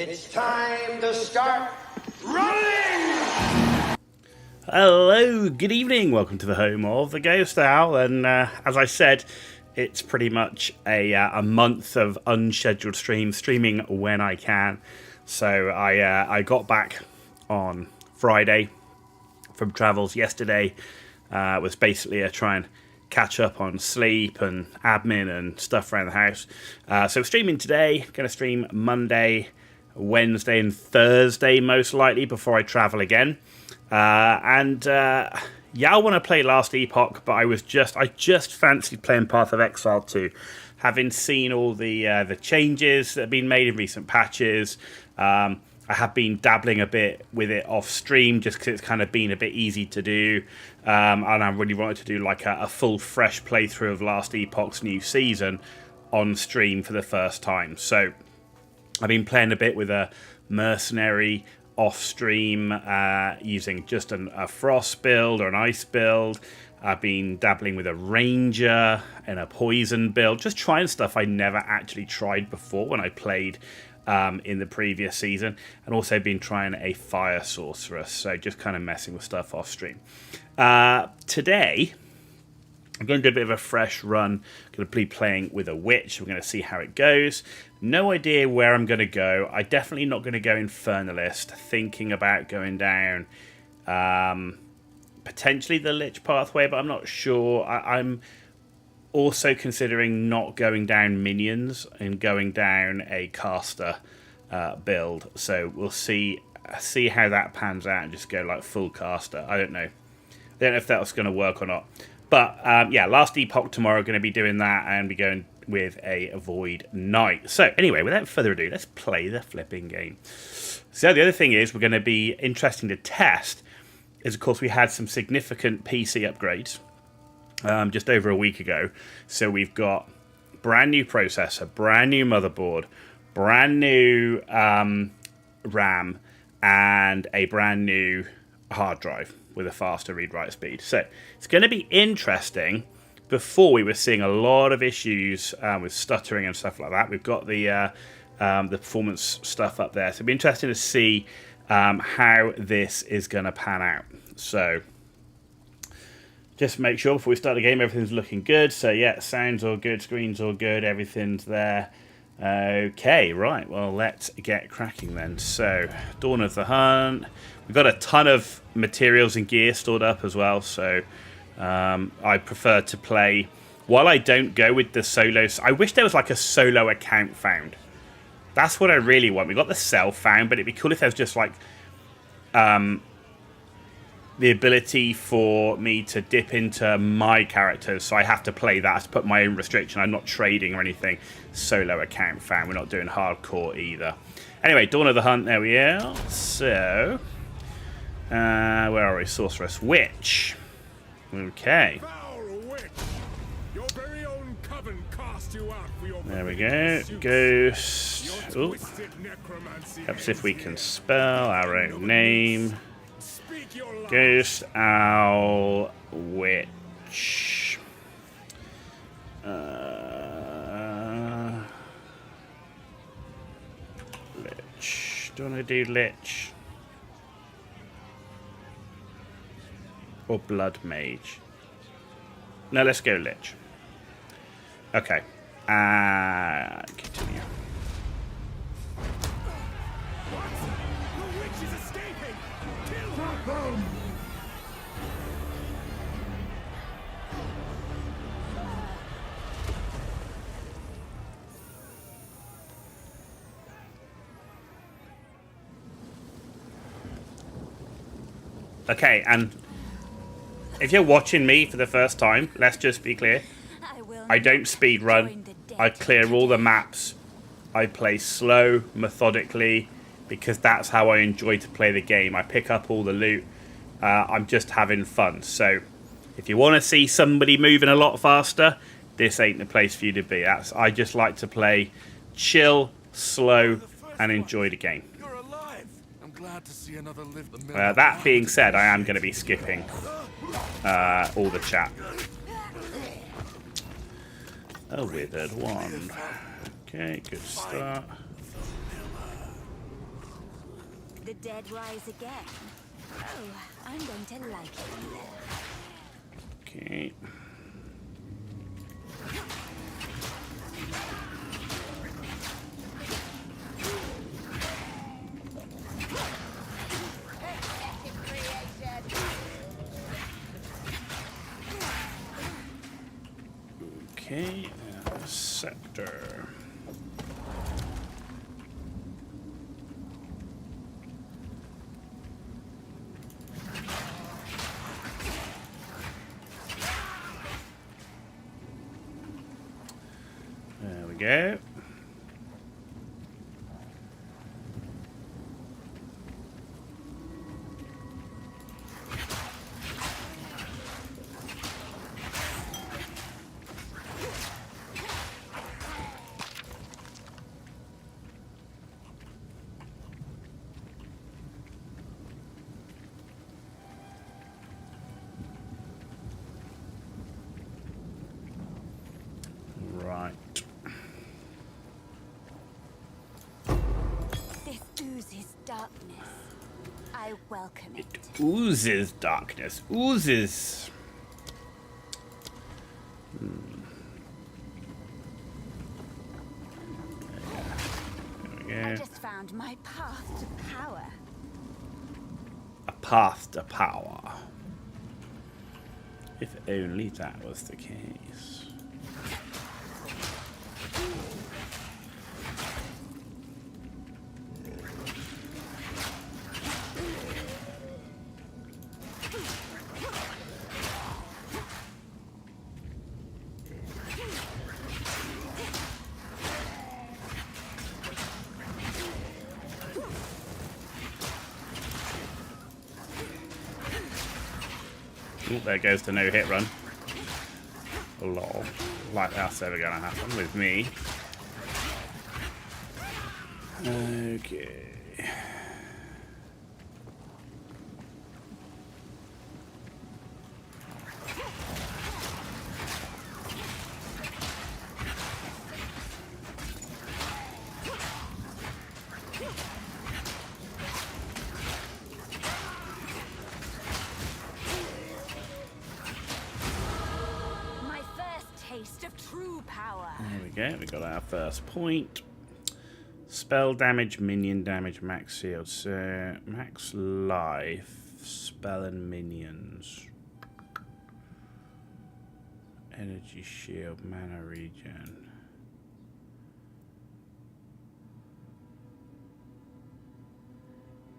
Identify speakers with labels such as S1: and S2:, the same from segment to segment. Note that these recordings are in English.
S1: It's time to start running!
S2: Hello, good evening, welcome to the home of the Ghost Owl, and as I said, it's pretty much a month of unscheduled streaming when I can. So I got back on Friday from travels yesterday. Was basically try and catch up on sleep and admin and stuff around the house. So streaming today, going to stream Monday, Wednesday and Thursday most likely before I travel again. Yeah, I want to play Last Epoch, but I just fancied playing Path of Exile 2. Having seen all the changes that have been made in recent patches, I have been dabbling a bit with it off stream just because it's kind of been a bit easy to do. And I really wanted to do like a full fresh playthrough of Last Epoch's new season on stream for the first time. So I've been playing a bit with a mercenary off stream using just a frost build or an ice build. I've been dabbling with a ranger and a poison build, just trying stuff I never actually tried before when I played in the previous season, and also been trying a fire sorceress, so just kind of messing with stuff off stream. Today I'm going to do a bit of a fresh run. I'm going to be playing with a witch. We're going to see how it goes. No idea where I'm going to go. I'm definitely not going to go Infernalist. Thinking about going down potentially the Lich pathway, but I'm not sure. I'm also considering not going down minions and going down a caster build. So we'll see how that pans out and just go like full caster. I don't know if that's going to work or not. But yeah, Last Epoch tomorrow, going to be doing that and be going with a Void Knight. So anyway, without further ado, let's play the flipping game. So the other thing is we're going to be interesting to test is, of course, we had some significant PC upgrades just over a week ago. So we've got brand new processor, brand new motherboard, brand new RAM, and a brand new hard drive with a faster read-write speed. So it's going to be interesting. Before, we were seeing a lot of issues with stuttering and stuff like that. We've got the performance stuff up there. So it'll be interesting to see how this is going to pan out. So just make sure before we start the game everything's looking good. So yeah, sound's all good, screen's all good, everything's there. Okay, right, well, let's get cracking then. So, Dawn of the Hunt. We've got a ton of materials and gear stored up as well, so I prefer to play... While I don't go with the solos, I wish there was like a solo account found. That's what I really want. We got the self found, but it'd be cool if there was just like the ability for me to dip into my characters, so I have to play that. I have to put my own restriction. I'm not trading or anything. Solo account found. We're not doing hardcore either. Anyway, Dawn of the Hunt, there we are. So, where are we? Sorceress. Witch. Okay. There we go. Ghost. Ooh. Perhaps if we can spell our own name. Ghost Owl Witch. Lich. Do you want to do Lich? Or Blood Mage? No, let's go Lich. Okay. Continue. Okay, and if you're watching me for the first time, let's just be clear. I don't speed run. I clear all the maps. I play slow, methodically, because that's how I enjoy to play the game. I pick up all the loot. I'm just having fun. So if you want to see somebody moving a lot faster, this ain't the place for you to be. I just like to play chill, slow, and enjoy the game. That being said, I am going to be skipping all the chat. A withered wand. Okay, good start.
S3: the dead rise again. Oh, I'm going to like it there.
S2: Okay. Okay, scepter. There we go. Right.
S3: This oozes darkness. I welcome it.
S2: It oozes darkness. Oozes. There we
S3: I
S2: go.
S3: just found my path to power.
S2: A path to power. If only that was the case. Oh, there goes the no-hit run. Lol. Like that's ever gonna happen with me. Okay.
S3: My first taste of true power.
S2: There we go. We got our first point. Spell damage, minion damage, max shield. So max life, spell and minions. Energy shield, mana regen.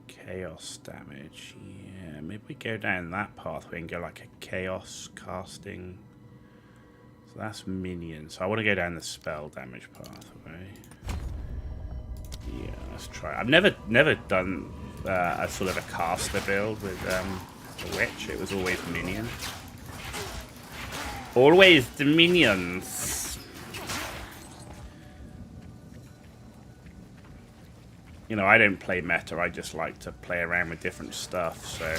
S2: Chaos damage. Yeah, maybe we go down that pathway and go like a chaos casting. So that's minions. So I want to go down the spell damage pathway. Yeah, let's try. I've never done a sort of a caster build with the witch. It was always minion. Always the minions. You know, I don't play meta. I just like to play around with different stuff. So.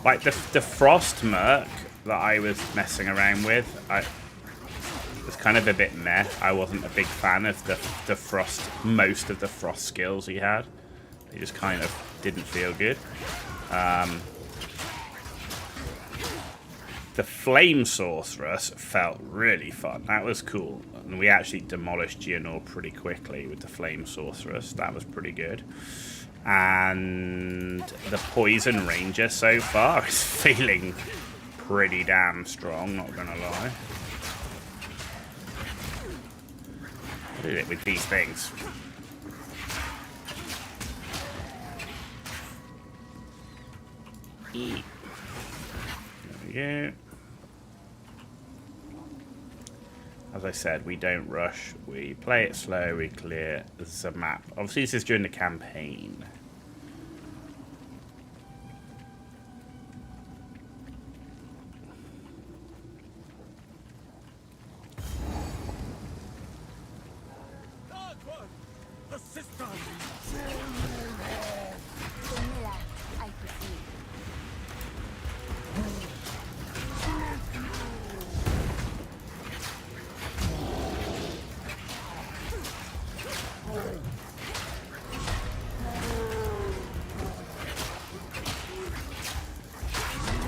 S2: Like the frost merc that I was messing around with, it was kind of a bit meh. I wasn't a big fan of the frost, most of the frost skills he had. They just kind of didn't feel good. The flame sorceress felt really fun. That was cool. And we actually demolished Geonor pretty quickly with the flame sorceress. That was pretty good. And the poison ranger so far is feeling pretty damn strong, not gonna lie. What is it with these things? There we go. As I said, we don't rush. We play it slow. We clear the map. Obviously, this is during the campaign.
S3: Vanilla, I perceive.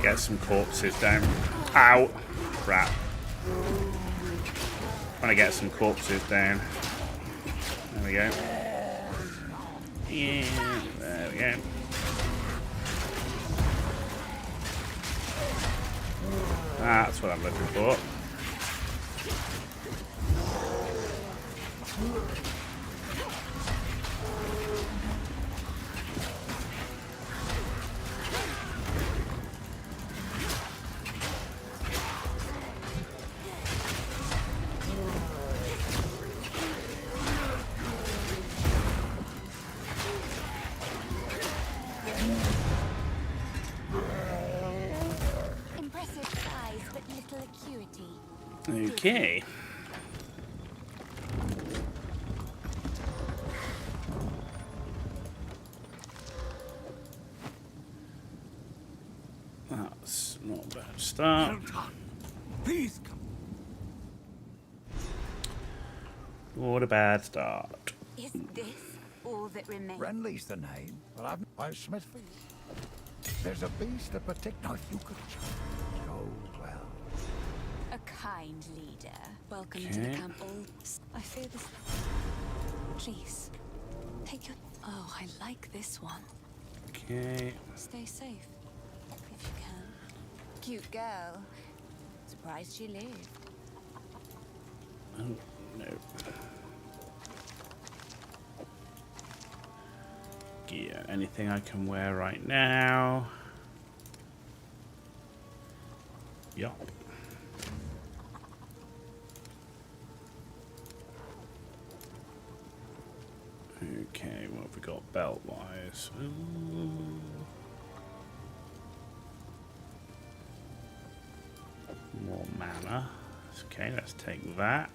S2: Get some corpses down. Ow! Crap. Trying to get some corpses down. There we go. Yeah, there we go. That's what I'm looking for.
S3: Impressive size, but little acuity.
S2: Okay. That's not a bad start.
S4: Please come.
S2: What a bad start.
S3: Is this all that remains?
S4: Renly's the name, but I'm Smithfield. There's a beast of particular if you could go well.
S3: A kind leader. Welcome to the
S2: Okay.
S3: camp. All I fear this. Please, take your. Oh, I like this one.
S2: Okay.
S3: Stay safe, if you can. Cute girl. Surprised she lived.
S2: Oh, no. Gear. Anything I can wear right now? Yup. Okay, what have we got belt-wise? More mana. Okay, let's take that.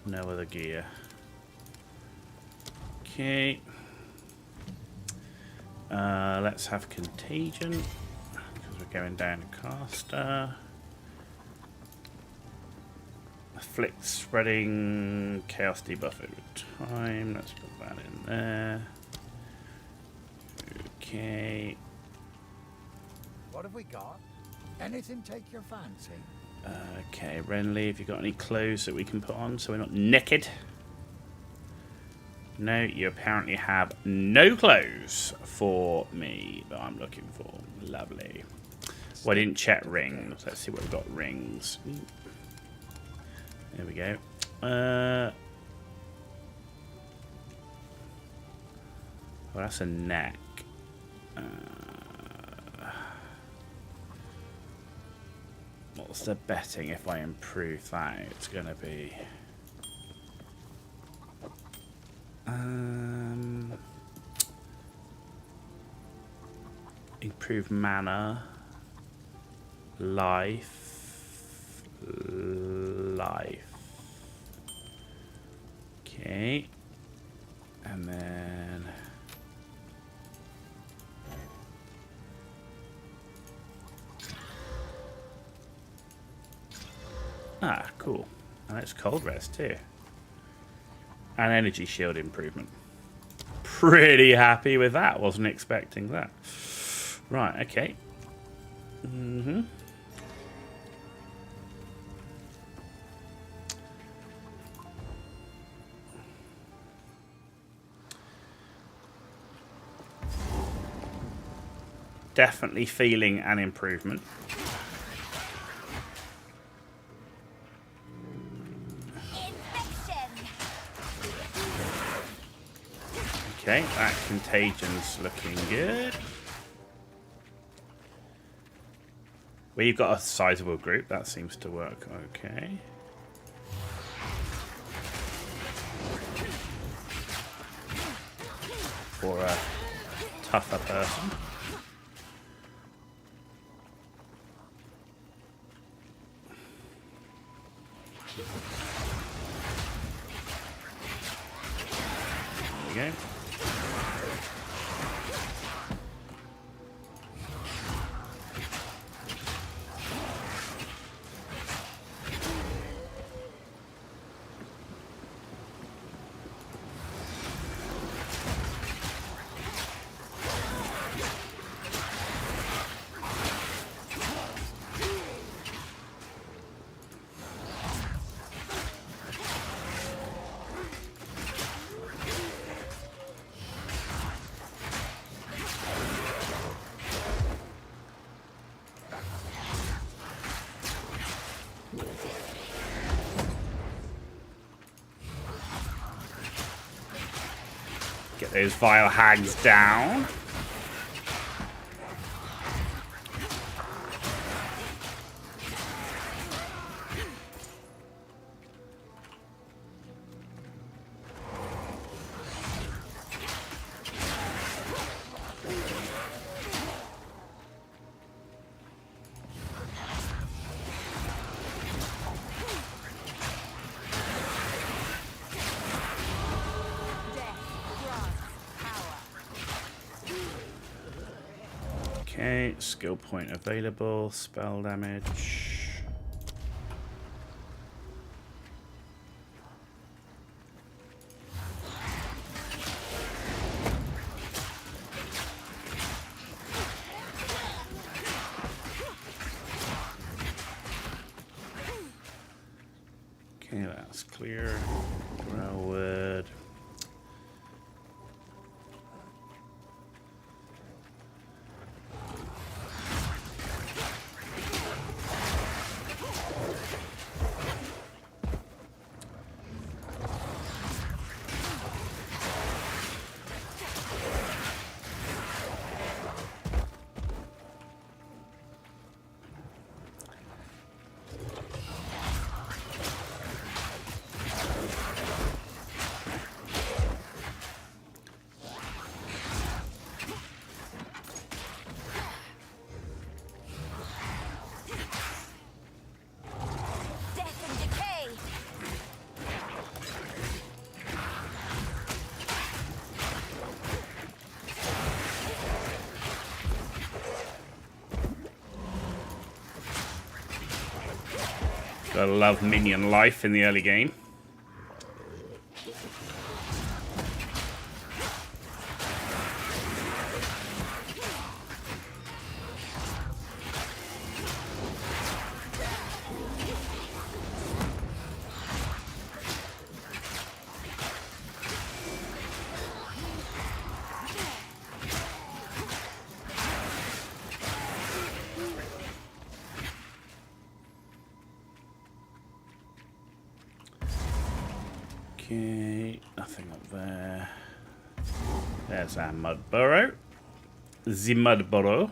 S2: No other gear. Okay. Let's have contagion because we're going down to caster. Afflict spreading chaos debuff over time. Let's put that in there. Okay.
S4: What have we got? Anything take your fancy?
S2: Okay, Renly, have you got any clothes that we can put on so we're not naked? No, you apparently have no clothes for me that I'm looking for. Lovely. Well, I didn't check rings. Let's see what we've got. Rings. There we go. Well, that's a neck. What's the betting if I improve that? It's going to be... improve mana, life, okay, and then cool, and it's cold rest too, and energy shield improvement. Pretty happy with that. Wasn't expecting that. Right, okay. Definitely feeling an improvement. Okay, that contagion's looking good. Well, you've got a sizable group. That seems to work okay. For a tougher person. There we go. Get those vile hags down. Okay, skill point available, spell damage. Okay, that's clear. Railwood. Gotta love minion life in the early game. Okay, nothing up there. There's our mud burrow. The mud burrow.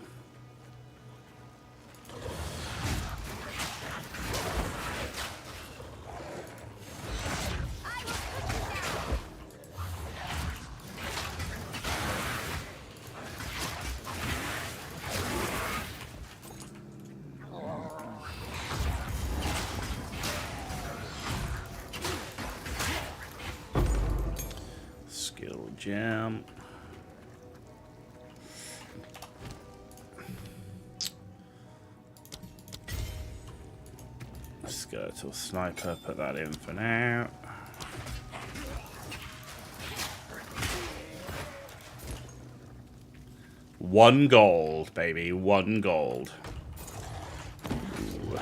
S2: Skill gem. Skeletal sniper, put that in for now. One gold, baby. One gold. Ooh.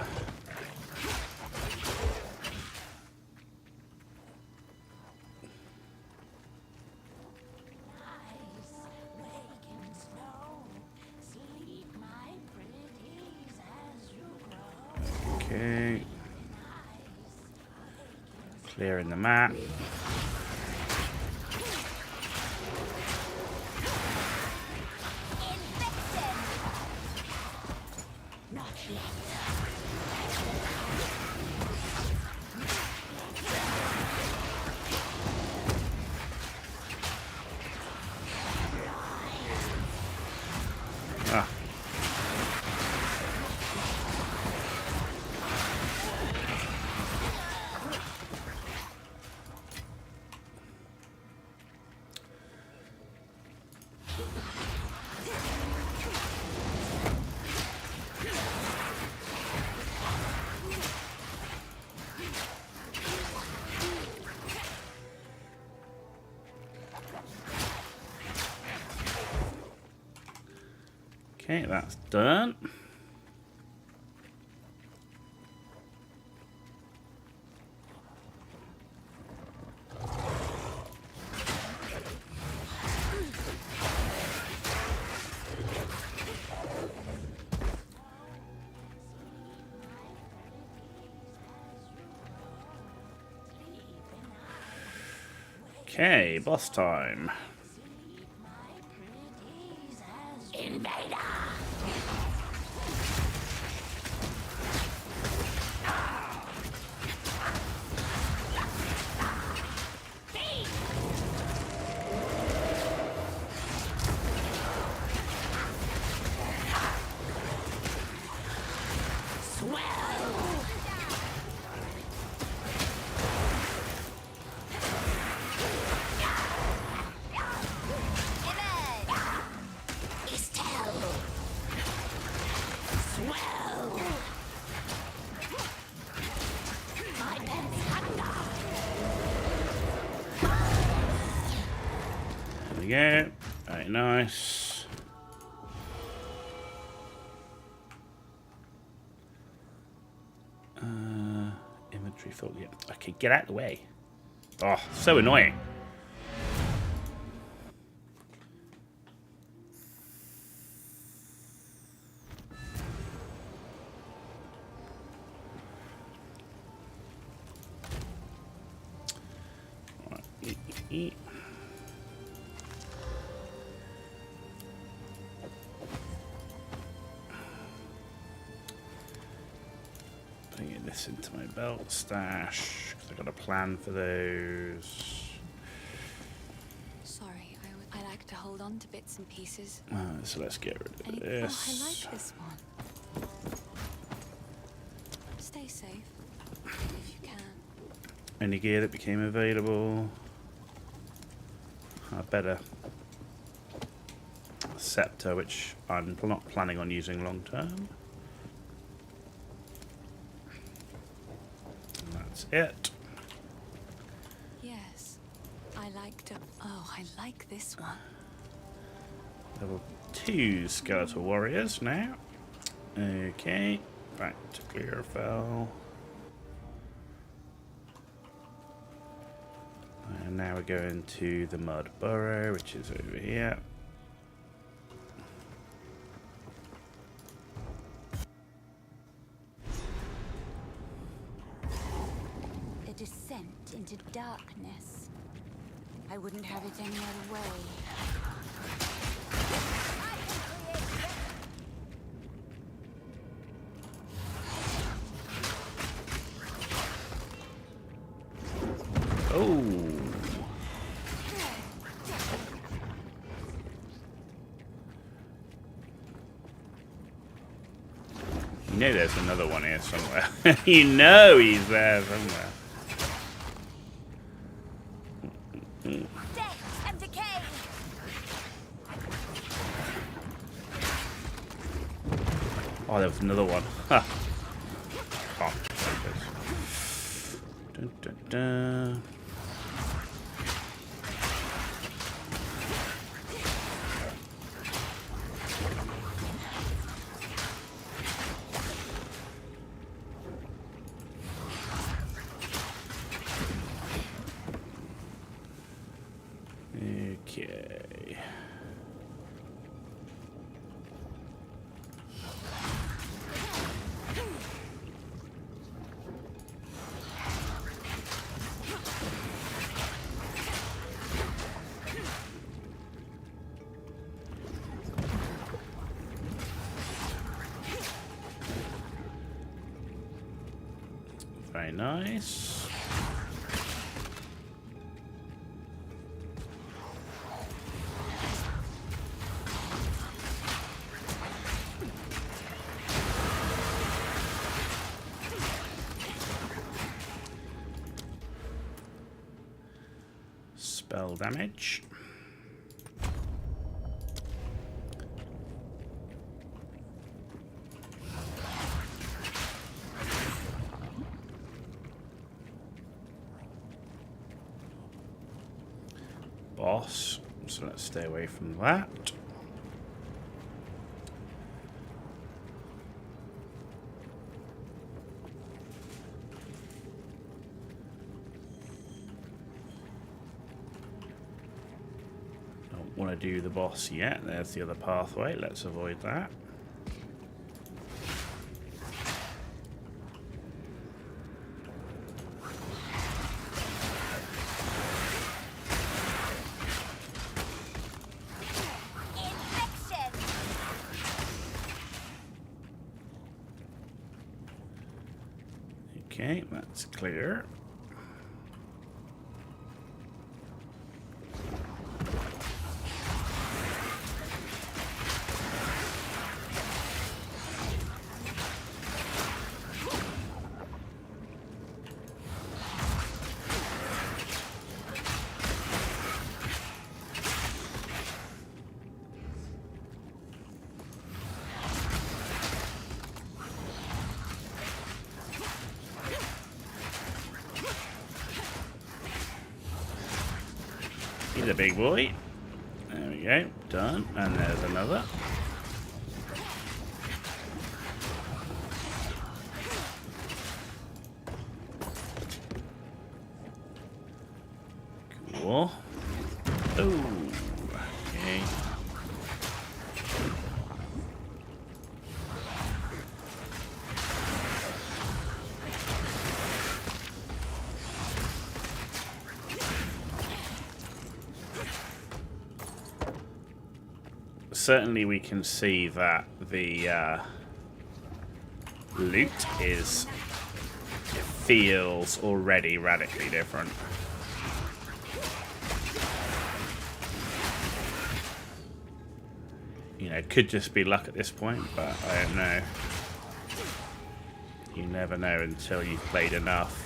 S2: Okay. Clearing the map. Ah. Okay, that's done. Okay, boss time. we go. Very nice. Inventory full. Yeah. Okay, get out of the way. Oh, so annoying. Right. Putting this into my belt stash because I've got a plan for those.
S3: Sorry, I like to hold on to bits and pieces.
S2: So let's get rid of
S3: Oh, I
S2: this.
S3: like this one. Stay safe if you can.
S2: Any gear that became available. I better scepter, which I'm not planning on using long term. And that's it.
S3: Yes, I like to. Oh, I like this one.
S2: Level 2 skeletal warriors now. Okay, back to Clearfell. And now we're going to the Mud Burrow, which is over here.
S5: The descent into darkness. I wouldn't have it any other way.
S2: Oh! You know there's another one here somewhere. You know he's there somewhere.
S5: Death and decay.
S2: Oh, there was another one. Ha! Oh, there it is. Dun, dun, dun. Okay. Very nice. Spell damage. Boss, so let's stay away from that. Don't want to do the boss yet. There's the other pathway. Let's avoid that. Okay, that's clear. He's a big boy. we go. Done. And there's another. Cool. Oh. Okay. Certainly we can see that the loot feels already radically different. You know, it could just be luck at this point, but I don't know. You never know until you've played enough.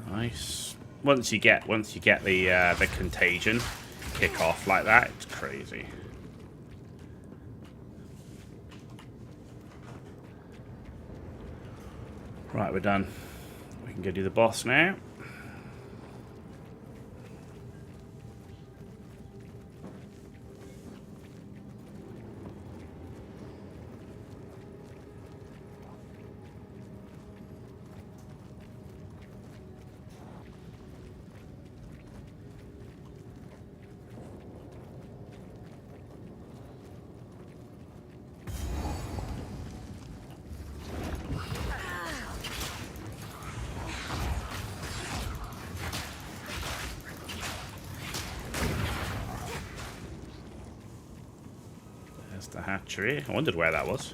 S2: Nice. Once you get the contagion kick off like that, it's crazy. Right, we're done. We can go do the boss now. There's the hatchery. I wondered where that was.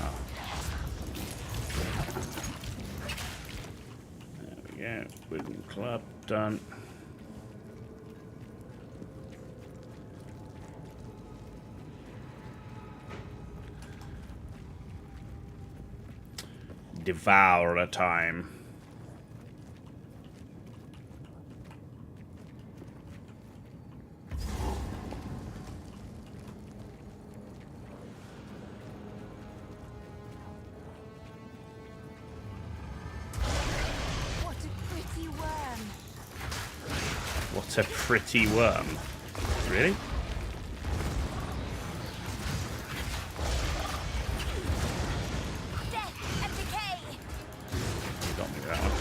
S2: Oh. There we go. Wooden club done. Devourer time.
S5: What a pretty worm.
S2: What a pretty worm. Really?
S5: Death and decay.
S2: You got me with that one.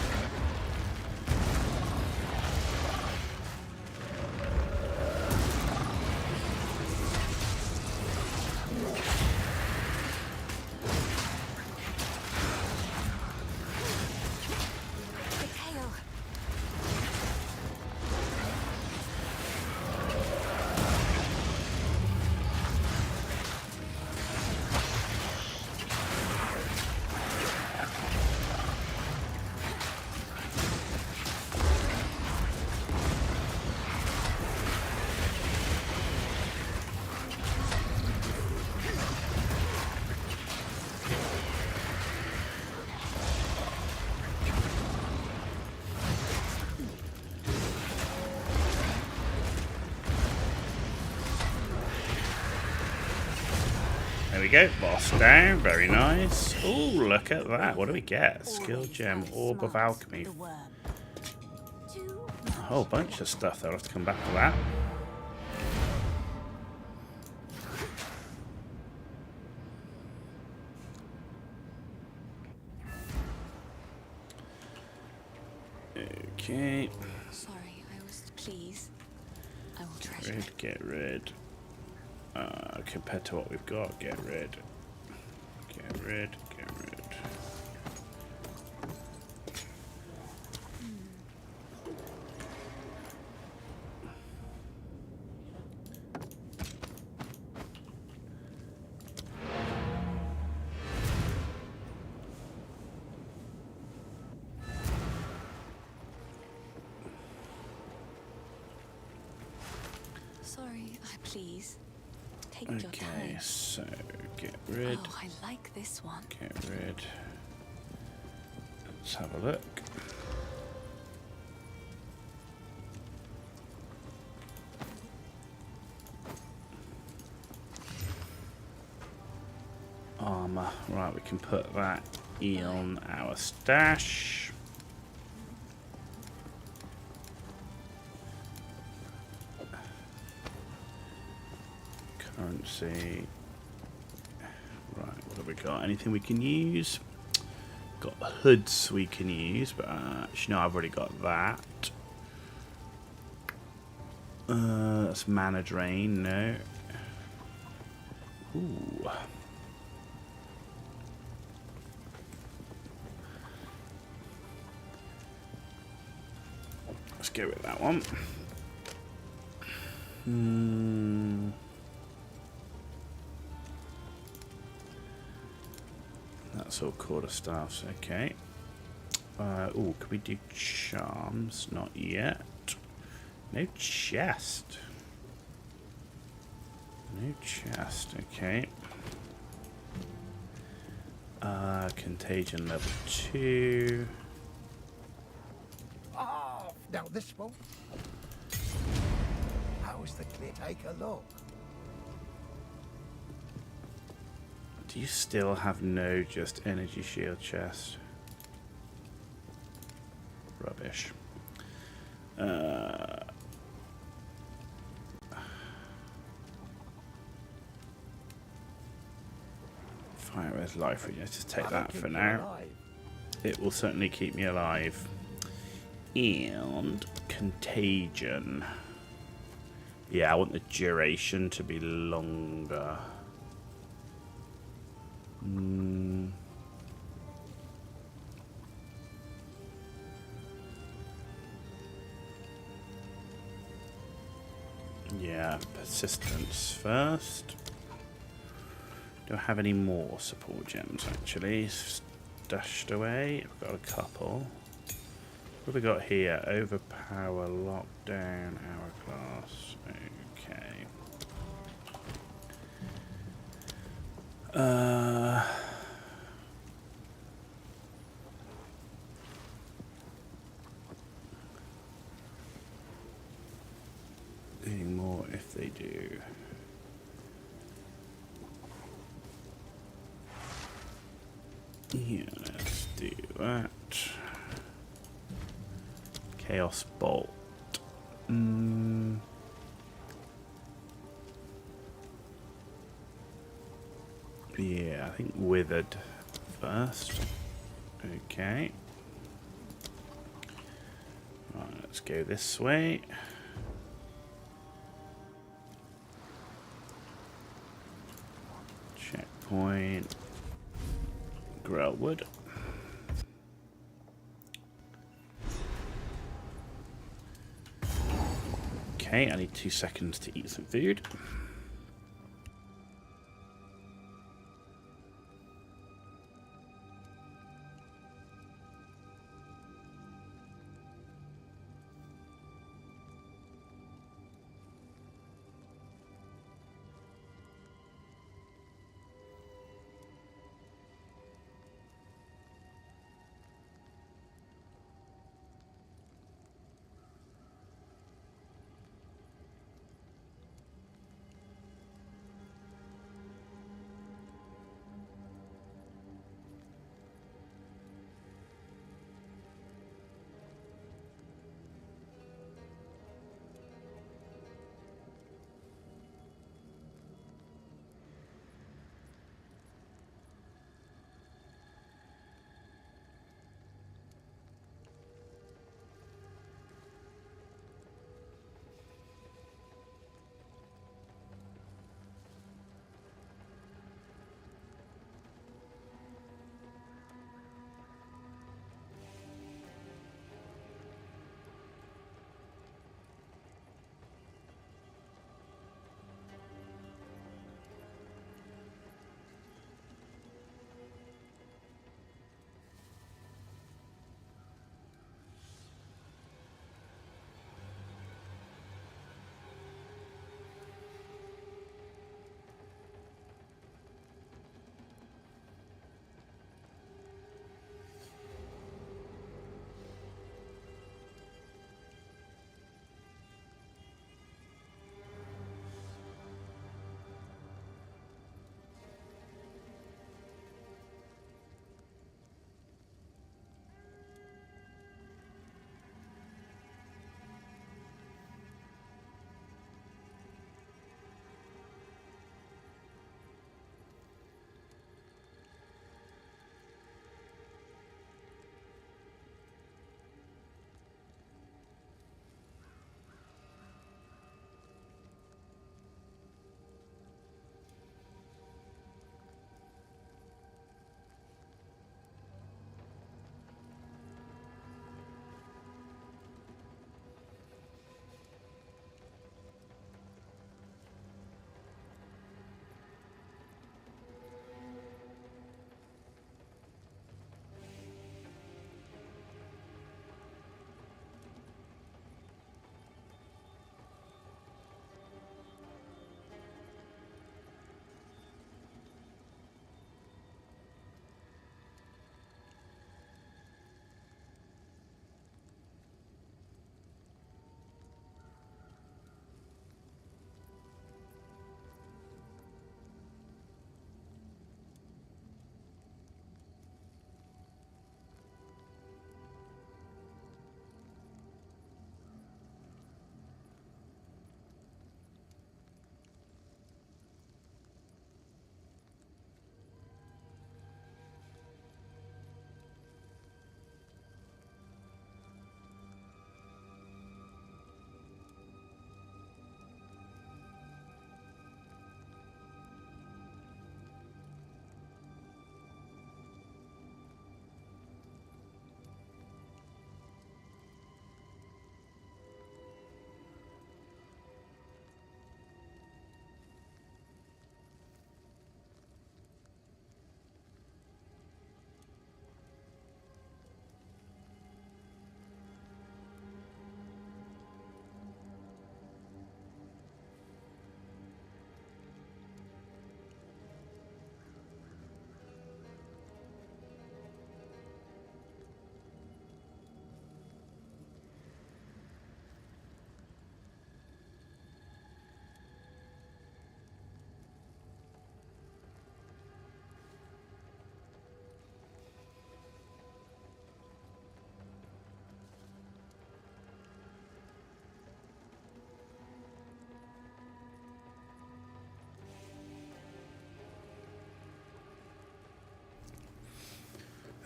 S5: The tail.
S2: There we go. Boss down. Very nice. Oh, look at that. What do we get? Skill gem, orb of alchemy.
S5: The worm.
S2: A whole bunch of stuff. I'll have to come back to that. Okay.
S3: Sorry, I was. Please. I will treasure it.
S2: Get rid. Compared to what we've got, get rid. Get rid. Get rid.
S3: Sorry, please. Take your
S2: Okay,
S3: time.
S2: so get rid.
S3: Oh, I like this one.
S2: Get rid. Let's have a look. Armor. Right, we can put that on our stash. Currency. Right, what have we got? Anything we can use? Got hoods we can use, but actually no, I've already got that. That's mana drain, no. Ooh. Let's go with that one. That's all quarterstaffs, okay. Oh, could we do charms? Not yet. No chest. No chest, okay. Contagion level 2.
S4: Oh, now this one. How's the clear? Take a look.
S2: Do you still have no just energy shield chest? Rubbish. Fire res life. Let's just take that for now. It will certainly keep me alive. And contagion. Yeah, I want the duration to be longer. Yeah, persistence first. Do I have any more support gems actually stashed away? I've got a couple. What have we got here? Overpower, lockdown, hourglass. Okay. Doing more if they do. Yeah, let's do that. Chaos Bolt. Yeah, I think Withered first. Okay. Right, let's go this way. Checkpoint. Grellwood. Okay, I need 2 seconds to eat some food.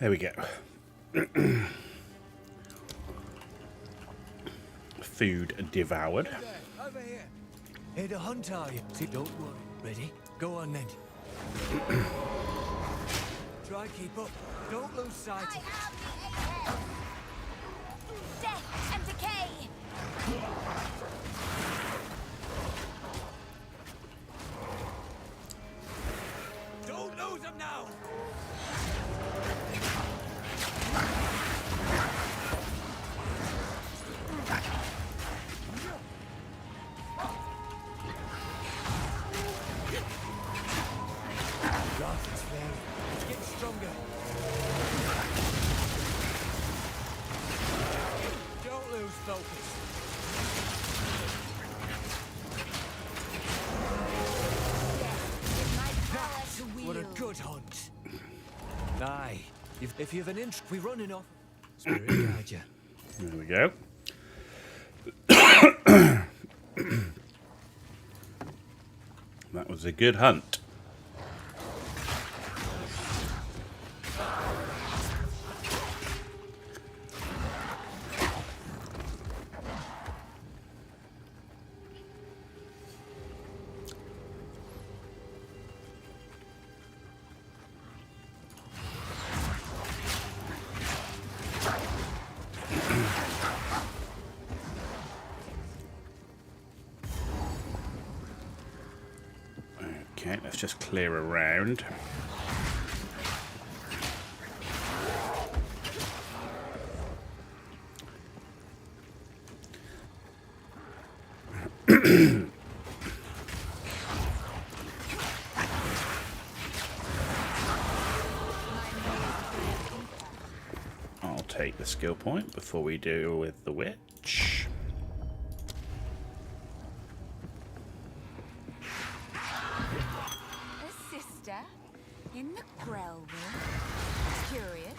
S2: There we go. Food devoured.
S6: Hey there, over here. Here to hunt, are you? See, don't worry. Ready? Go on then. Try keep up. Don't lose sight.
S5: I have the Apex! Death and decay!
S6: Don't lose them now. Wrath is flaring. It's getting stronger. Don't lose focus.
S5: With my power to
S6: What a
S5: wield.
S6: good hunt. Aye. If you've an inch, we running off. Spirit guide you.
S2: There we go. That was a good hunt. Okay, let's just clear around. I'll take the skill point before we deal with the witch.
S5: A sister in the Grell room. Curious.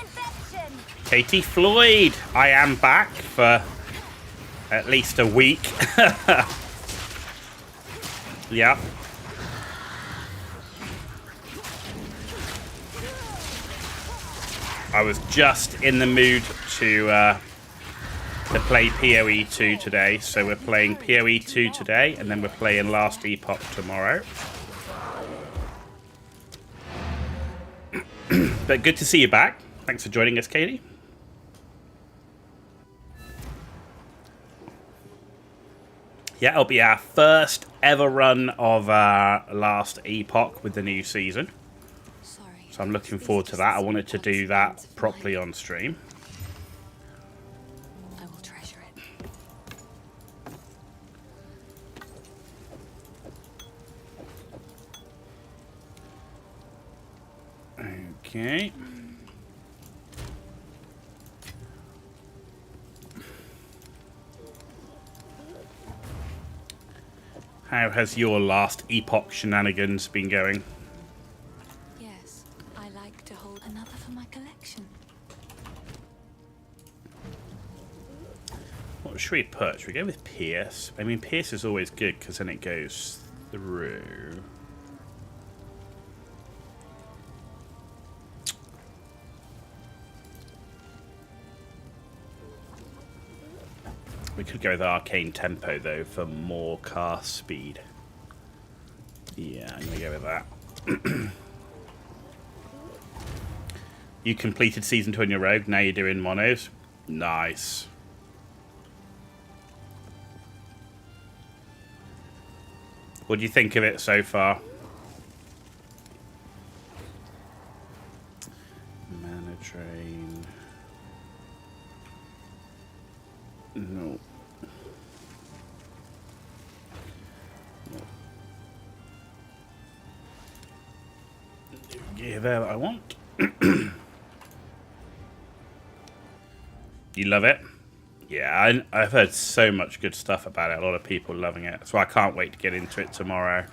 S5: Infection!
S2: Katie Floyd, I am back for at least a week. Yeah. I was just in the mood to play PoE 2 today, so we're playing PoE 2 today, and then we're playing Last Epoch tomorrow. But good to see you back. Thanks for joining us, Katie. Yeah, it'll be our first ever run of Last Epoch with the new season.
S3: Sorry.
S2: So I'm looking forward to that. I wanted to do that properly on stream.
S3: I will treasure it.
S2: Okay. How has your Last Epoch shenanigans been going?
S3: Yes, I like to hold another for my collection.
S2: What should we put? Should we go with Pierce? I mean, Pierce is always good because then it goes through. We could go with Arcane Tempo, though, for more cast speed. Yeah, I'm going to go with that. You completed Season 2 on your Rogue, now you're doing monos. Nice. What do you think of it so far? Mana Drain. No. Give her what I want. You love it? Yeah, I've heard so much good stuff about it. A lot of people loving it. So I can't wait to get into it tomorrow.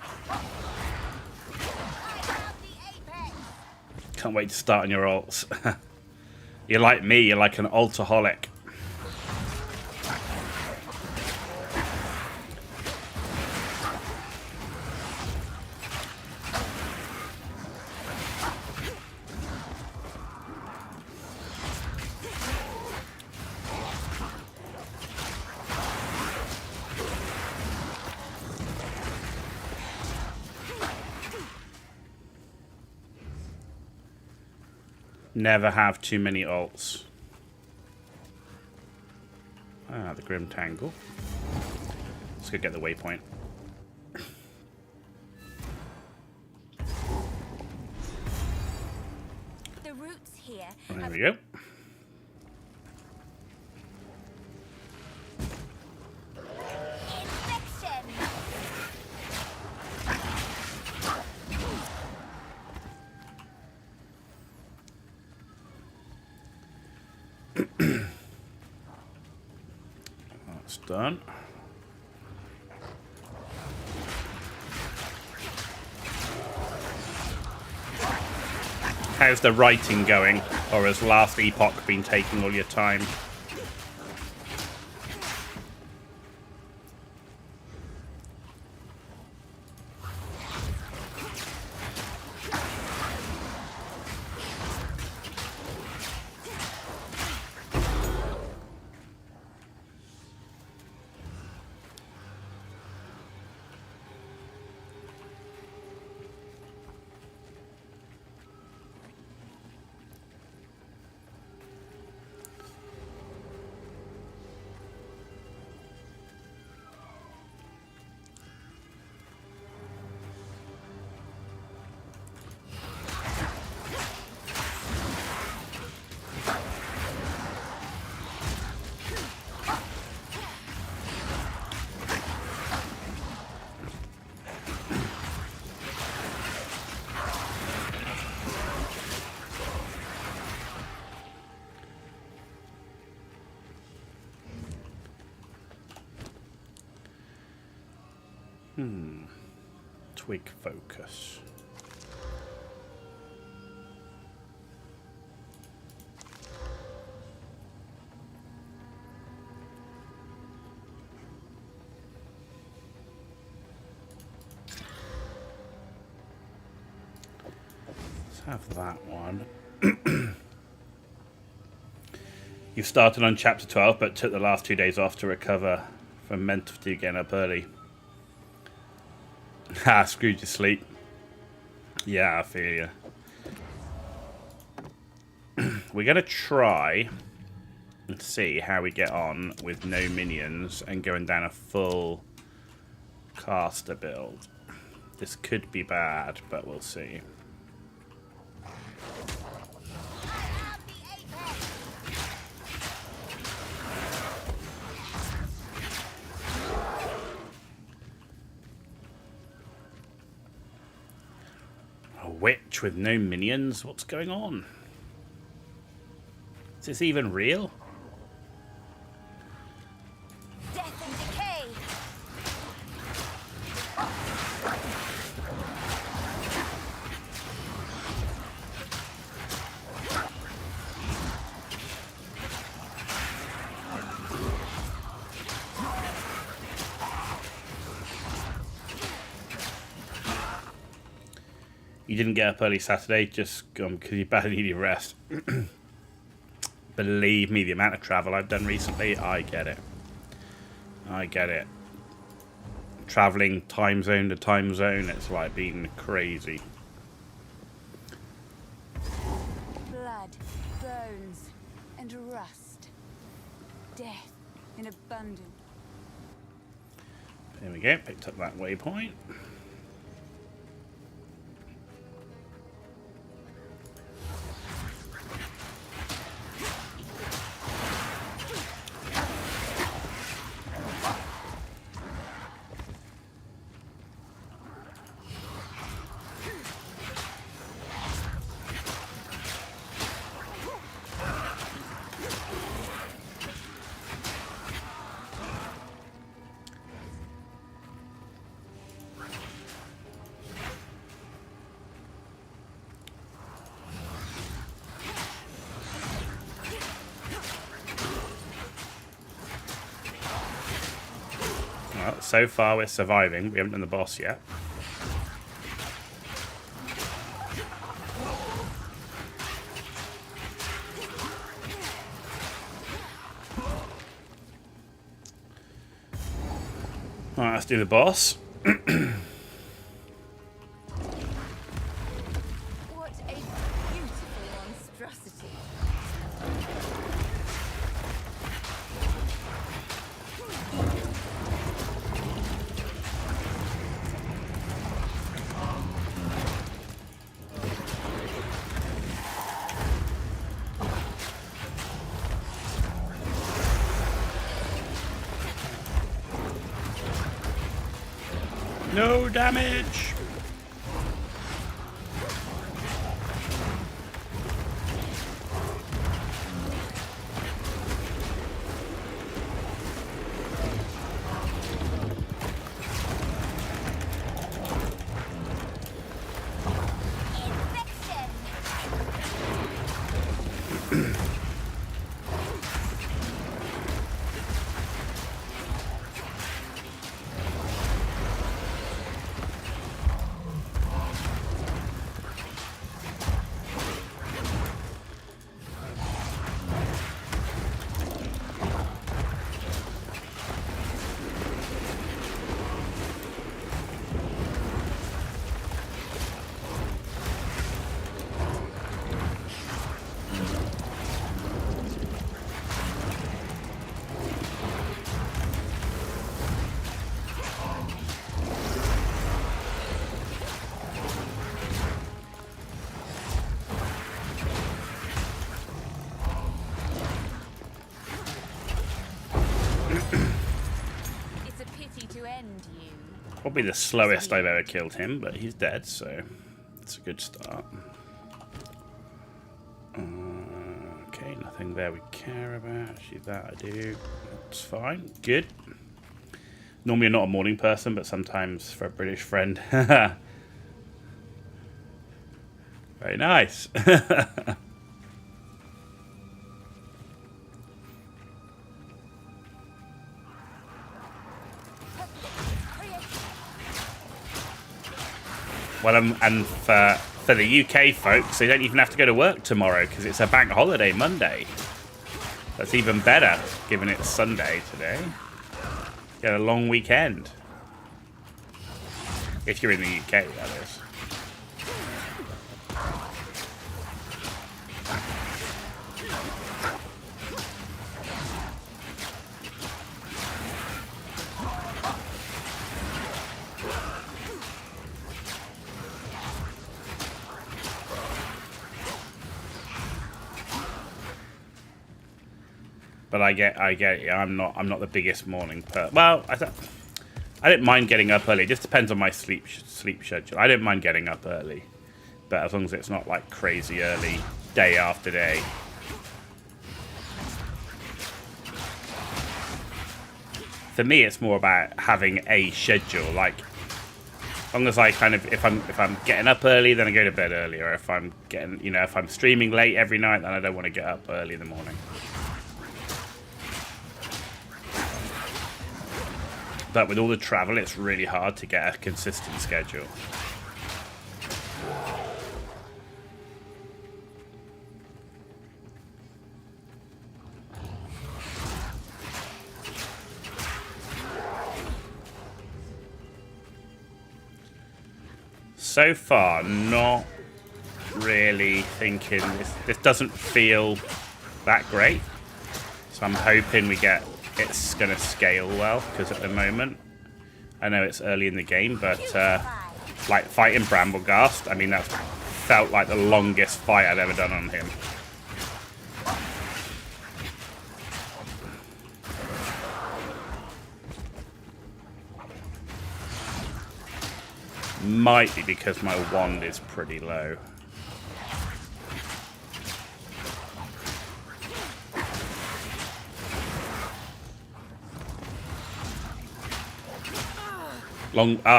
S2: Can't wait to start on your ults. You're like me, you're like an ultaholic. Never have too many ults. Ah, the Grim Tangle. Let's go get the waypoint.
S5: The roots here.
S2: There we go.
S5: Infection.
S2: That's done. How's the writing going? Or has last Epoch been taking all your time? Twig focus. Let's have that one. You started on chapter 12 but took the last 2 days off to recover from mental fatigue, getting up early. Ah, screwed your sleep. Yeah, I feel you. We're going to try and see how we get on with no minions and going down a full caster build. This could be bad, but we'll see. Witch with no minions? What's going on? Is this even real?
S5: Death and decay.
S2: You didn't get up early Saturday just because you badly needed rest. Believe me, the amount of travel I've done recently, I get it. I get it. Traveling time zone to time zone, it's like being crazy.
S5: Blood, bones, and rust. Death in abundance.
S2: There we go, picked up that waypoint. Well, so far we're surviving. We haven't done the boss yet. Alright, let's do the boss.
S5: What a beautiful monstrosity.
S2: No damage.
S5: It's a pity to end you.
S2: Probably the slowest I've ever killed him, but he's dead, so it's a good start. Okay, nothing there we care about. Actually, that I do. That's fine. Good. Normally I'm not a morning person, but sometimes for a British friend. Very nice. Well, and for the UK folks, they don't even have to go to work tomorrow because it's a bank holiday Monday. That's even better, given it's Sunday today. Get a long weekend. If you're in the UK, that is. But I get it. Yeah, I'm not the biggest morning person. Well, I don't mind getting up early. It just depends on my sleep schedule. I don't mind getting up early, but as long as it's not like crazy early, day after day. For me, it's more about having a schedule. Like, as long as I kind of, if I'm getting up early, then I go to bed earlier. If I'm getting, if I'm streaming late every night, then I don't want to get up early in the morning. But with all the travel, it's really hard to get a consistent schedule. So far, not really thinking this doesn't feel that great. So I'm hoping it's going to scale well, because at the moment, I know it's early in the game, but like fighting Bramblegast, I mean, that felt like the longest fight I'd ever done on him. Might be because my wand is pretty low.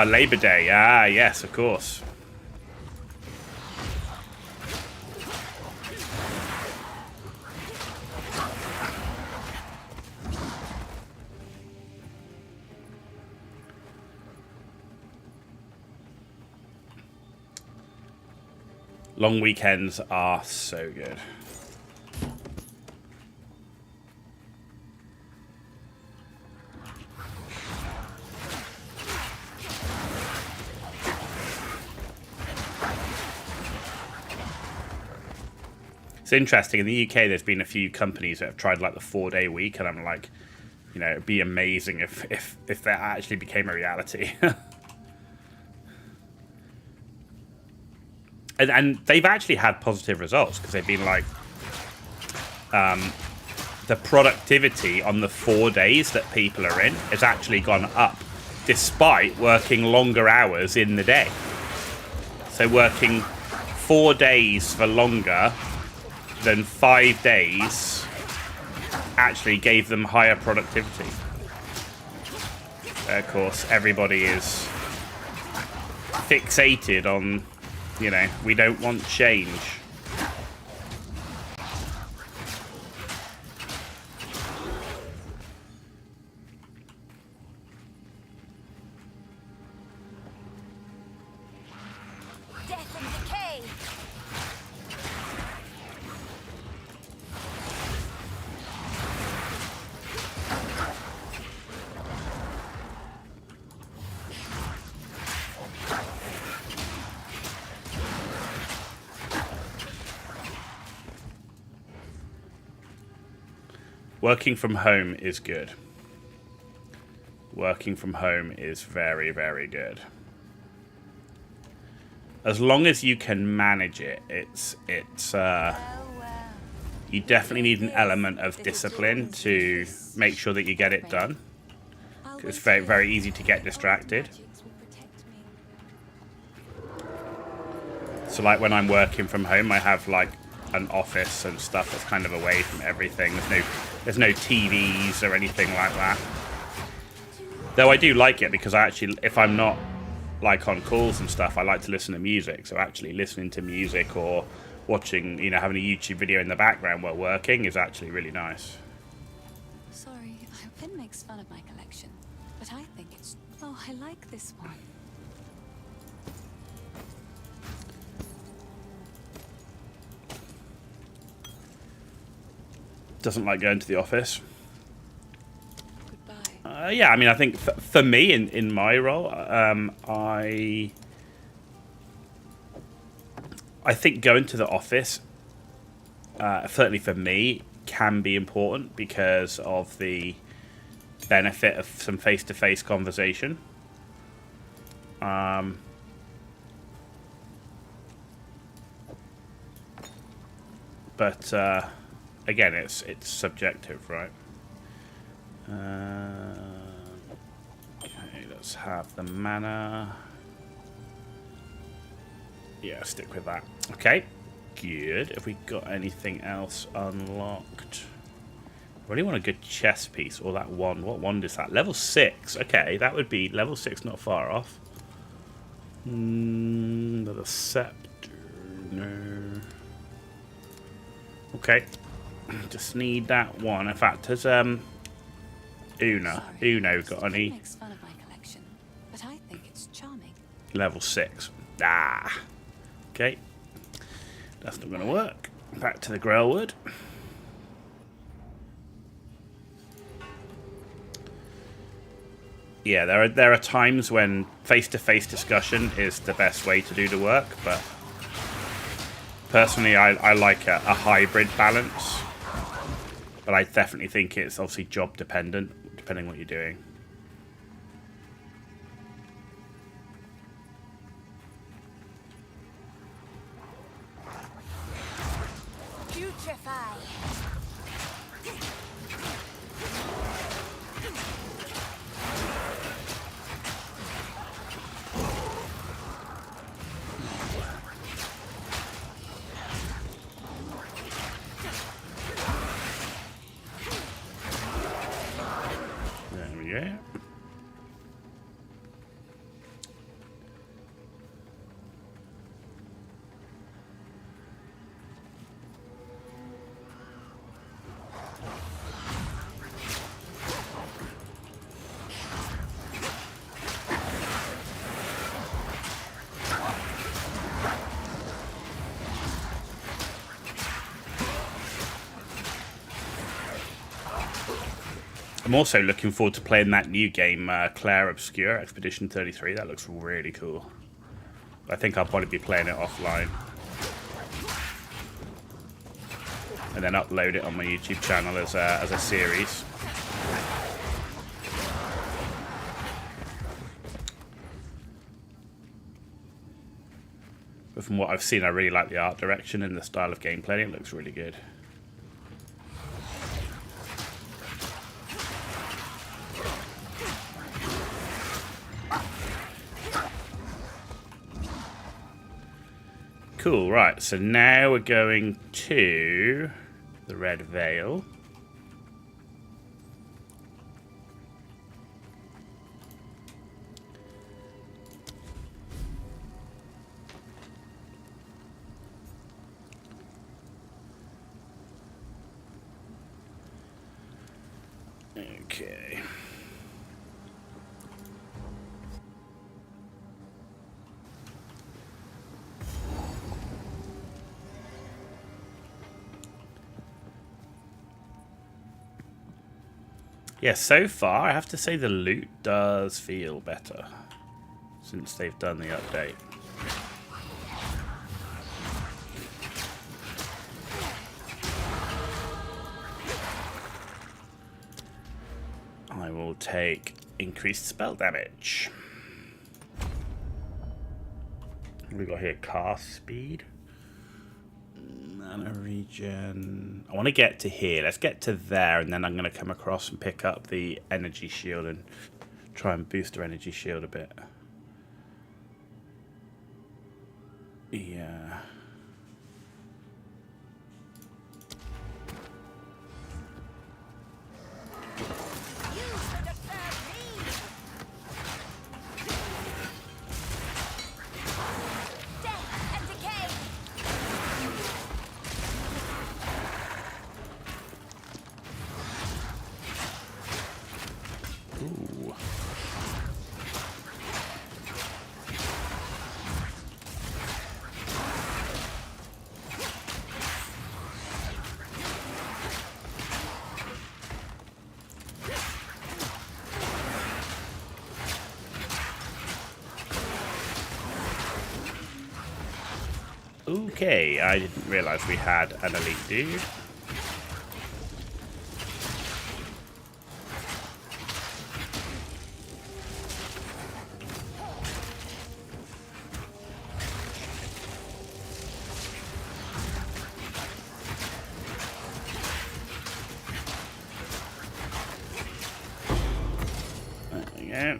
S2: Labor Day. Yes, of course. Long weekends are so good. It's interesting, in the UK there's been a few companies that have tried like the 4-day week, and I'm like, it'd be amazing if that actually became a reality. and they've actually had positive results, because they've been like, the productivity on the 4 days that people are in has actually gone up despite working longer hours in the day. So working 4 days for longer than 5 days actually gave them higher productivity. Of course, everybody is fixated on, you know, we don't want change.
S5: Death and decay.
S2: Working from home is good. Working from home is very, very good. As long as you can manage it, you definitely need an element of discipline to make sure that you get it done. It's very, very easy to get distracted. So like when I'm working from home, I have like an office and stuff that's kind of away from everything. There's no TVs or anything like that. Though I do like it because I actually, if I'm not like on calls and stuff, I like to listen to music. So actually listening to music or watching, you know, having a YouTube video in the background while working is actually really nice.
S3: Sorry, Finn makes fun of my collection, but I think it's... Oh, I like this one.
S2: Doesn't like going to the office.
S3: Goodbye.
S2: Yeah, I mean, I think for me in my role, I think going to the office, certainly for me, can be important because of the benefit of some face-to-face conversation. But again, it's subjective, right? Okay, let's have the mana. Yeah, stick with that. Okay, good. Have we got anything else unlocked? I really want a good chess piece, or that wand. What wand is that? Level 6. Okay, that would be level 6, not far off. The scepter. No. Okay. Just need that one. In fact, has Una got any?
S3: Makes fun of my collection, but I think it's charming.
S2: Level 6. Ah. Okay. That's not going to work. Back to the Grailwood. Yeah, there are times when face-to-face discussion is the best way to do the work, but personally, I like a hybrid balance. But I definitely think it's obviously job dependent, depending on what you're doing.
S5: Putrefy.
S2: There we go. I'm also looking forward to playing that new game, Claire Obscure Expedition 33. That looks really cool. I think I'll probably be playing it offline. And then upload it on my YouTube channel as a series. But from what I've seen, I really like the art direction and the style of gameplay. It looks really good. Cool, right, so now we're going to the Red Veil. Okay. Yeah, so far I have to say the loot does feel better since they've done the update. I will take increased spell damage. What have we got here? Cast speed. Mana regen. I want to get to here. Let's get to there, and then I'm going to come across and pick up the energy shield and try and boost our energy shield a bit. Yeah. Ooh. Okay, I didn't realise we had an elite dude. There we go.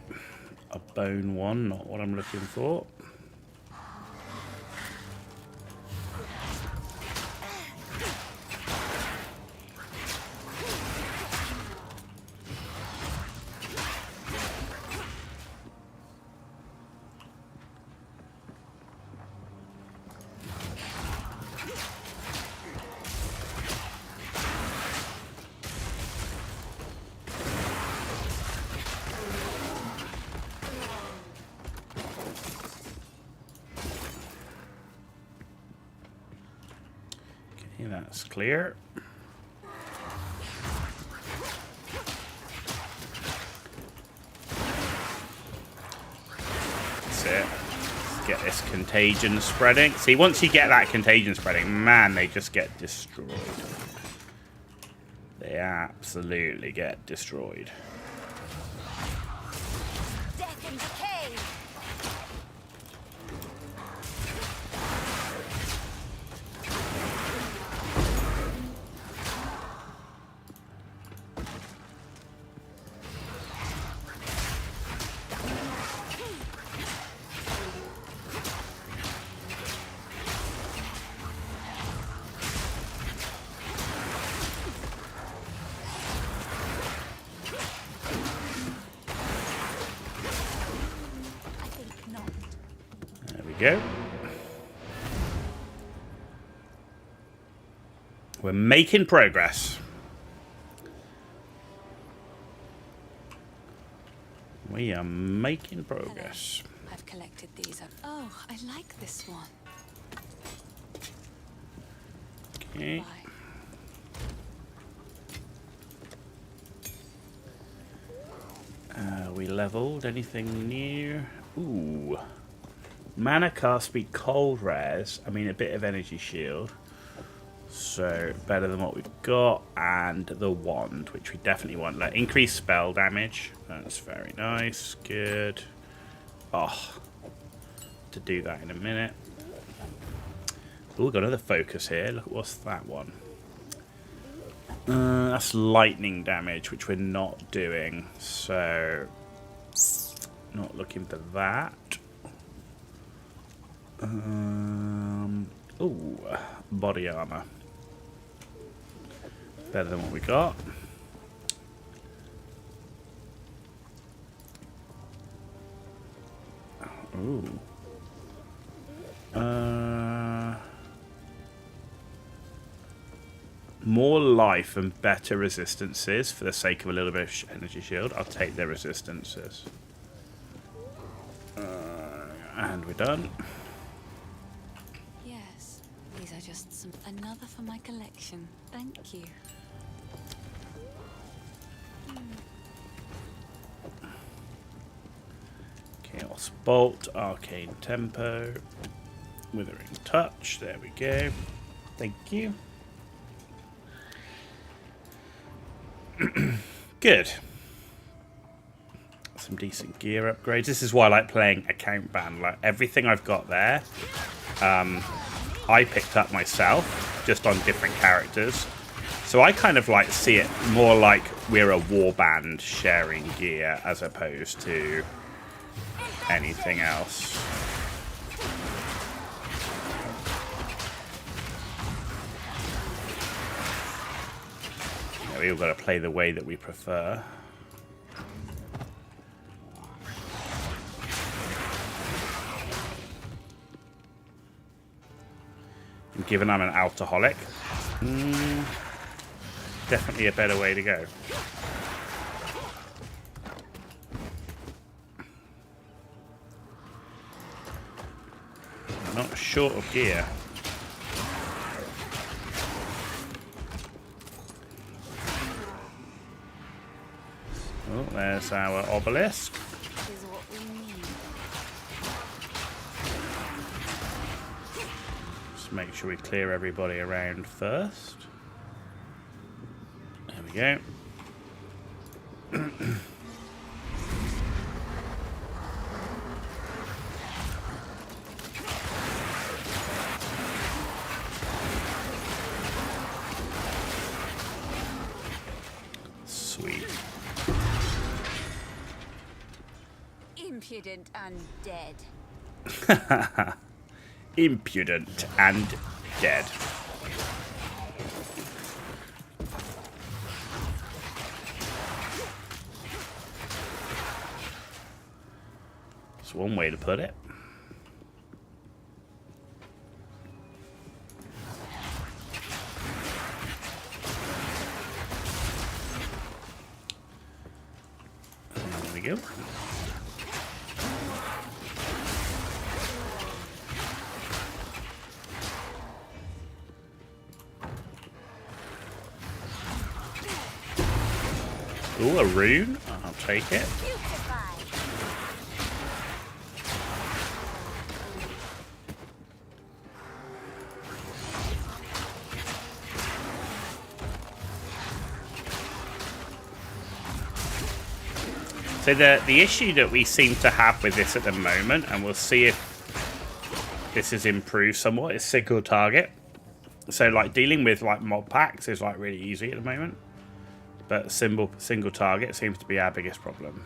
S2: A bone one, not what I'm looking for. Okay, that's clear. That's it. Let's get this contagion spreading. See, once you get that contagion spreading, man, they just get destroyed. They absolutely get destroyed.
S5: Death and decay.
S2: Go. We're making progress. We are making progress.
S3: Hello. I've collected these. Oh, I like this one.
S2: Okay. We leveled. Anything new? Ooh. Mana cast speed, cold rares. I mean, a bit of energy shield. So, better than what we've got. And the wand, which we definitely want. Like, increased spell damage. That's very nice. Good. Oh. To do that in a minute. Oh, we've got another focus here. Look, what's that one? That's lightning damage, which we're not doing. So, not looking for that. Ooh, body armor. Better than what we got. Ooh. More life and better resistances for the sake of a little bit of energy shield. I'll take the resistances. And we're done.
S3: Yes, these are just some. Another for my collection. Thank you.
S2: Chaos Bolt, Arcane Tempo, Withering Touch. There we go. Thank you. Good. Some decent gear upgrades. This is why I like playing account ban. Like everything I've got there, I picked up myself, just on different characters. So I kind of like see it more like we're a warband sharing gear as opposed to anything else. Yeah, we all got to play the way that we prefer. And given I'm an alcoholic, definitely a better way to go. I'm not short of gear. Oh, there's our obelisk.
S5: Is what we need.
S2: Just make sure we clear everybody around first. There we go. Sweet.
S5: Impudent and dead.
S2: Impudent and dead. That's one way to put it. There we go. Ooh, a rune. I'll take it. So the issue that we seem to have with this at the moment, and we'll see if this is improved somewhat, is single target. So like dealing with like mob packs is like really easy at the moment. But single target seems to be our biggest problem.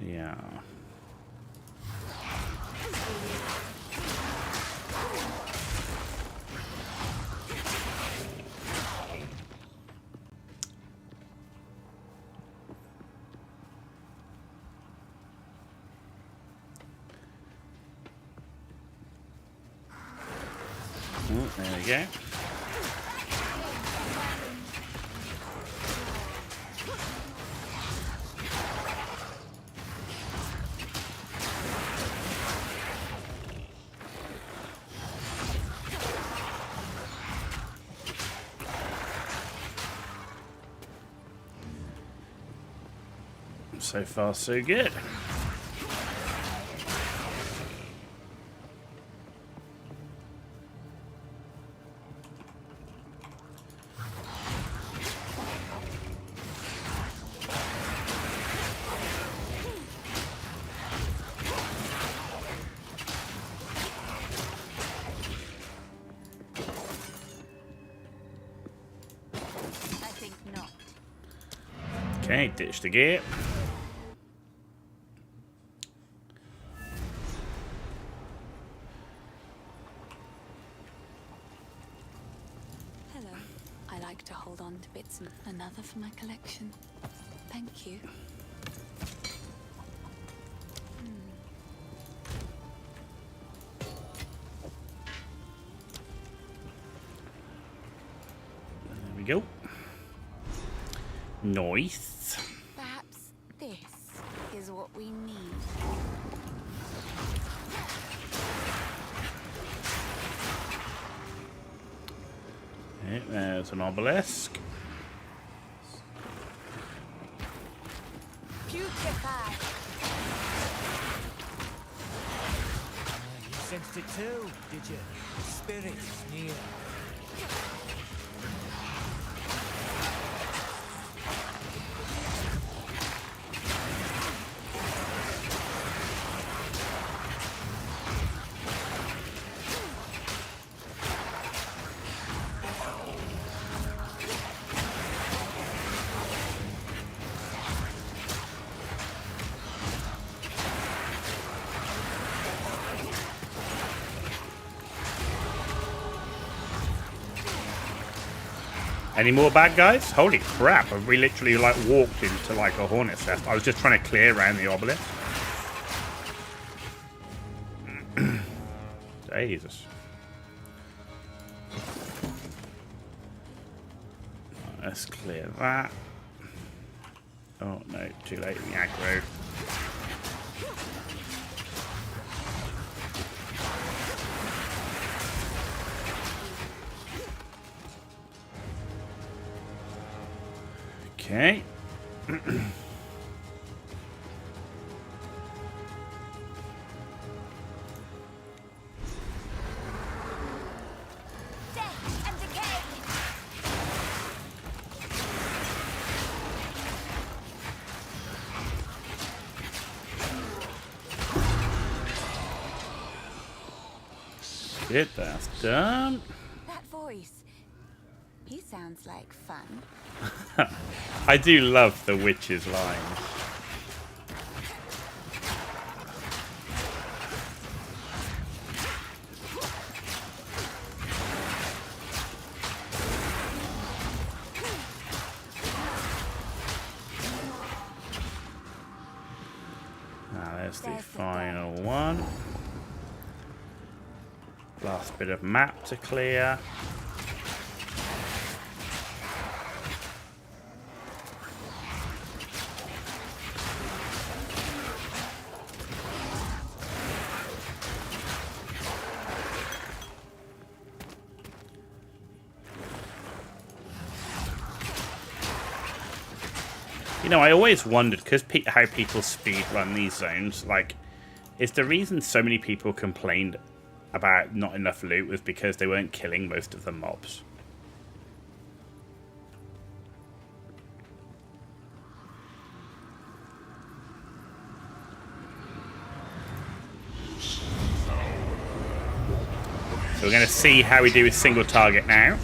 S2: Yeah. Oh, there we go. So far, so good. Okay, ditch the gear.
S3: Hello. I like to hold on to bits and another for my collection. Thank you.
S2: There we go. Nice.
S5: Perhaps this is what we need.
S2: Okay, there's an obelisk.
S5: Putrefy.
S6: You sensed it too, did you? The spirit is near.
S2: Any more bad guys? Holy crap, we literally like walked into like a hornet's nest. I was just trying to clear around the obelisk. Jesus. Let's clear that. Oh no, too late in the aggro. Okay.
S5: Death and decay.
S2: Shit, that's done.
S5: That voice. He sounds like fun.
S2: I do love the witch's lines. Now there's the final one. Last bit of map to clear. You know, I always wondered, because how people speedrun these zones, like, is the reason so many people complained about not enough loot was because they weren't killing most of the mobs. So we're going to see how we do with single target now.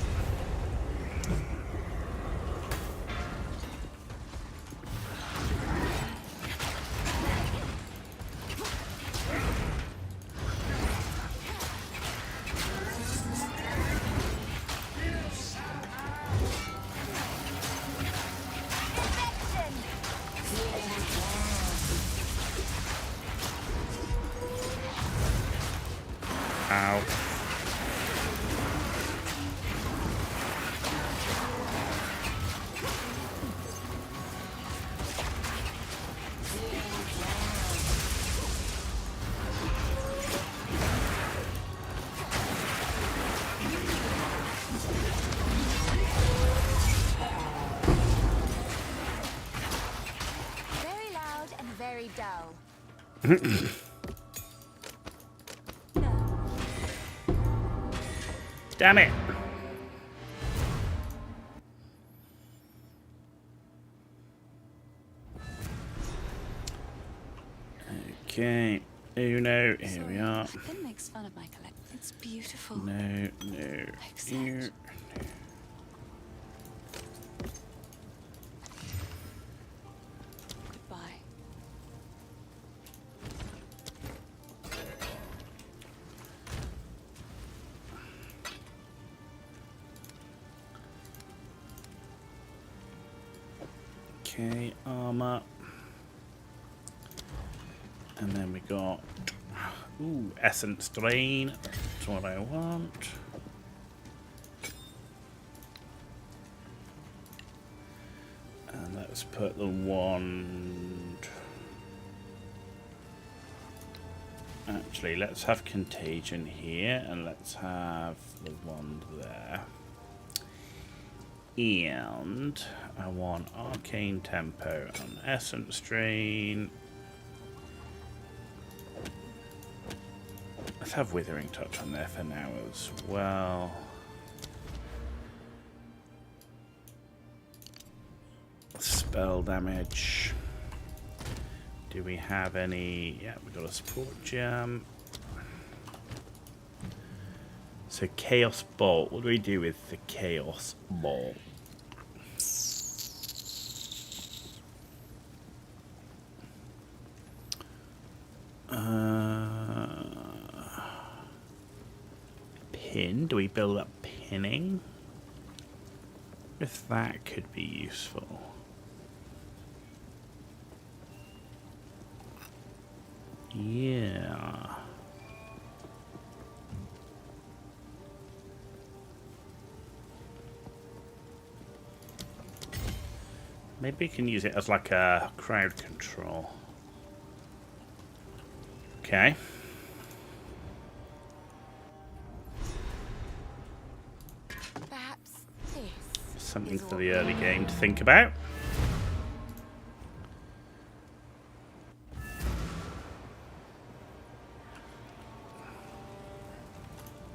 S2: Ow.
S5: Very loud and very dull.
S2: Damn it. Okay. Oh no, here we are.
S3: Finn makes fun of my collection. It's beautiful.
S2: No, no.
S3: Excellent.
S2: Okay, armor. And then we got, ooh, essence drain. That's what I want. And let's put the wand. Actually, let's have contagion here, and let's have the wand there. And I want arcane tempo and essence drain. Let's have withering touch on there for now as well. Spell damage. Do we have any? Yeah, we got a support gem. So Chaos Bolt. What do we do with the Chaos Bolt? Pin. Do we build up pinning? If that could be useful. Yeah. Maybe we can use it as like a crowd control. Okay.
S5: Perhaps this.
S2: Something
S5: is
S2: for
S5: what
S2: the early game to think about.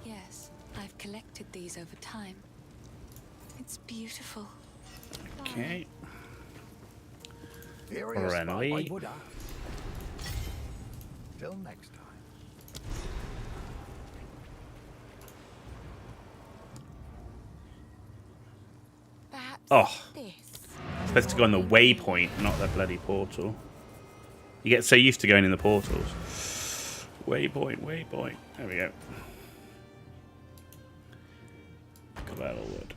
S3: Yes, I've collected these over time. It's beautiful.
S2: Okay.
S4: Furious
S2: Friendly.
S4: by Buddha. Till next time.
S5: Perhaps
S2: Oh.
S5: this.
S2: Supposed to go on the waypoint, not the bloody portal. You get so used to going in the portals. Waypoint, waypoint. There we go. Cavell wood.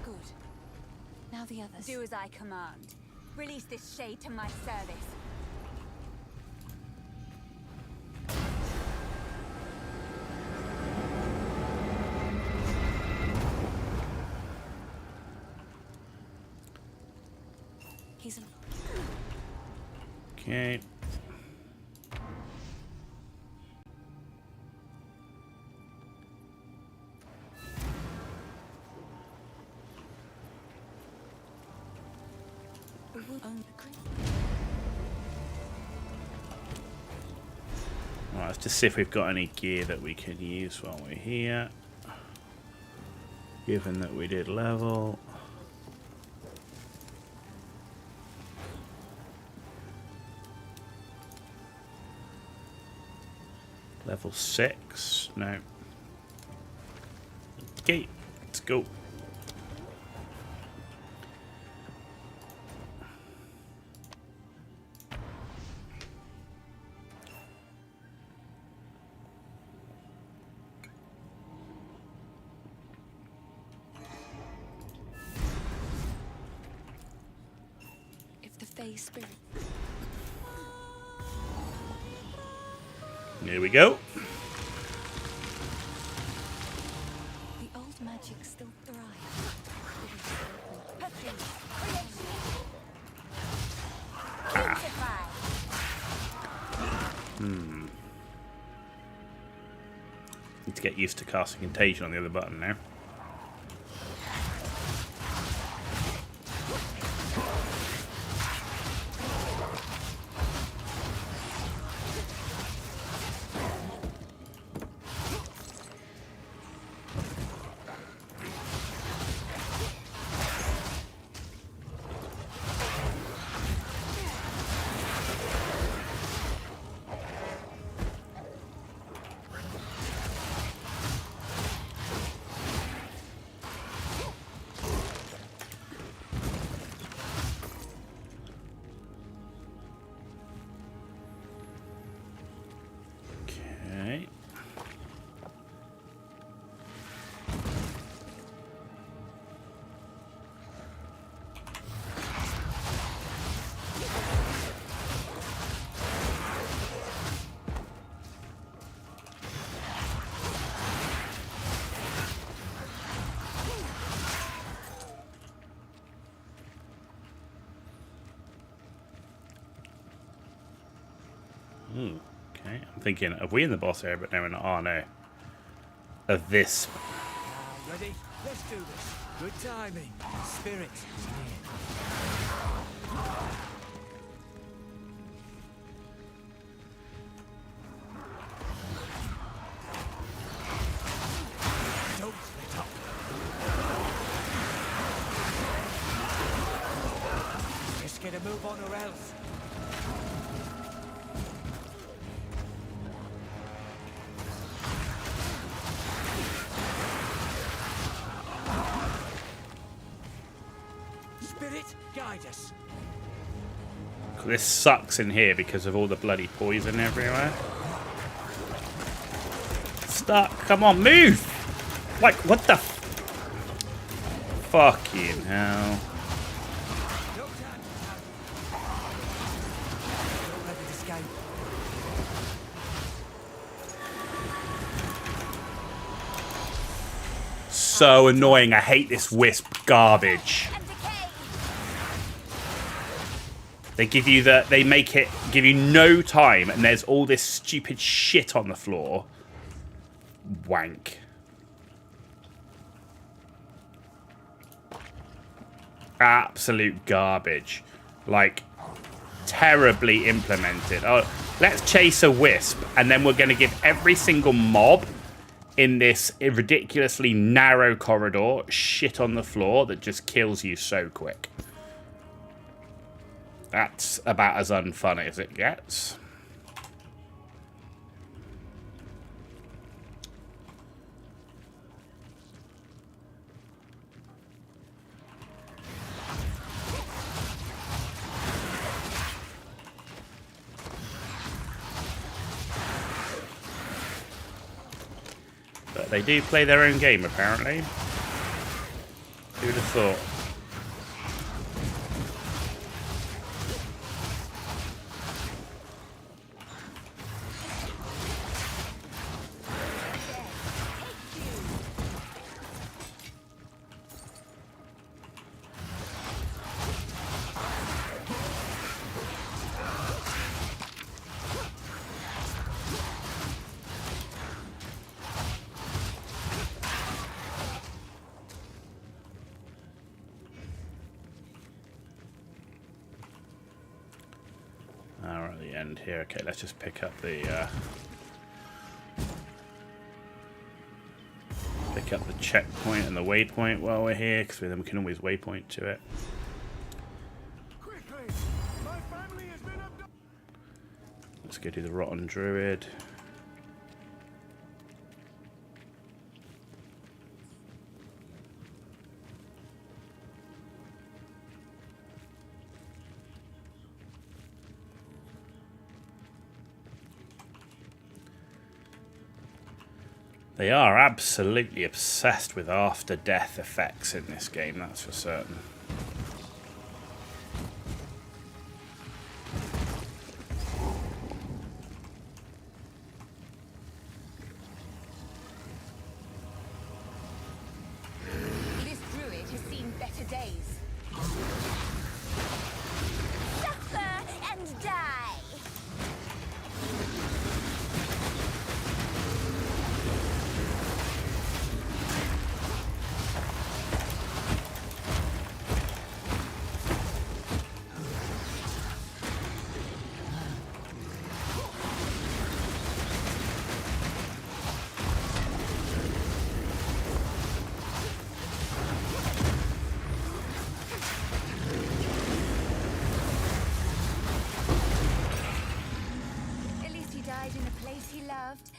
S3: Good. Now the others.
S5: Do as I command. Release this shade to my service.
S3: He's an
S2: Okay. Right, let's just see if we've got any gear that we can use while we're here. Given that we did level. Level 6. No. Okay, let's go.
S3: if the Fey spirit.
S2: Here we go.
S3: The old magic still thrives. Need to get used to casting Contagion on the other button now.
S2: Ooh, okay. I'm thinking, are we in the boss area? But no, we're not. Oh, no. Of this.
S6: Ready? Let's do this. Good timing. Spirit is near. Don't split up. Just get a move on or else. Spirit, guide us.
S2: This sucks in here because of all the bloody poison everywhere. Stuck. Come on, move! Like, what the fucking hell.
S6: No time to hide. Don't let it escape.
S2: So annoying. I hate this wisp garbage.
S5: And decay.
S2: They give you give you no time, and there's all this stupid shit on the floor. Wank. Absolute garbage. Like, terribly implemented. Oh, let's chase a wisp, and then we're going to give every single mob in this ridiculously narrow corridor shit on the floor that just kills you so quick. That's about as unfun as it gets. But they do play their own game, apparently. Who'd have thought? We're at the end here. Okay, let's just pick up the checkpoint and the waypoint while we're here, because then we can always waypoint to it.
S4: Quickly! My family has been abducted!
S2: Let's go do the Rotten Druid. They are absolutely obsessed with after-death effects in this game, that's for certain.
S5: This druid has seen better days. Suffer and die. At least he died in a place he loved,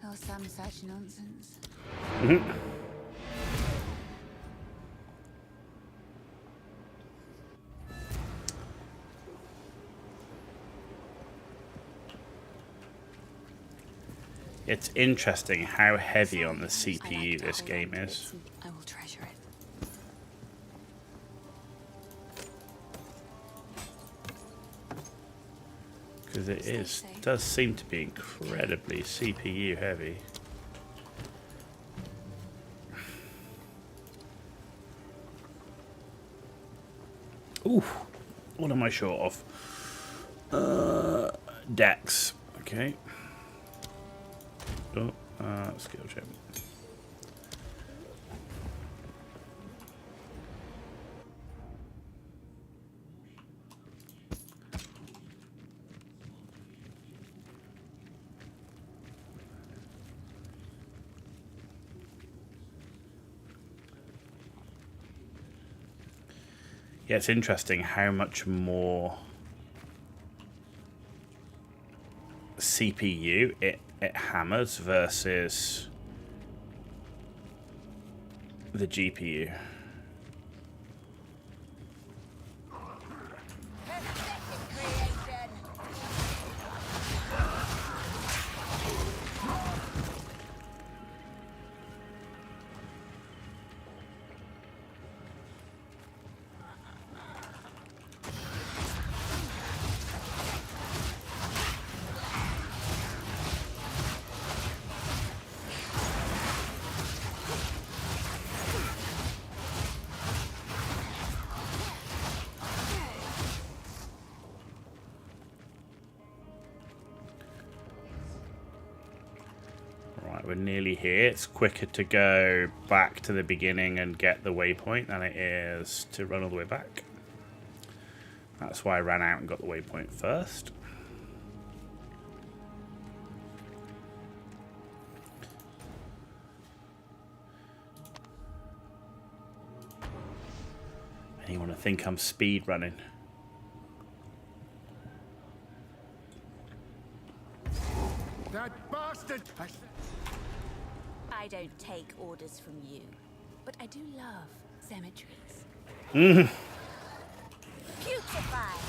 S5: or some such nonsense.
S2: It's interesting how heavy on the CPU this game is.
S3: I will treasure it.
S2: Because it does seem to be incredibly CPU heavy. Ooh, what am I short of? Dex. Okay. Okay. Oh, skill check. Yeah, it's interesting how much more CPU it hammers versus the GPU. Right, we're nearly here. It's quicker to go back to the beginning and get the waypoint than it is to run all the way back. That's why I ran out and got the waypoint first. Anyone to think I'm speed running?
S4: That bastard!
S5: I don't take orders from you, but I do love cemeteries. Putrefy!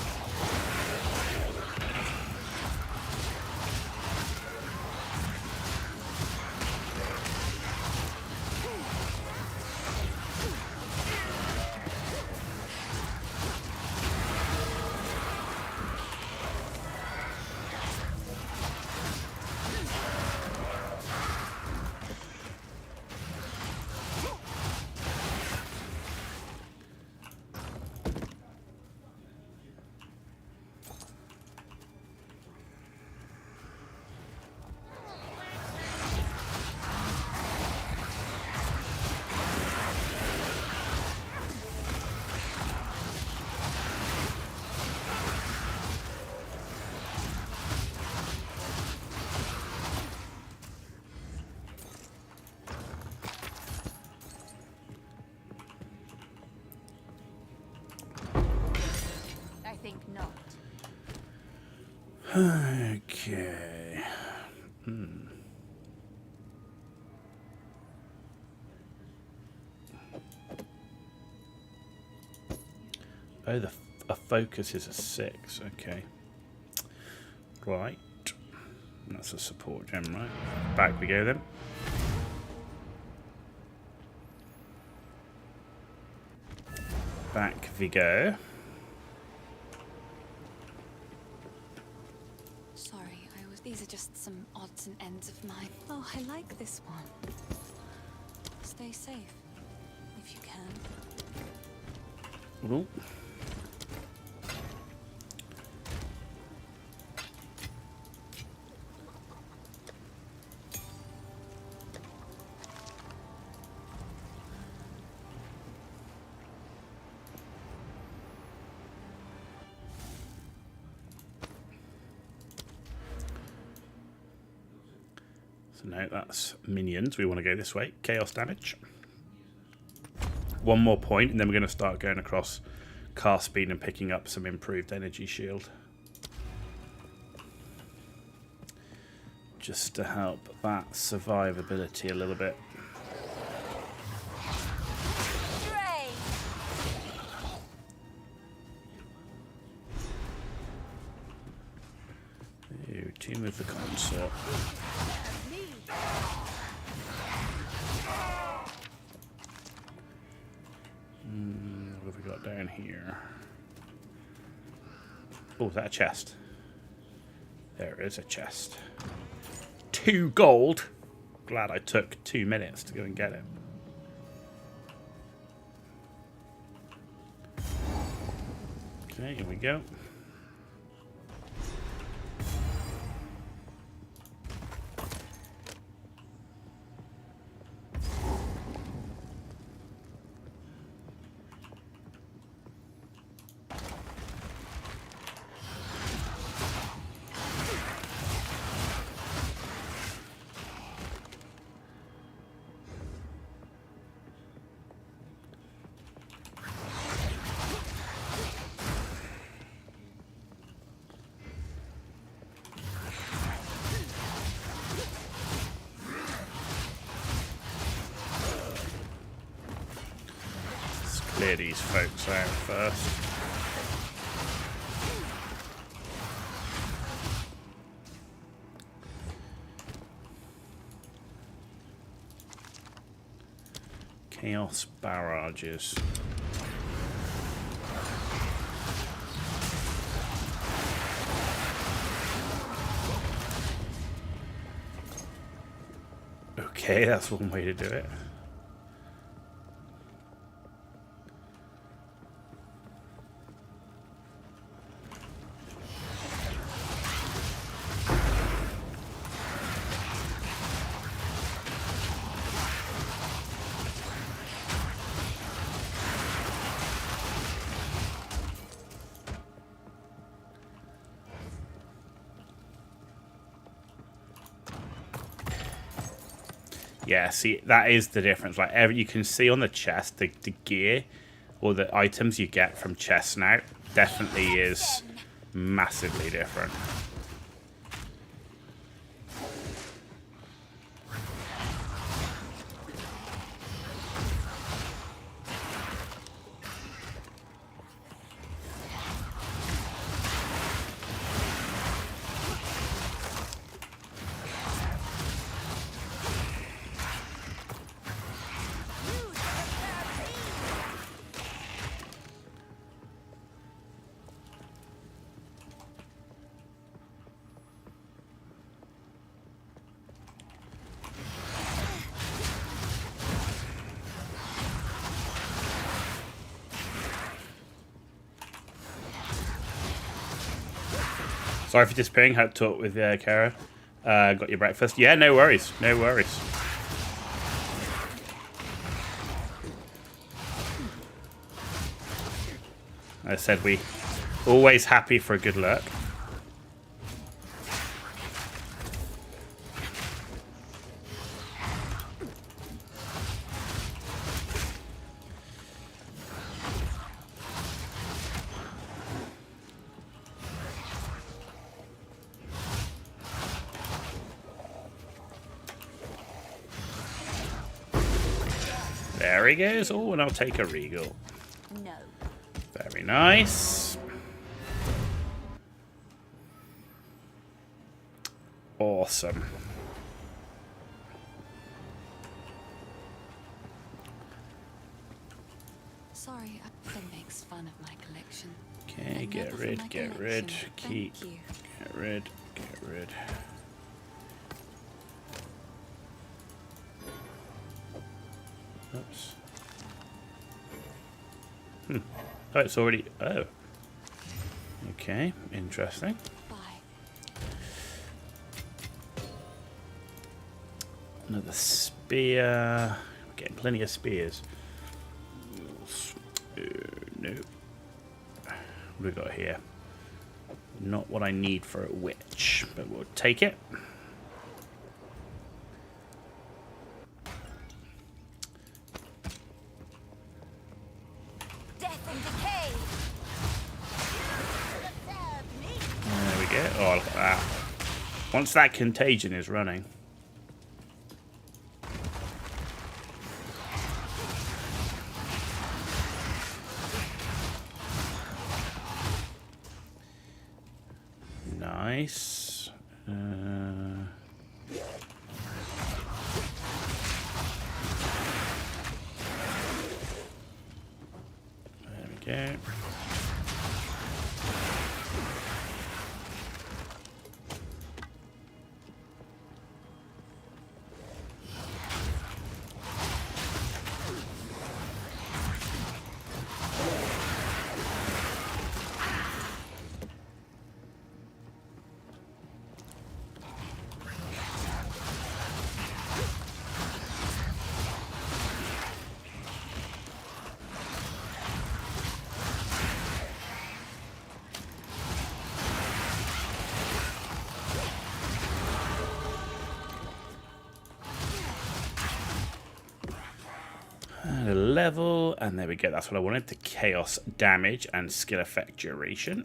S5: I think not.
S2: Okay. Oh, a focus is a 6. Okay. Right. That's a support gem, right? Back we go then. Back we go.
S3: Sorry, these are just some odds and ends of mine. Oh, I like this one. Stay safe, if you can.
S2: Ooh. So no, that's minions. We want to go this way. Chaos damage. One more point, and then we're going to start going across cast speed and picking up some improved energy shield. Just to help that survivability a little bit. Ew, team of the concert. What have we got down here? Oh, is that a chest? There is a chest. 2 gold. Glad I took 2 minutes to go and get it. Okay, here we go. clear these folks out first. Chaos barrages. Okay, that's one way to do it. Yeah, see, that is the difference. Like, you can see on the chest, the gear or the items you get from chests now definitely is massively different. Sorry for disappearing. Had to talk with Kara. Got your breakfast. Yeah, no worries. No worries. I said we always happy for a good look. There he goes. Oh, and I'll take a regal.
S5: No.
S2: Very nice. Awesome.
S3: Sorry, Ben makes fun of my collection.
S2: Okay,
S3: But
S2: get
S3: never for
S2: rid,
S3: my
S2: get rid,
S3: collection.
S2: keep,
S3: Thank you.
S2: get rid, get rid. Oops. Oh, it's already... Oh. Okay, interesting.
S3: Bye.
S2: Another spear. We're getting plenty of spears. No. What do we got here? Not what I need for a witch, but we'll take it.
S5: Death and decay.
S2: There we go. Oh, look at that. Once that contagion is running. Nice. There we go. And a level, and there we go. That's what I wanted. The chaos damage and skill effect duration.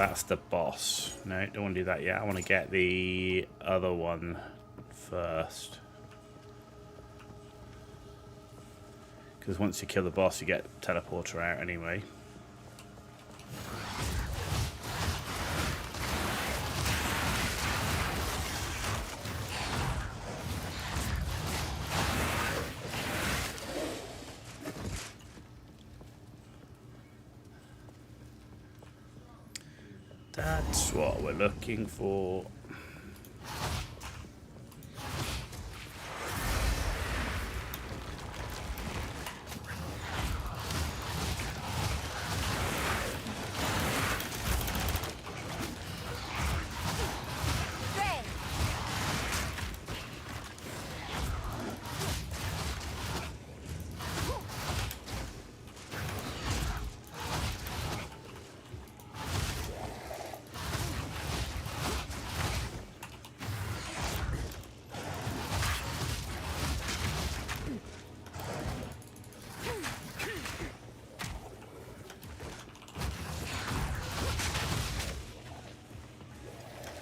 S2: that's the boss. No, don't want to do that yet. I want to get the other one first. Because once you kill the boss, you get teleporter out anyway. That's what we're looking for.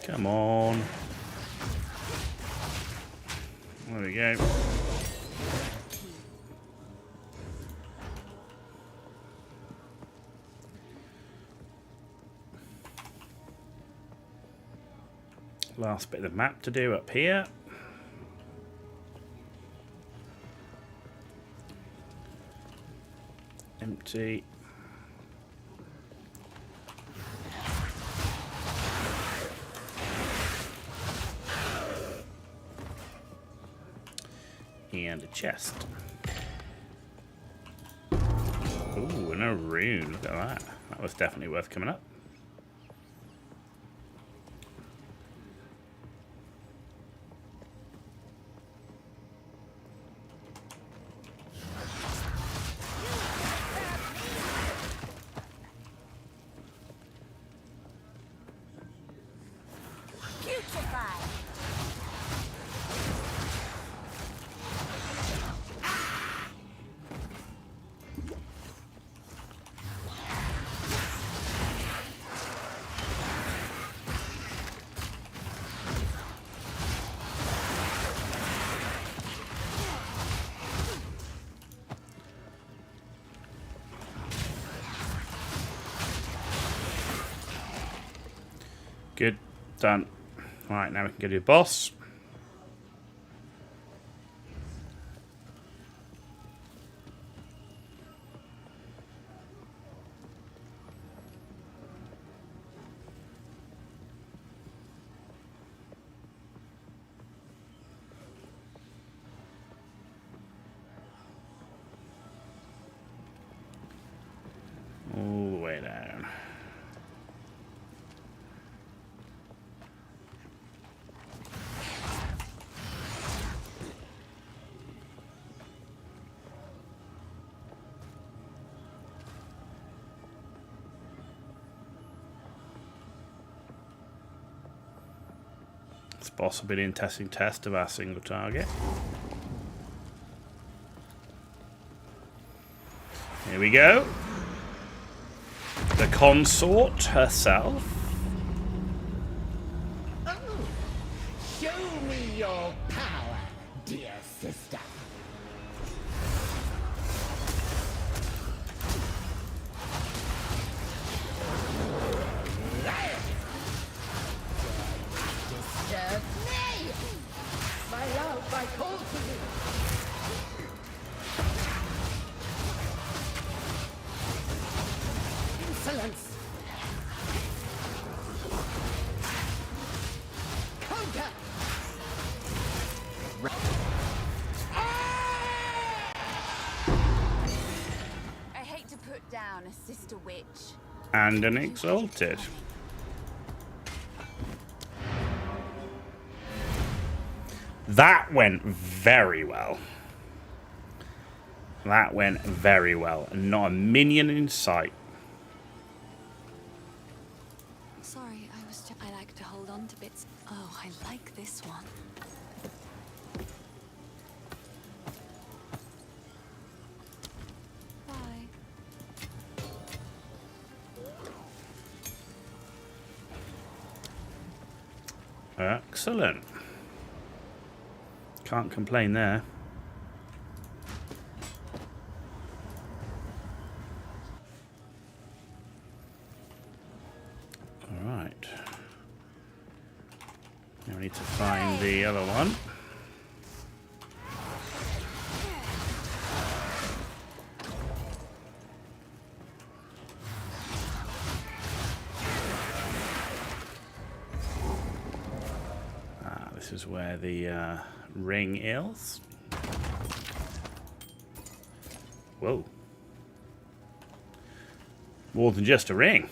S2: Come on. There we go. Last bit of the map to do up here. Empty. And a chest. Ooh, and a rune. Look at that. That was definitely worth coming up. Good. Done. Alright, now we can go to the boss. All the way down. This boss will be an interesting test of our single target. Here we go. The consort herself.
S1: Oh, show me your power, dear sister. Disturb me! My love, I call to you. Insolence! Counter!
S5: I hate to put down a sister witch.
S2: And an exalted. That went very well. That went very well. And not a minion in sight.
S3: Sorry, I like to hold on to bits. Oh, I like this one. Bye.
S2: Excellent. Can't complain there. Alright. Now we need to find the other one. This is where the ring is. Whoa. More than just a ring.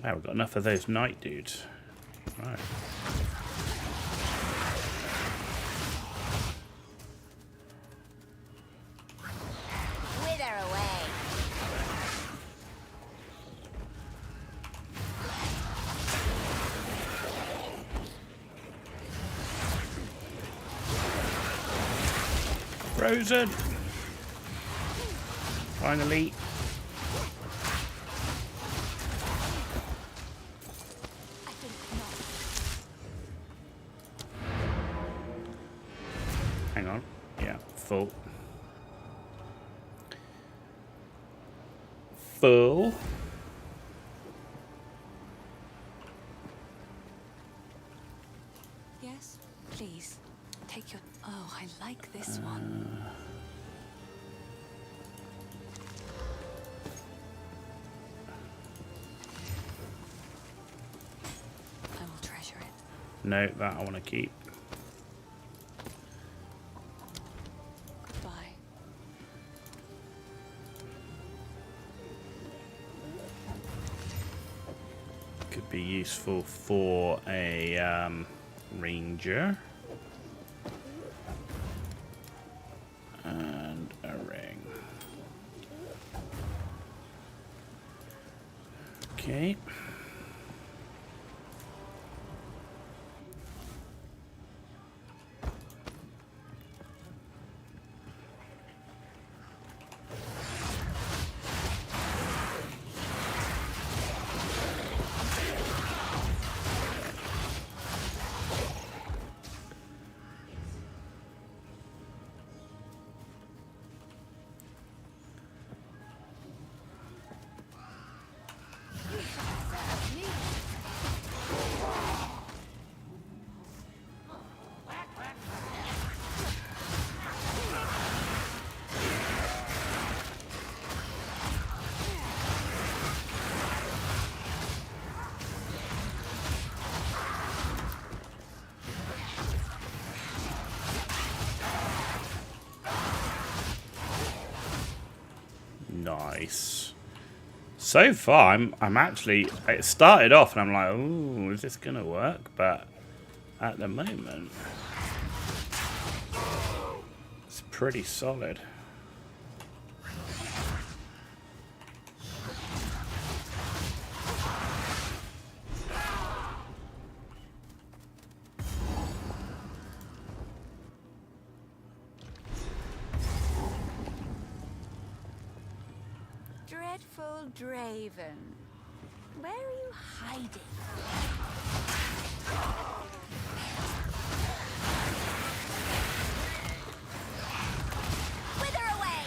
S2: Wow, we've got enough of those knight dudes. Right.
S5: Wither away.
S2: Frozen! Finally. Hang on. Yeah, full. Full.
S3: Yes, please. Take your... Oh, I like this one. I will treasure it.
S2: No, that I want to keep.
S3: Goodbye.
S2: Could be useful for a ranger. And a ring. Okay. Nice. So far, I'm actually. It started off, and I'm like, "Ooh, is this gonna work?" But at the moment, it's pretty solid.
S5: Dreadful Draven. Where are you hiding? Wither away!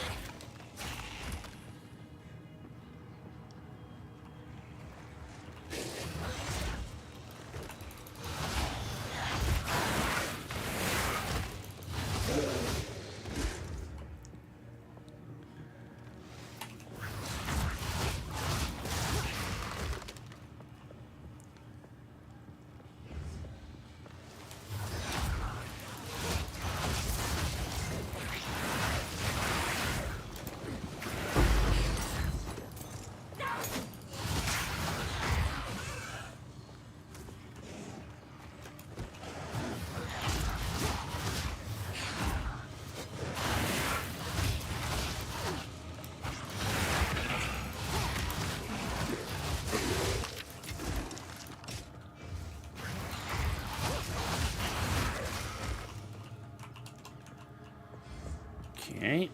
S2: Okay.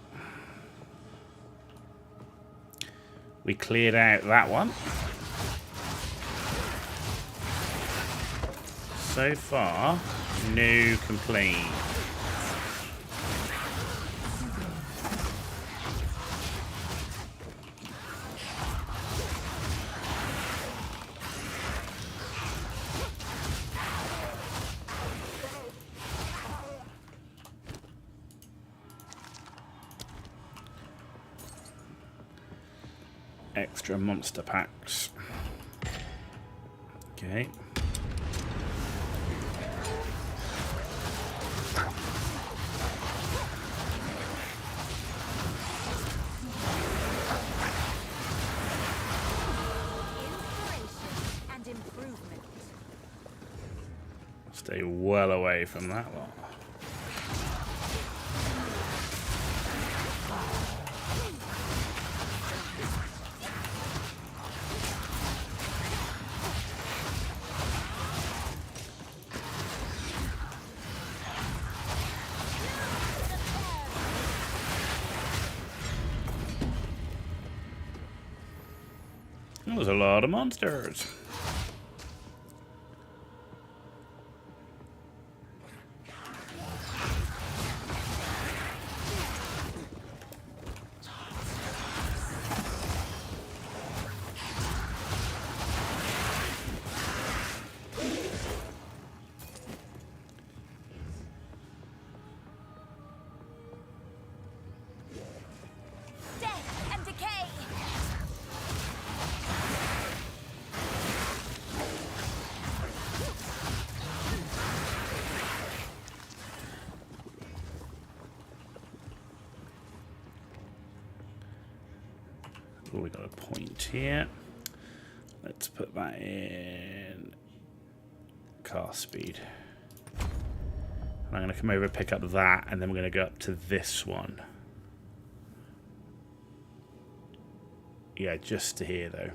S2: We cleared out that one. So far, no complaint. Extra monster packs. Okay.
S5: And improvement.
S2: Stay well away from that lot. There's a lot of monsters.
S5: Death and decay.
S2: Oh, we got a point here. Let's put that in cast speed. And I'm going to come over and pick up that, and then we're going to go up to this one. Yeah, just to here though.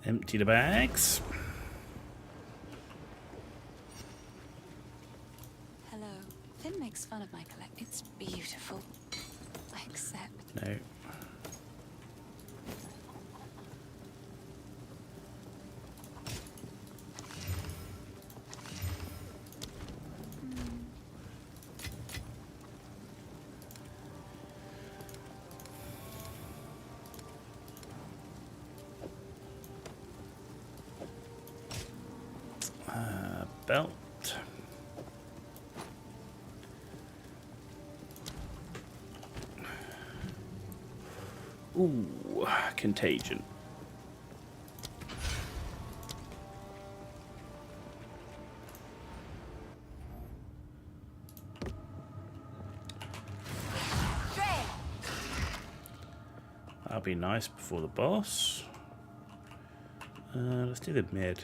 S2: Empty the bags.
S3: Hello. Finn makes fun of my collect. It's beautiful. I accept.
S2: No. Belt. Ooh, contagion. That'll be nice before the boss. Let's do the mid.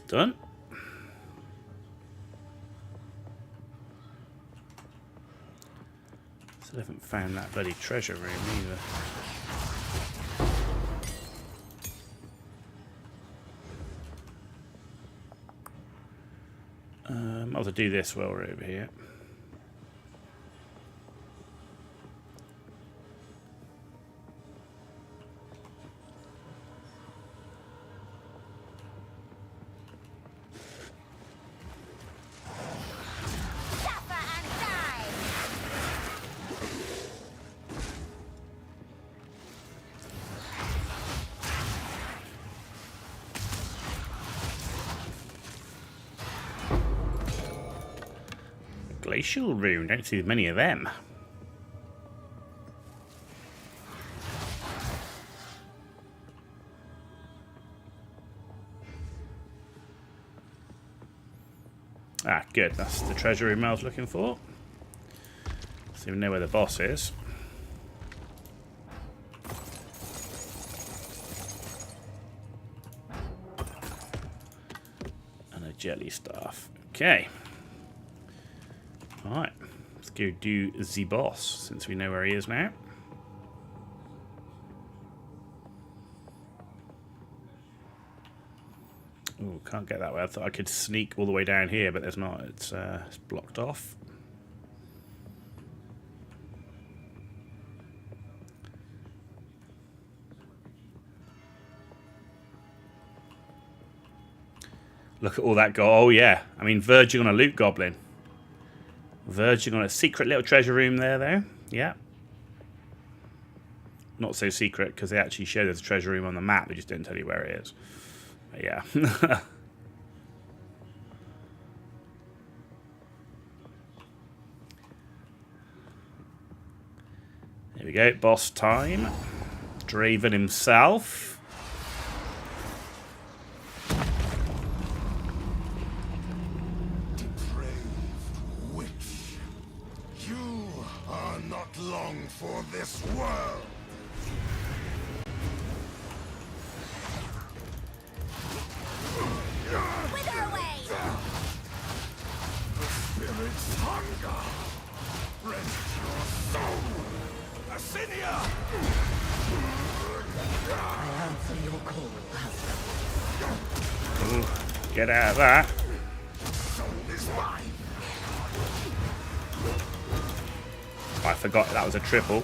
S2: Done. Still haven't found that bloody treasure room either. I'll have to do this while we're over here. Glacial rune, don't see many of them. Ah, good, that's the treasure room I was looking for. So we know where the boss is. And a jelly staff. Okay. Alright, let's go do the boss, since we know where he is now. Oh, can't get that way. I thought I could sneak all the way down here, but there's not. It's blocked off. Look at all that gold. Oh, yeah. I mean, verging on a loot goblin. Verging on a secret little treasure room there, though. Yeah. Not so secret, because they actually show there's a treasure room on the map. They just didn't tell you where it is. But yeah. Here we go. Boss time. Draven himself.
S4: Long for this world.
S5: Wither away!
S4: The spirit's hunger. Rest your soul. Assinia!
S1: I answer your call, husband.
S2: Ooh, get out of that.
S4: Soul is mine.
S2: I forgot that was a triple.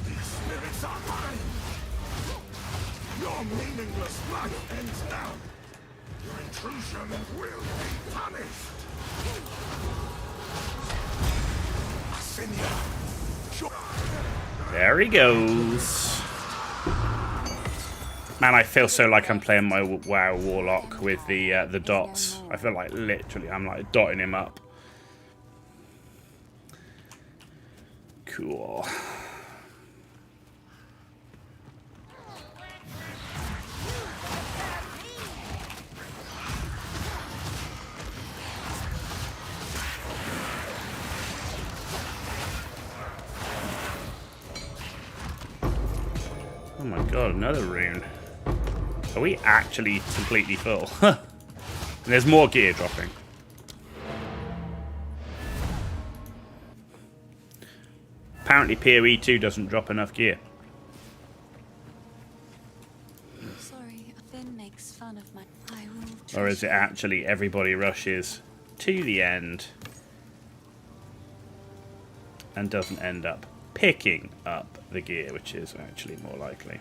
S4: These spirits are mine. Your meaningless life ends now. Your intrusion will be punished. Assinia.
S2: There he goes. Man, I feel so like I'm playing my WoW Warlock with the dots. I feel like literally I'm like dotting him up. Cool. Oh my god, another rune. Are we actually completely full? And there's more gear dropping. Apparently PoE 2 doesn't drop enough gear.
S3: Sorry, Finn makes fun of my... I will
S2: Or is it actually everybody rushes to the end and doesn't end up picking up the gear, which is actually more likely.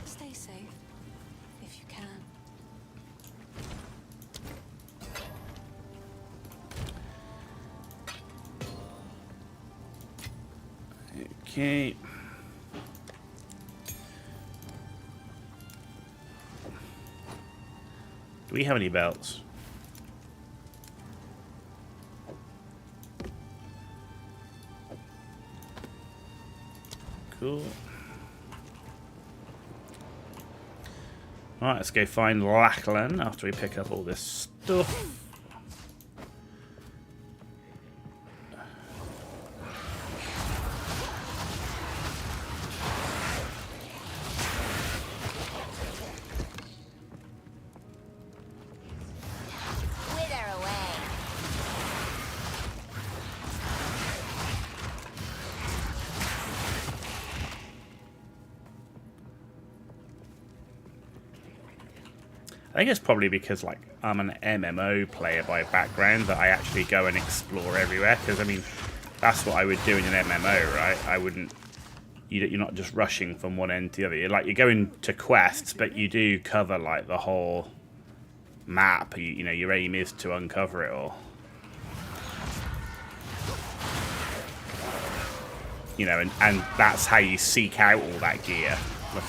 S3: Stay safe, if you can.
S2: Okay. Do we have any belts? Cool. Alright, let's go find Lachlan after we pick up all this stuff. I think it's probably because like I'm an MMO player by background that I actually go and explore everywhere. Because I mean, that's what I would do in an MMO, right? I wouldn't. You're not just rushing from one end to the other. You're going to quests, but you do cover like the whole map. You know, your aim is to uncover it all. You know, and that's how you seek out all that gear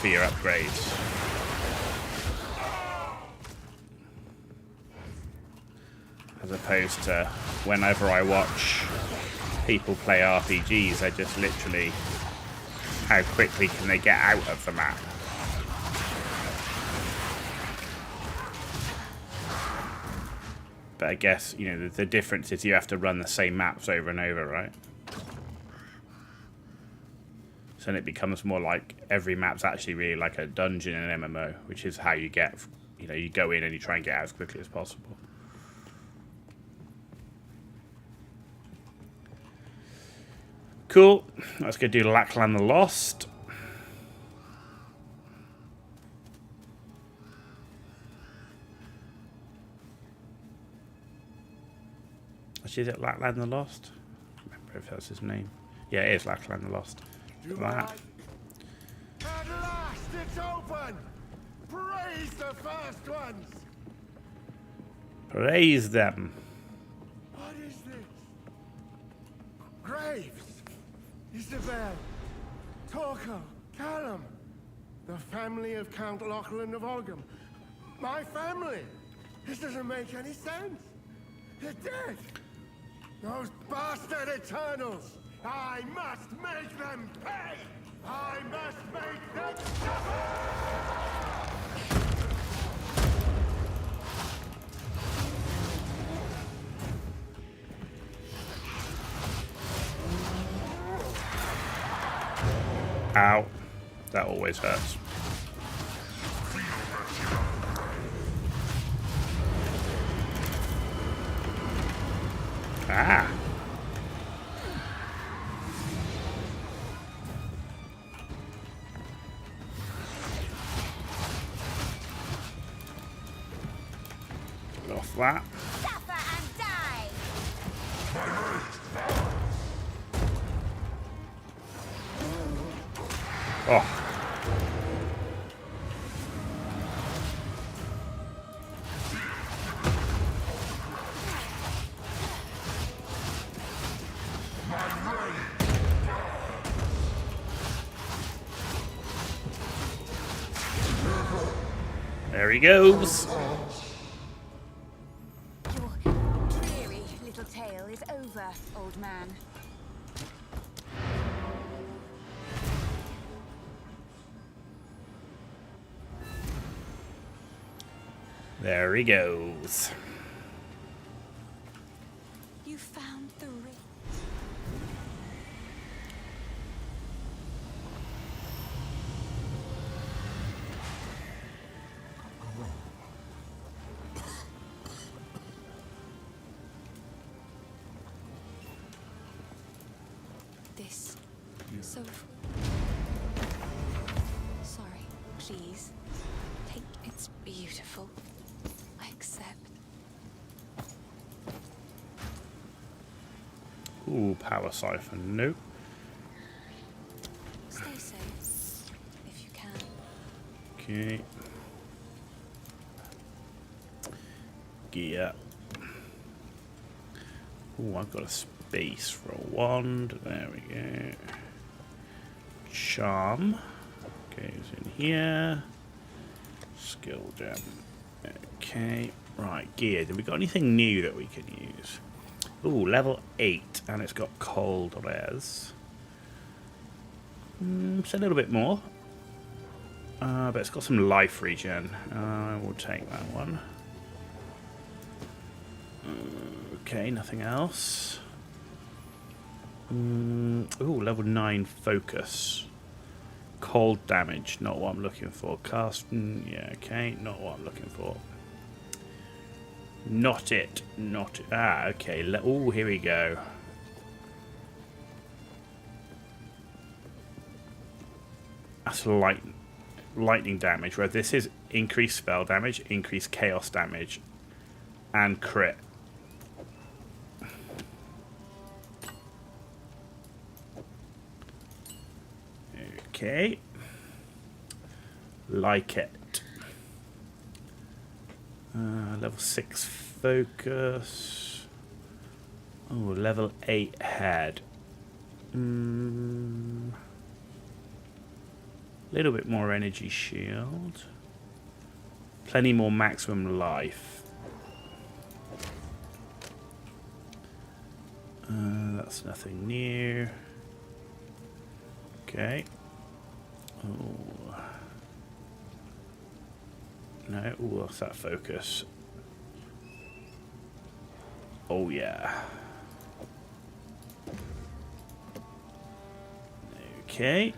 S2: for your upgrades. As opposed to whenever I watch people play RPGs, I just literally, how quickly can they get out of the map? But I guess, you know, the difference is you have to run the same maps over and over, right? So then it becomes more like every map's actually really like a dungeon in an MMO, which is how you get, you know, you go in and you try and get out as quickly as possible. Cool. Let's go do Lackland the Lost. Actually, is it Lackland the Lost? I don't remember if that's his name. Yeah, it is Lackland the Lost. That.
S4: At last, it's open! Praise the first ones!
S2: Praise them.
S4: What is this? Graves! Isabel! Torco! Callum! The family of Count Lachlan of Ogham. My family! This doesn't make any sense! They're dead! Those bastard Eternals! I must make them pay! I must make them suffer!
S2: Ow. That always hurts. Ah. Get off that.
S5: Suffer and die!
S2: Oh. There he goes.
S5: Your dreary little tale is over, old man.
S2: There he goes.
S3: You found the ring. This. So. Sorry, please. Take. It's beautiful. I accept.
S2: Ooh, power siphon. Nope.
S3: Stay safe. If you can.
S2: Okay. Gear. Ooh, I've got a space for a wand. There we go. Charm. Goes in here. Skill gem. Okay. Right, gear. Have we got anything new that we can use? Ooh, level 8. And it's got cold res. It's a little bit more. But it's got some life regen. I will take that one. Okay, nothing else. Ooh, level 9 focus. Cold damage, not what I'm looking for. Cast, yeah, okay, not what I'm looking for. Not it, not it. Ah, okay. Oh, here we go. That's light. lightning damage, where this is increased spell damage, increased chaos damage, and crit. Okay. Like it. Level 6 focus. Oh, level 8 head. Little bit more energy shield. Plenty more maximum life. That's nothing new. Okay. Oh. No, ooh, what's that focus? Oh yeah. Okay.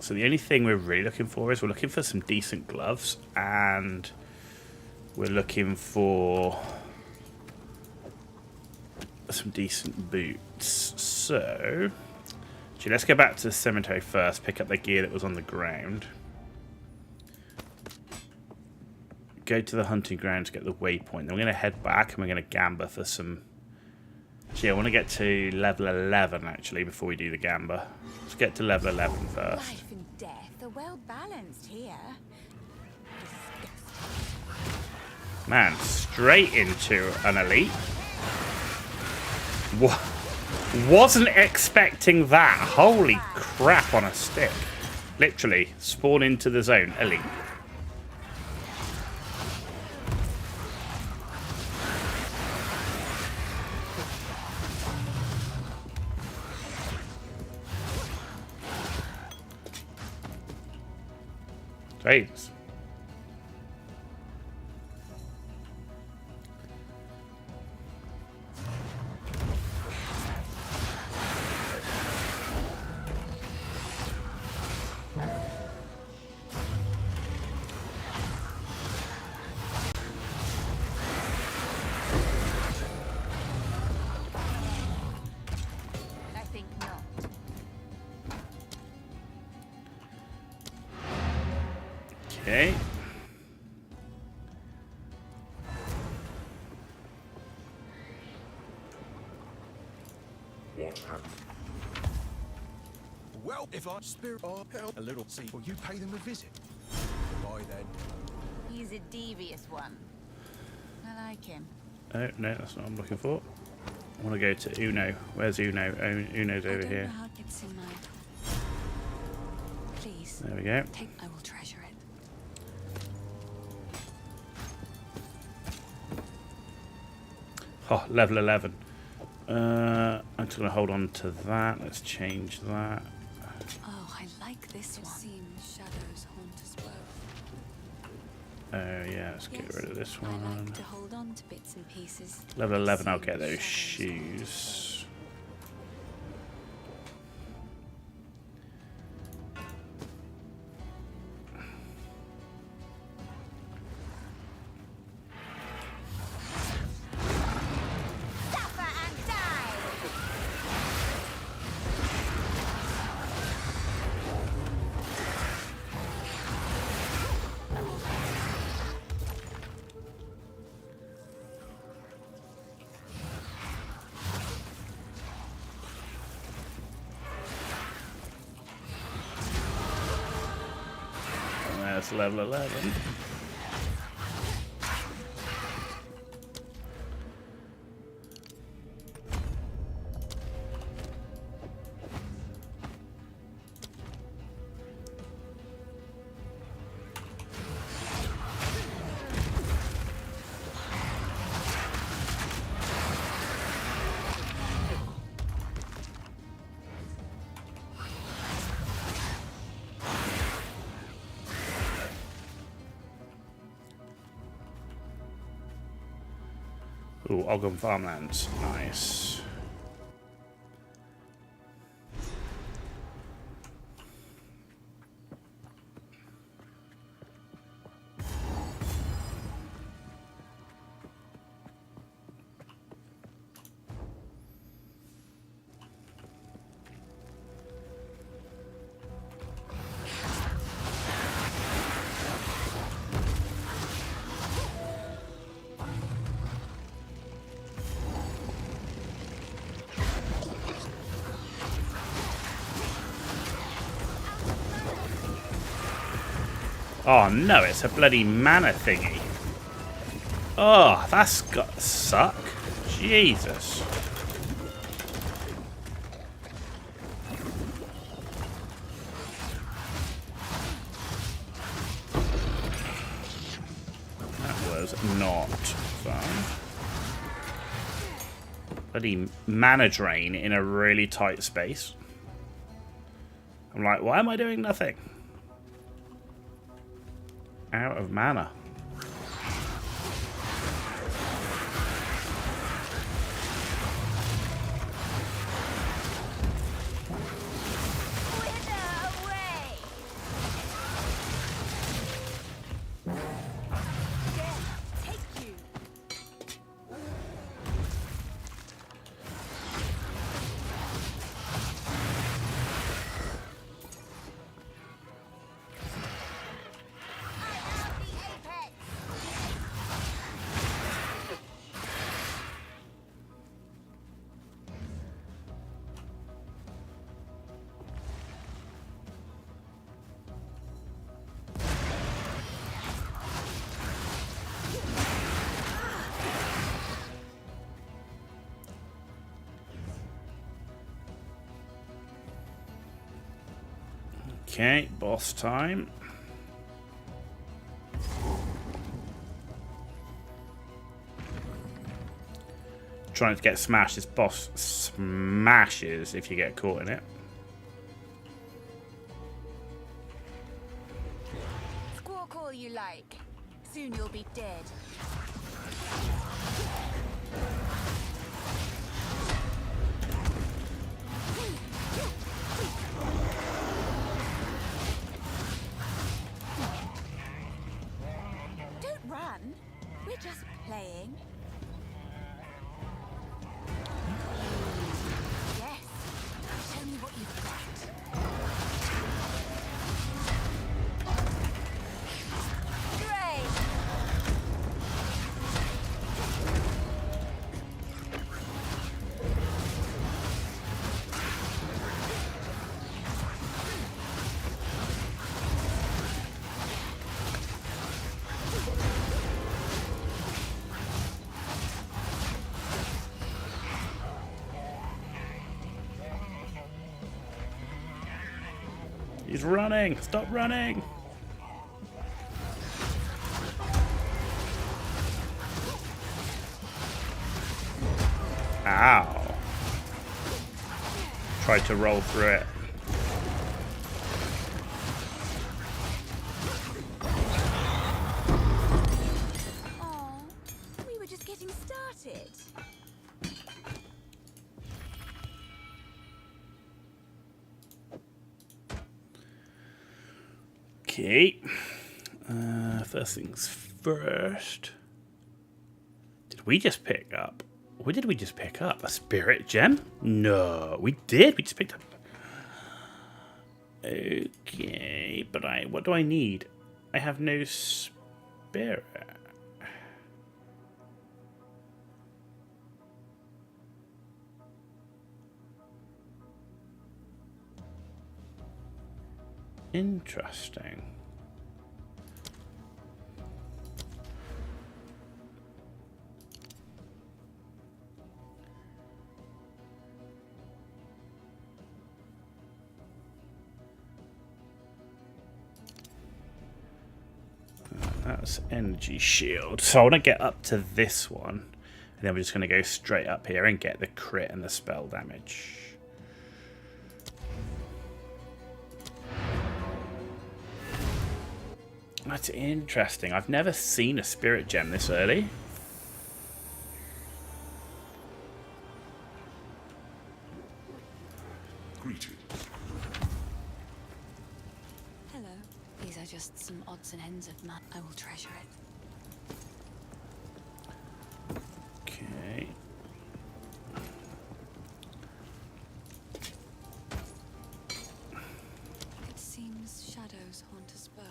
S2: So the only thing we're really looking for is we're looking for some decent gloves, and we're looking for some decent boots. So, actually, let's go back to the cemetery first, pick up the gear that was on the ground. Go to the hunting ground to get the waypoint. Then we're going to head back and we're going to gamba for some... Actually, I want to get to level 11, actually, before we do the gamba. Let's get to level 11 first.
S5: Life and death are well balanced here.
S2: Man, straight into an elite. Wasn't expecting that. Holy crap on a stick. Literally, spawn into the zone. Elite. Jeez.
S5: I think not.
S2: Okay.
S6: Well, if I spirit or help a little, see, will you pay them a visit? Bye then.
S5: He's a devious one. I like him.
S2: Oh, no, that's not what I'm looking for. I want to go to Uno. Where's Uno? Oh, Uno's over here.
S3: It's in my... Please.
S2: There we go.
S3: I will treasure it.
S2: Oh, level 11. I'm just going to hold on to that. Let's change that.
S3: Oh, I like this one. It seems shadows haunt us both.
S2: Oh, yeah, let's get rid of this
S3: I
S2: one.
S3: like to hold on to bits and pieces.
S2: Level 11, I'll
S3: Seems
S2: get those
S3: shadows haunt us
S2: shoes.
S5: Suffer and die!
S2: And that's level 11. Ooh, Ogham Farmlands. Nice. Oh no, it's a bloody mana thingy. Oh, that's got to suck. Jesus. That was not fun. Bloody mana drain in a really tight space. I'm like, why am I doing nothing? Out of mana. Okay, boss time. Trying to get smashed. This boss smashes if you get caught in it.
S5: Squawk all you like. Soon you'll be dead. Don't run. We're just playing. Yes. Show me what you've got. Great.
S2: He's running! Stop running! Ow. Tried to roll through it.
S5: Aw, we were just getting started.
S2: Okay. First things first. Did we just pick up? What did we just pick up? A spirit gem? No, we did. We just picked up. Okay, but what do I need? I have no spirit. Interesting. That's energy shield. So I want to get up to this one. And then we're just going to go straight up here and get the crit and the spell damage. That's interesting. I've never seen a spirit gem this early.
S7: Greetings.
S3: Hello. These are just some odds and ends of mine. I will treasure it.
S2: Okay.
S3: It seems shadows haunt us both.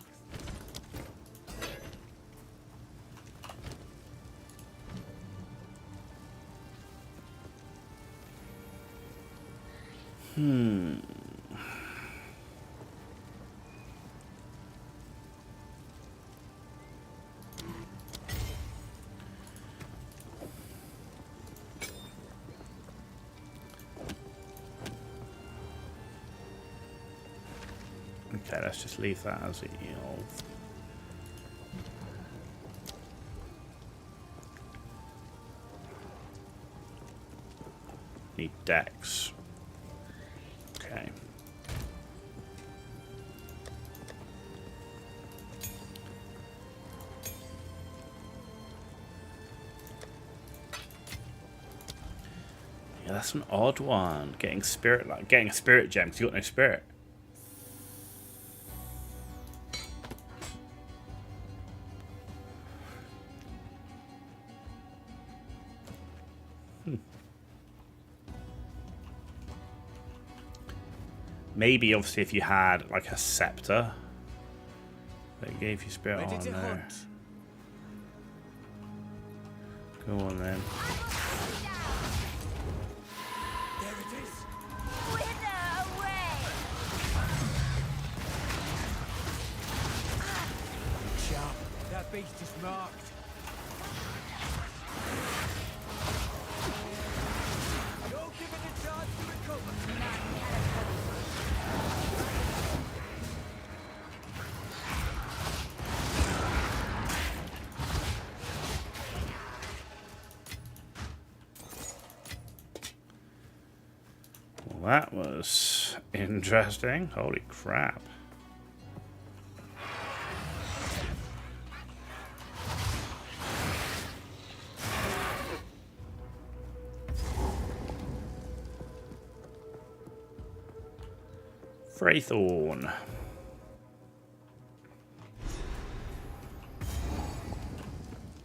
S2: Okay, let's just leave that as it is. Need decks. Okay. Yeah, that's an odd one. Getting a spirit gem because you got no spirit. Maybe, obviously, if you had like a scepter that gave you spirit.
S6: Ready
S2: Oh
S6: to
S2: no.
S6: hunt.
S2: Go on then.
S6: There it is.
S5: Wither away!
S6: Sharp. That beast is marked. Don't give it a chance to recover.
S2: Well, that was interesting. Holy crap. Fraythorn.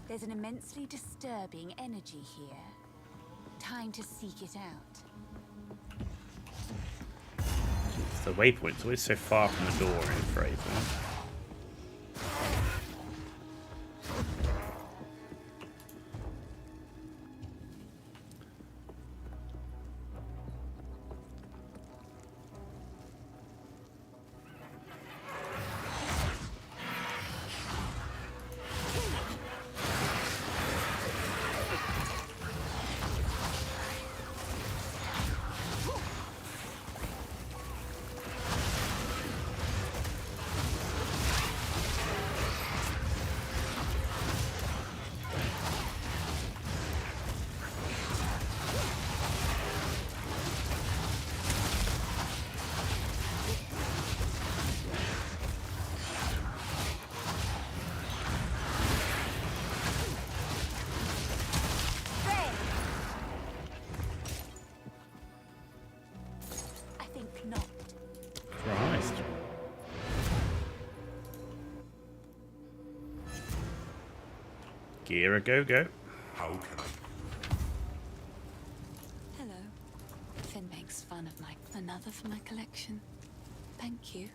S5: There's an immensely disturbing energy here. Time to seek it out.
S2: The waypoint's always so far from the door in Fraythorn.
S5: I think not.
S2: Christ. Gear a go-go.
S4: How can I?
S3: Hello. Finn makes fun of another for my collection. Thank you.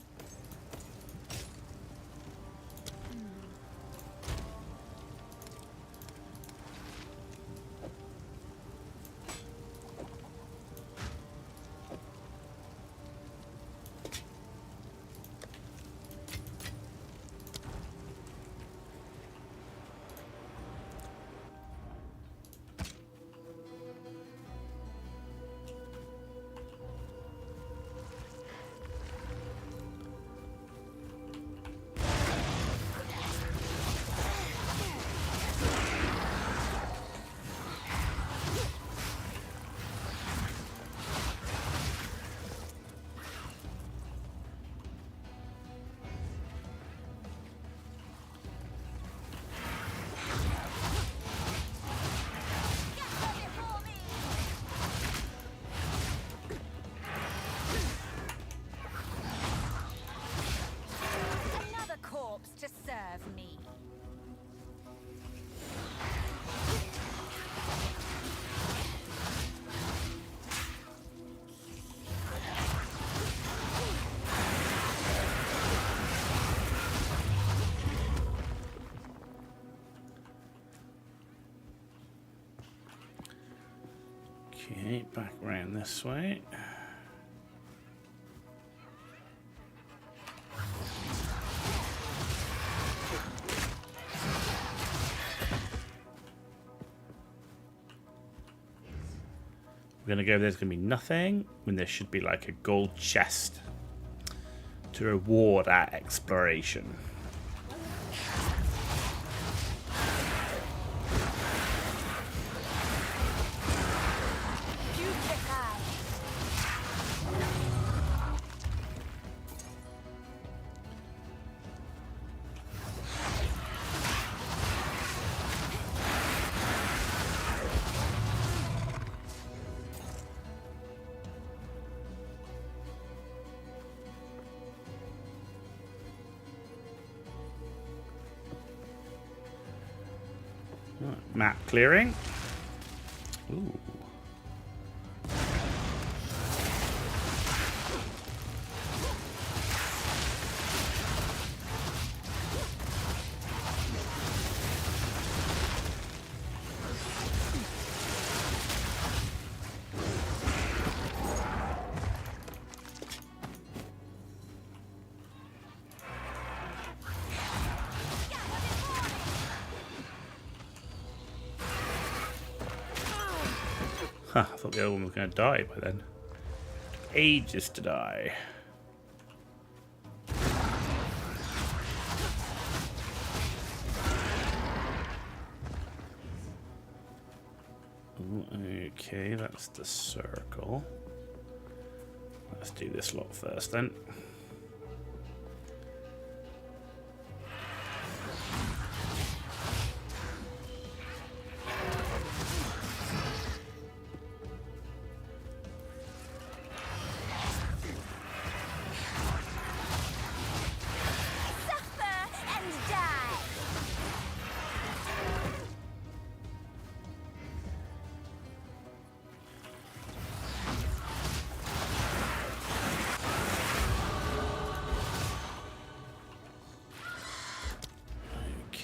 S5: Another corpse to serve me.
S2: Okay, back around this way. We're gonna go, there's gonna be nothing when there should be like a gold chest. to reward our exploration. Map clearing. Ooh. Huh, I thought the other one was going to die by then. Ages to die. Ooh, okay, that's the circle. Let's do this lot first then.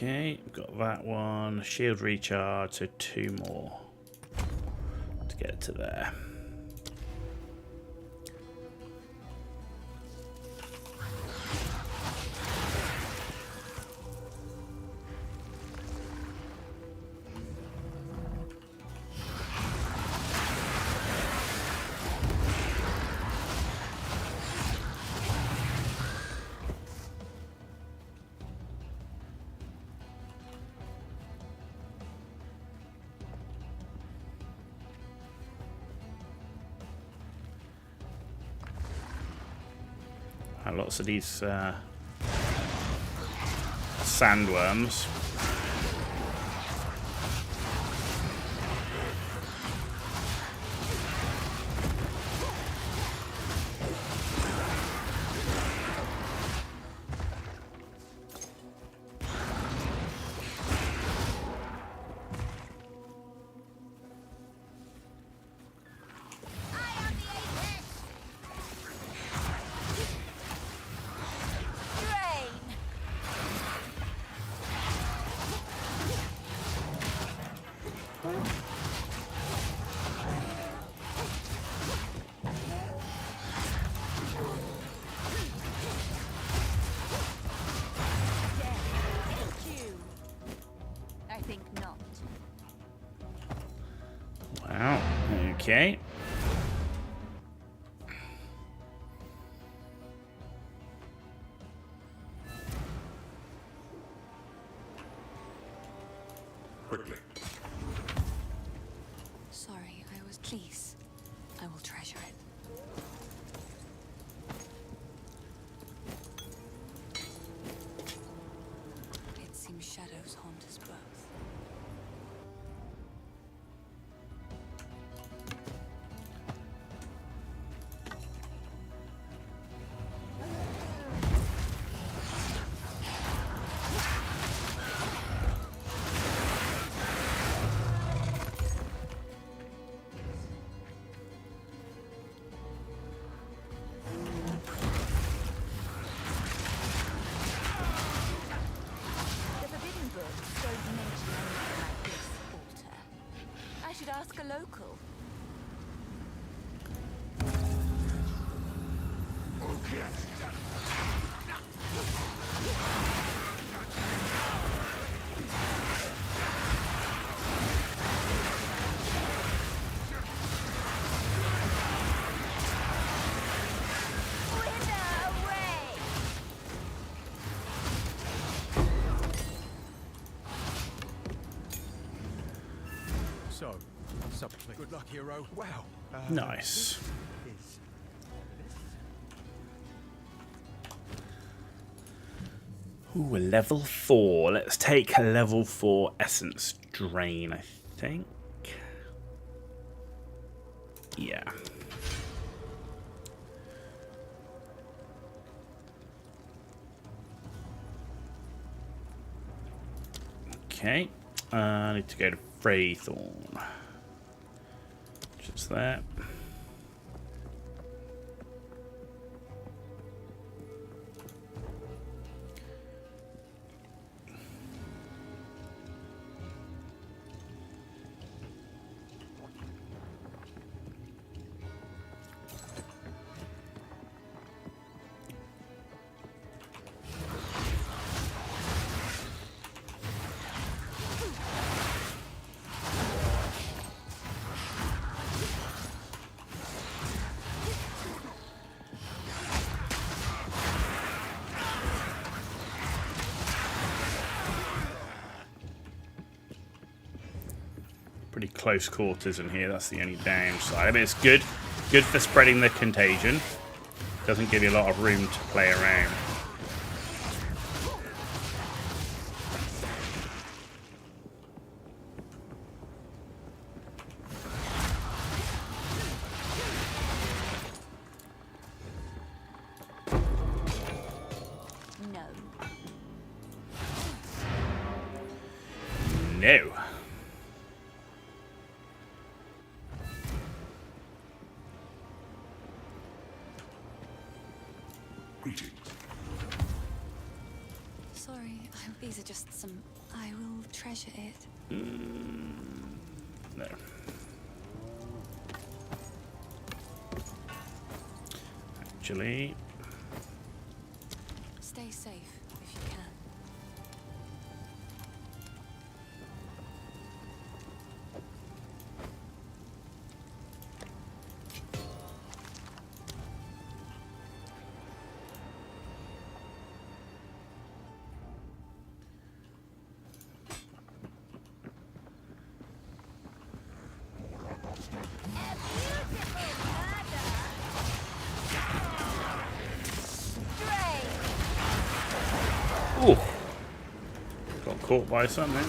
S2: Okay, got that one. Shield recharge, so 2 more to get to there. Lots of these sandworms. Wow, okay.
S4: Quickly.
S3: Sorry, I was pleased. I will treasure it. It seems shadows haunt us both.
S6: something. Good luck, hero. Wow.
S2: Nice. Ooh, level 4. Let's take a level 4 essence drain, I think. Yeah. Okay. I need to go to Freythorn. Just that. Pretty close quarters in here, that's the only downside. I mean, it's good for spreading the contagion. Doesn't give you a lot of room to play around.
S5: No.
S2: No.
S3: Sorry, these are just some... I will treasure it.
S2: No. Actually...
S3: Stay safe, if you can.
S2: Ooh. Got caught by something.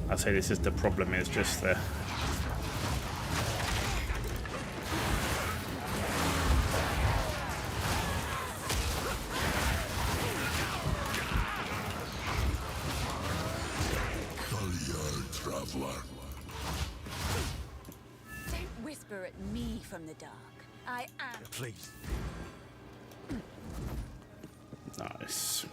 S2: I'd say this is the problem, is just the...
S5: Don't whisper at me from the dark. I am.
S6: Please.
S2: Nice.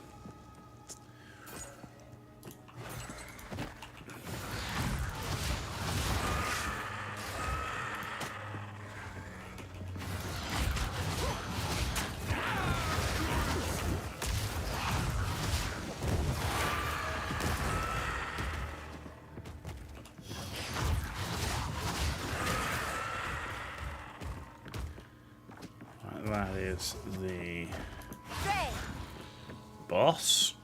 S2: That is the boss.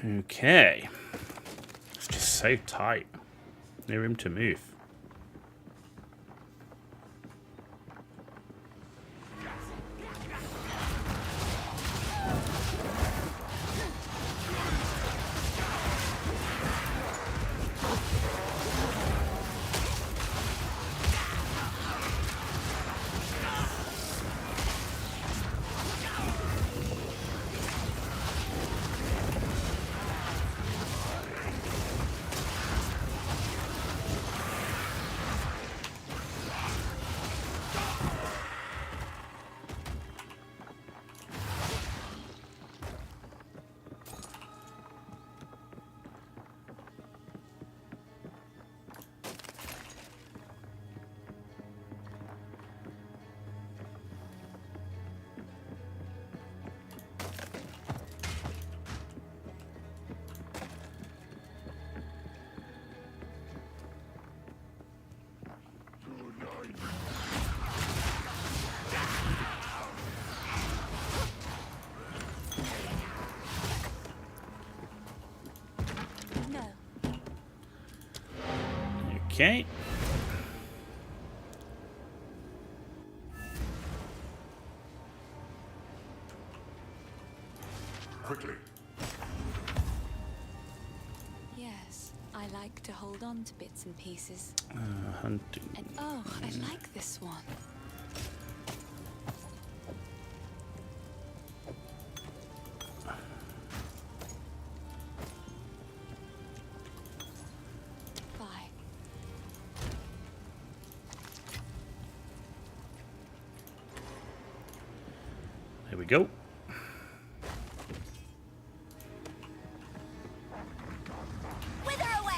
S2: Okay. It's just so tight. No room to move.
S5: No.
S2: Okay.
S4: Quickly.
S3: Yes, I like to hold on to bits and pieces.
S2: Hunting.
S3: And oh, I like this one. Bye.
S2: There we go.
S5: Wither away!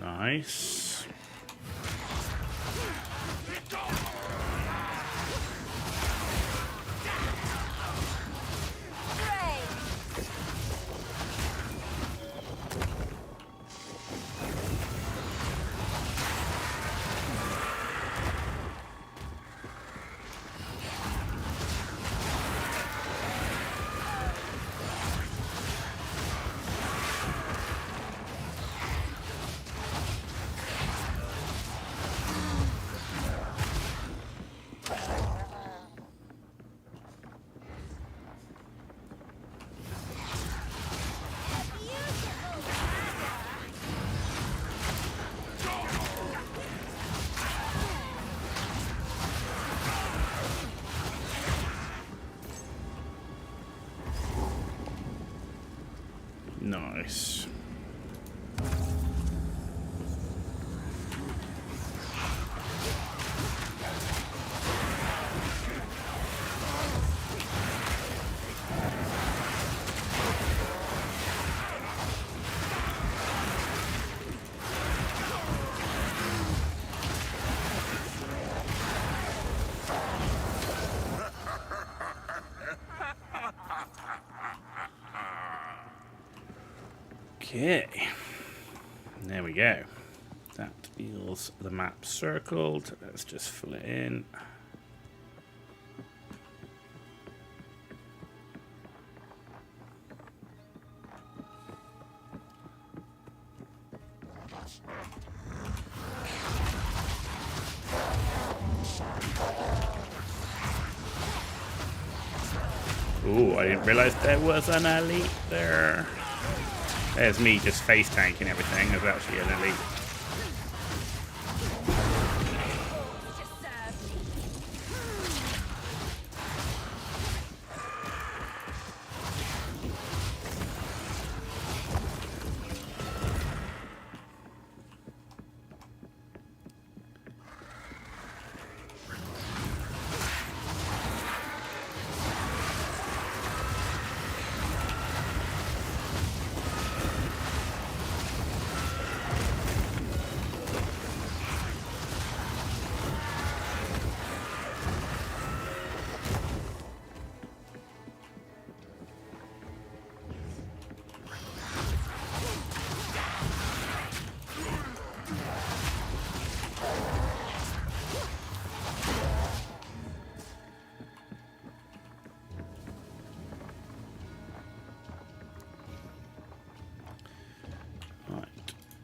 S2: Nice. Nice. Okay, there we go. That is the map circled. Let's just fill it in. Ooh, I didn't realise there was an elite there. There's me just face tanking everything. There's actually an elite.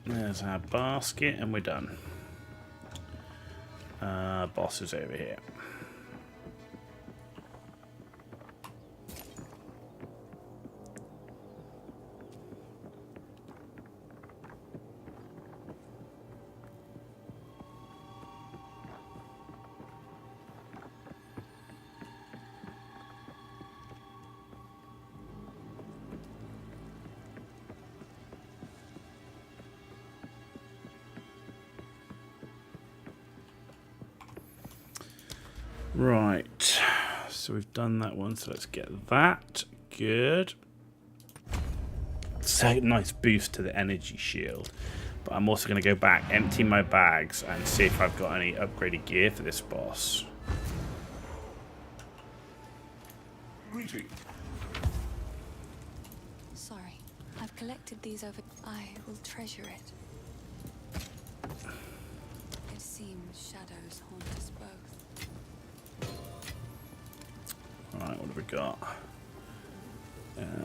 S2: There's our basket, and we're done. Boss is over here. Right, so we've done that one, so let's get that. Good. So nice boost to the energy shield. But I'm also going to go back, empty my bags, and see if I've got any upgraded gear for this boss.
S3: Sorry, I've collected these over. I will treasure it. It seems shadows haunt us both.
S2: Alright, what have we got?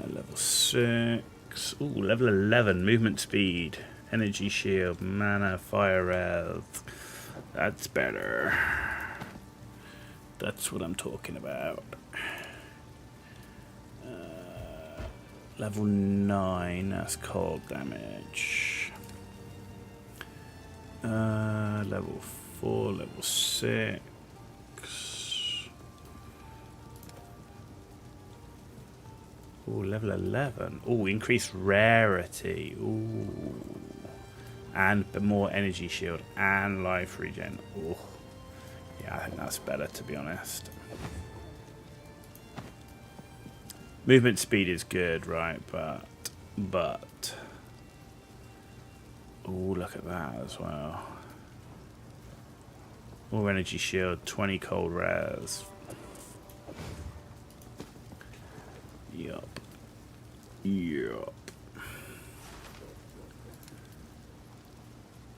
S2: Level 6. Ooh, level 11. Movement speed. Energy shield. Mana. Fire health. That's better. That's what I'm talking about. Level 9. That's cold damage. Level 4. Level 6. Ooh, level 11. Ooh, increased rarity. Ooh. And more energy shield and life regen. Ooh. Yeah, I think that's better, to be honest. Movement speed is good, right? But. Ooh, look at that as well. More energy shield, 20 cold res. Yup. Yup.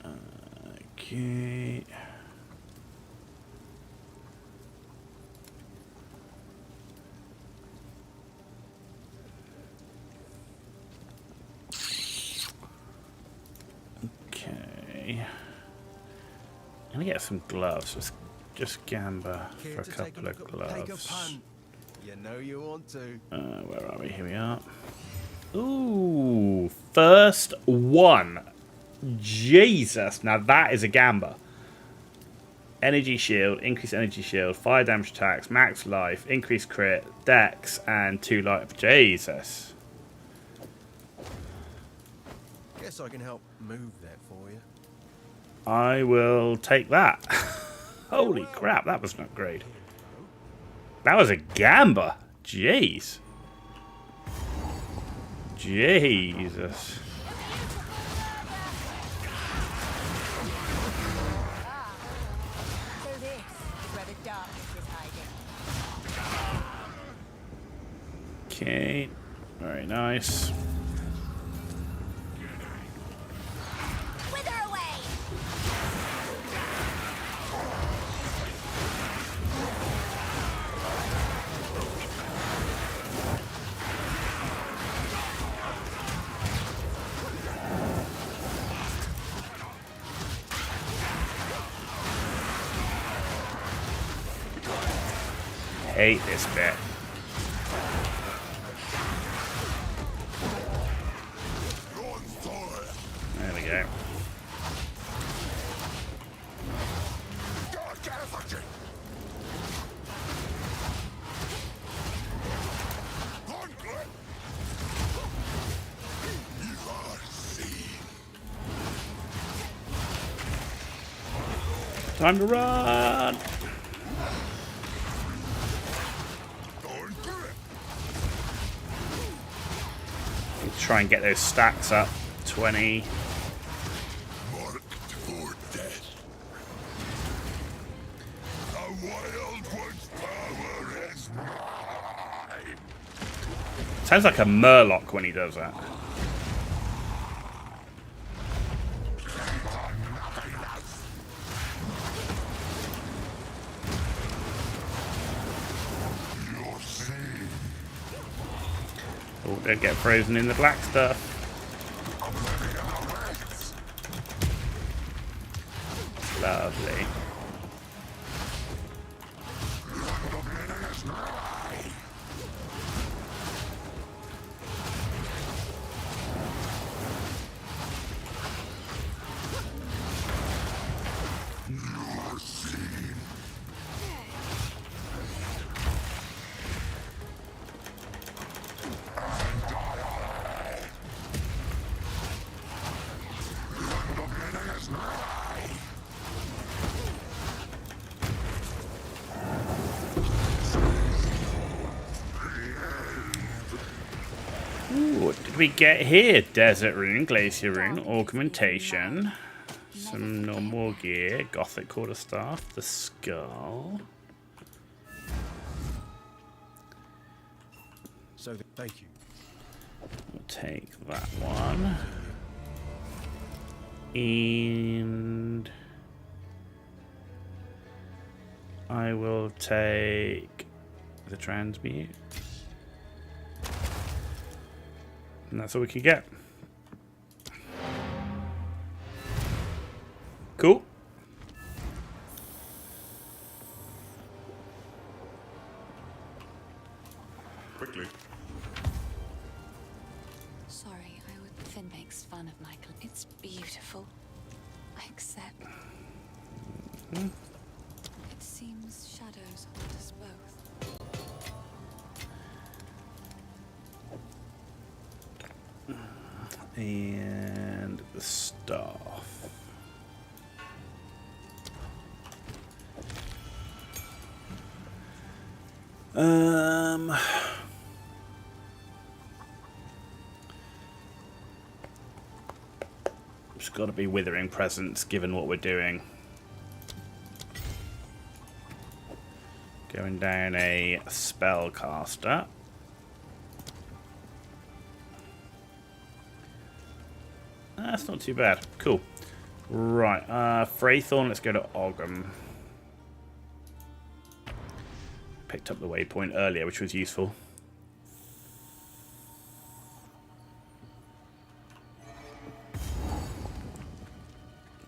S2: Okay. Okay. I'm gonna get some gloves. Just gamba for a couple of gloves.
S6: You know you want to.
S2: Where are we? Here we are. Ooh, first one. Jesus, now that is a gamba. Energy shield, increased energy shield, fire damage attacks, max life, increased crit, dex, and 2 life. Jesus.
S6: Guess I can help move that for you.
S2: I will take that. Holy crap, that was not great. That was a gamba. Jeez. Jesus.
S5: So this is where the darkness is hiding.
S2: Okay. Very nice.
S5: Wither away!
S2: Hate this bit. Time to run! Let's try and get those stats up. 20.
S7: Marked for death. The Wild One's power is mine.
S2: Sounds like a Murloc when he does that. Oh, don't get frozen in the black stuff. Lovely. Ooh, what did we get here? Desert rune, glacier rune, augmentation, some normal gear, gothic quarterstaff, the skull.
S6: So, thank you.
S2: We'll take that one. And I will take the transmute. And that's all we can get. Cool.
S7: Quickly.
S3: Sorry, Finn makes fun of my. It's beautiful. I accept. It seems shadows hold us both.
S2: And the staff. It's got to be Withering Presence, given what we're doing. Going down a spellcaster. That's not too bad. Cool. Right, Fraythorn, let's go to Ogham. Picked up the waypoint earlier, which was useful.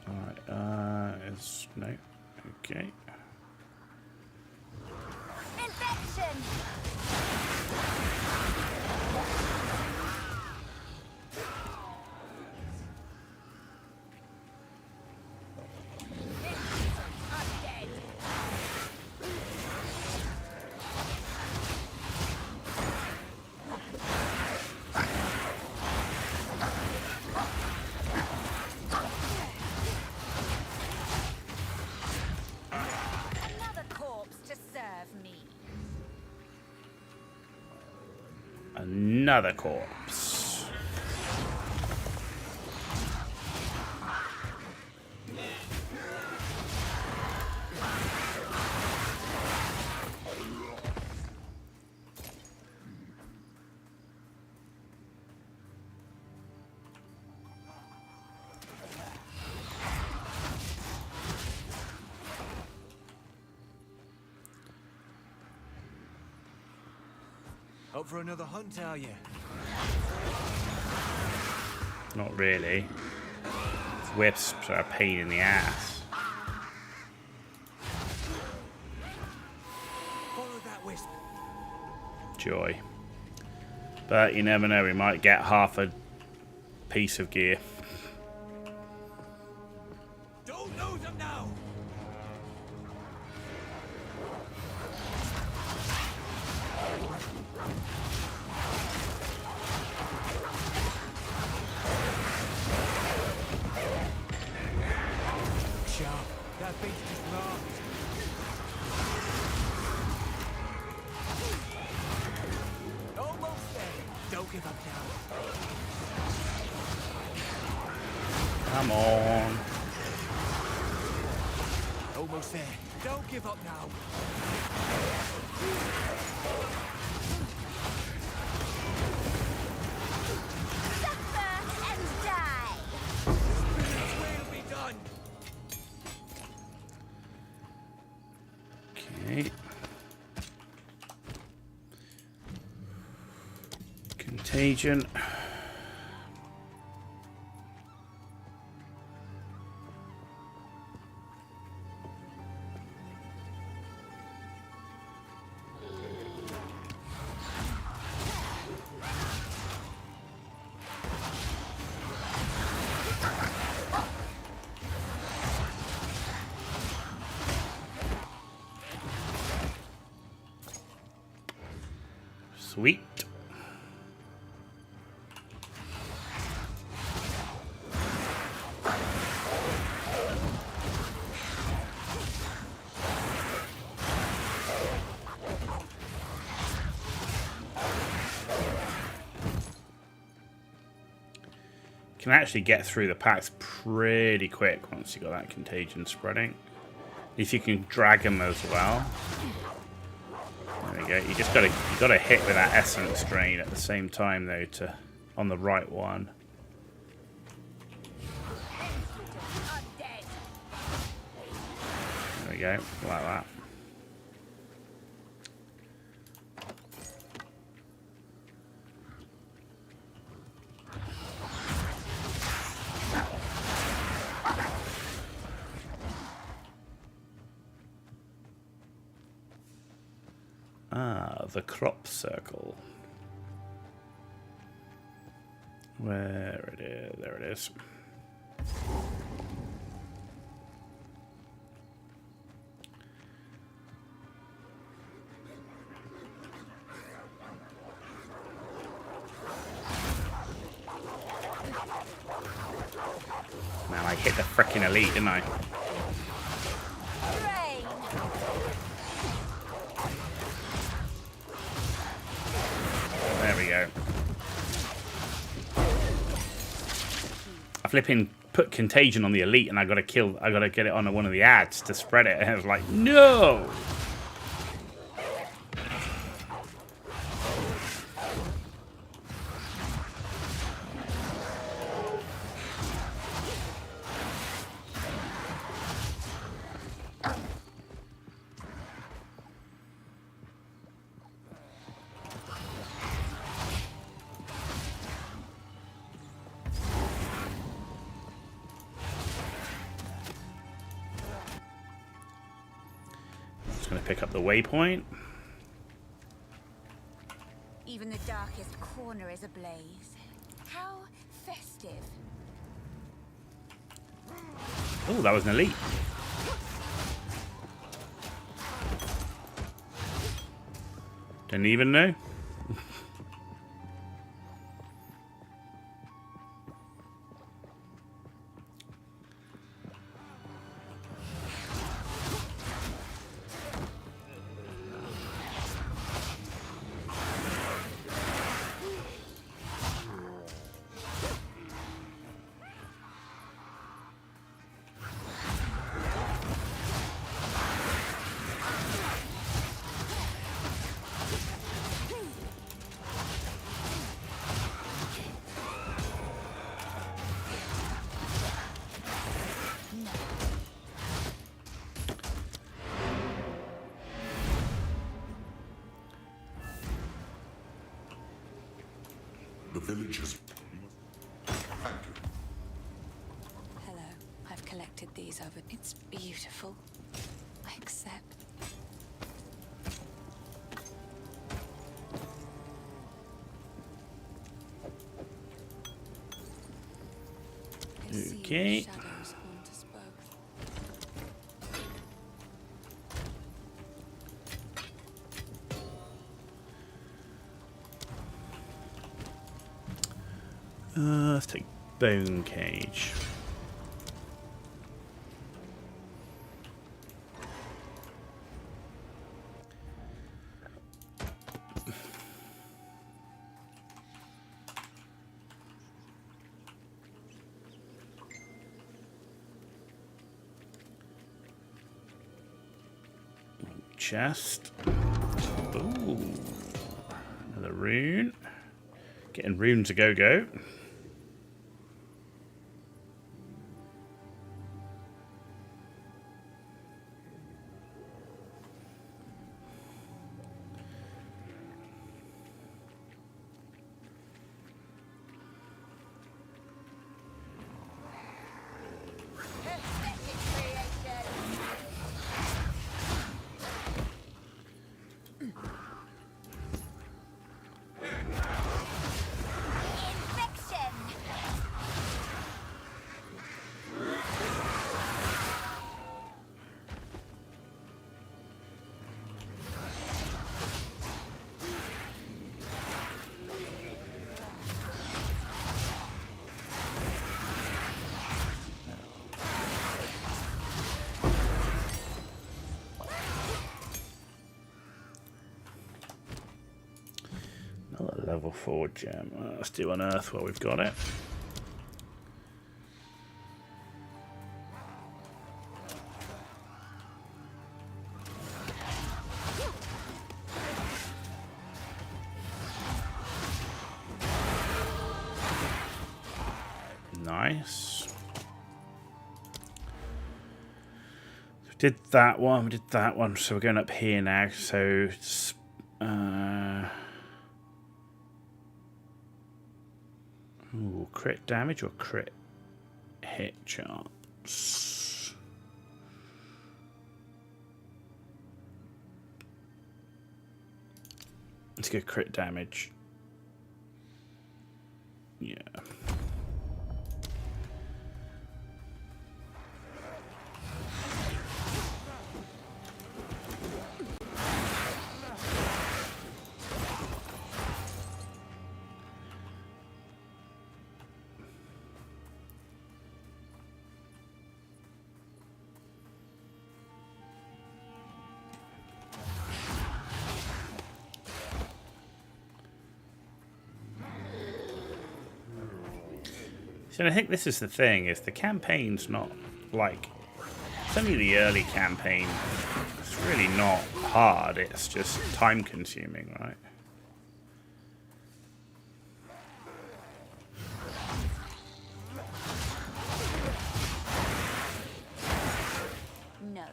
S2: Alright, no. Okay.
S5: Infection!
S2: Another corpse.
S6: Up for another hunt, are you?
S2: Not really. Wisps are a pain in the ass.
S6: Follow that wisp.
S2: Joy. But you never know, we might get half a piece of gear.
S6: Don't lose them now. Sharp. That beats Almost there. Don't give up now.
S2: Come on.
S6: Almost there. Don't give up now.
S5: Suffer and die.
S6: This will be done.
S2: Okay. Contagion. Sweet. Can actually get through the packs pretty quick once you got that contagion spreading. If you can drag them as well. There we go. You just gotta hit with that essence drain at the same time though to on the right one. There we go, like that. Ah, the crop circle. Where it is, there it is. Man, I hit the frickin' elite, didn't I?
S5: Rain.
S2: There we go. I flipping put contagion on the elite and I gotta get it on one of the ads to spread it. And I was like, no! Gonna pick up the waypoint.
S5: Even the darkest corner is ablaze. How festive.
S2: Oh, that was an elite. Didn't even know.
S7: The villagers. Thank you.
S3: Hello. I've collected these over. It's beautiful. I accept. It
S2: Okay.
S3: seems shadows haunt us both.
S2: Let's take Bone Cage. chest. Ooh. Another rune. Getting runes a go-go. Another level 4 gem. Let's do Unearth while we've got it. Nice. We did that one, so we're going up here now. So, ooh, crit damage or crit hit chance? Let's go crit damage. Yeah. So I think this is the thing, is the campaign's not like, it's only the early campaign. It's really not hard, it's just time consuming, right?
S5: No.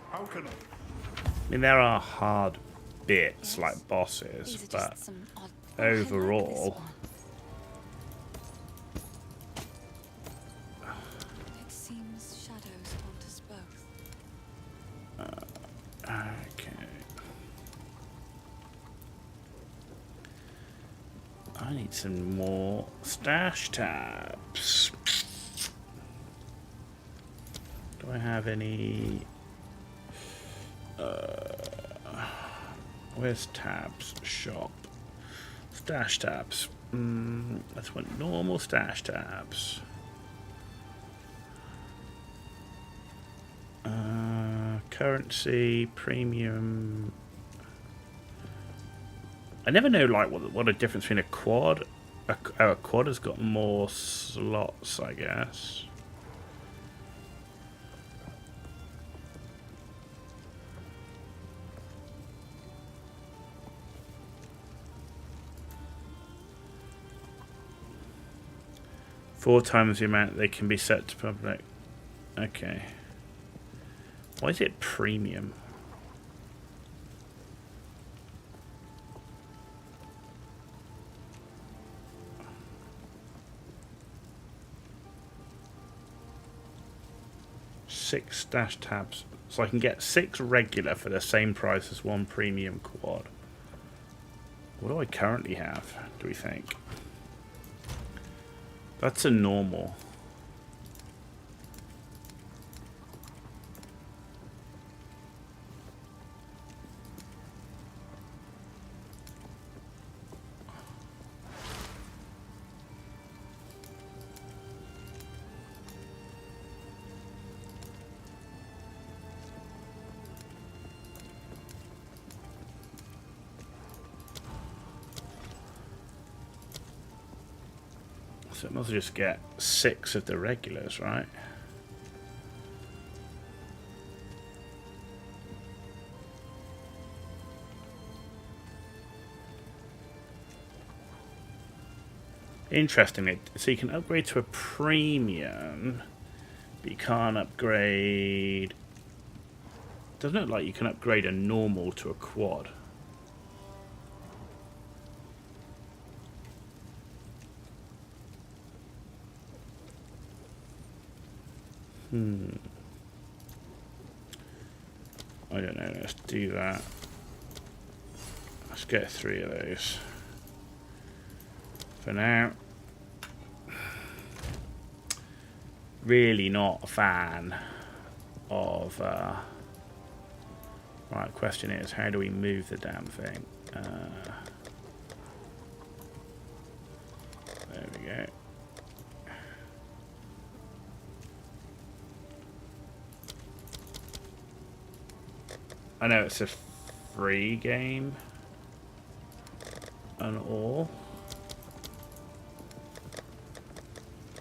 S7: How can I?
S2: I mean, there are hard bits like bosses,
S3: These are
S2: but
S3: just some odd... Oh, I like this
S2: overall,
S3: one. It seems shadows haunt us both.
S2: okay. I need some more stash tabs. Do I have any? Where's tabs? Shop. Stash tabs. Let's want normal stash tabs. Currency, premium. I never know like what a difference between a quad. A quad has got more slots, I guess. Four times the amount they can be set to public. Okay. Why is it premium? Six stash tabs. So I can get 6 regular for the same price as 1 premium quad. What do I currently have, do we think? That's a normal. So it must just get 6 of the regulars, right? Interesting. So you can upgrade to a premium, but you can't upgrade... Doesn't look like you can upgrade a normal to a quad. I don't know, let's do that. Let's get 3 of those. For now. Really not a fan of... Right, question is, how do we move the damn thing? There we go. I know it's a free game and all,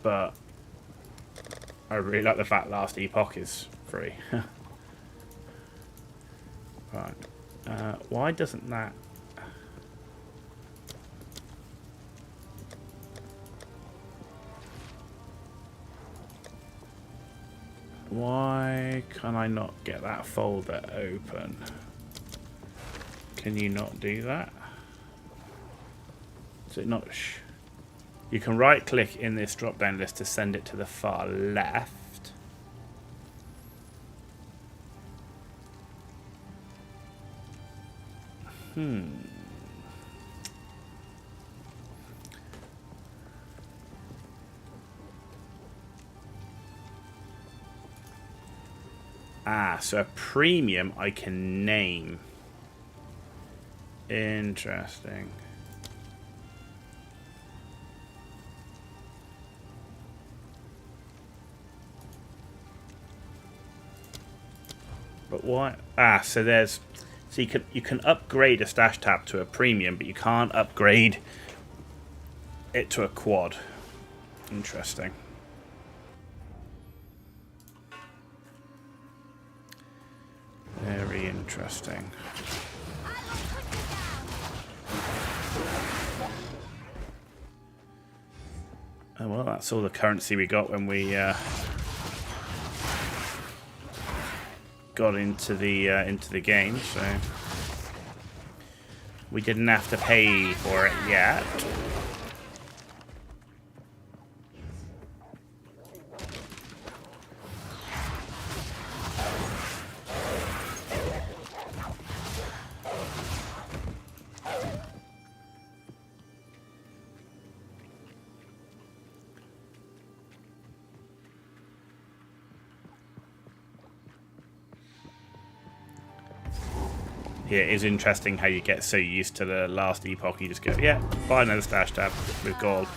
S2: but I really like the fact Last Epoch is free. Right. Why doesn't that... Why can I not get that folder open? Can you not do that? Is it not... You can right click in this drop down list to send it to the far left. Ah, so a premium I can name. Interesting. But why? Ah, so there's... So you can upgrade a stash tab to a premium, but you can't upgrade it to a quad. Interesting. Very interesting. Oh, well, that's all the currency we got when we got into the game, so we didn't have to pay for it yet. Yeah, it is interesting how you get so used to the Last Epoch, you just go, yeah, buy another stash tab with gold.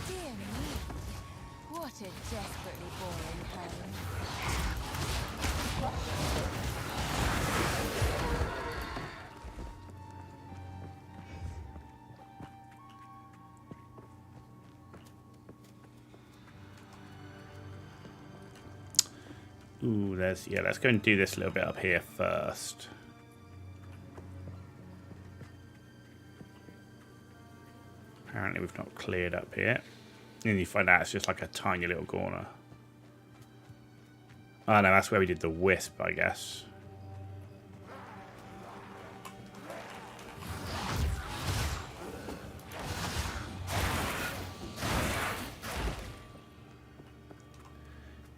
S5: Dear me, what a desperately boring home.
S2: Ooh, let's go and do this a little bit up here first. Apparently we've not cleared up here. And you find out it's just like a tiny little corner. Oh no, that's where we did the wisp, I guess.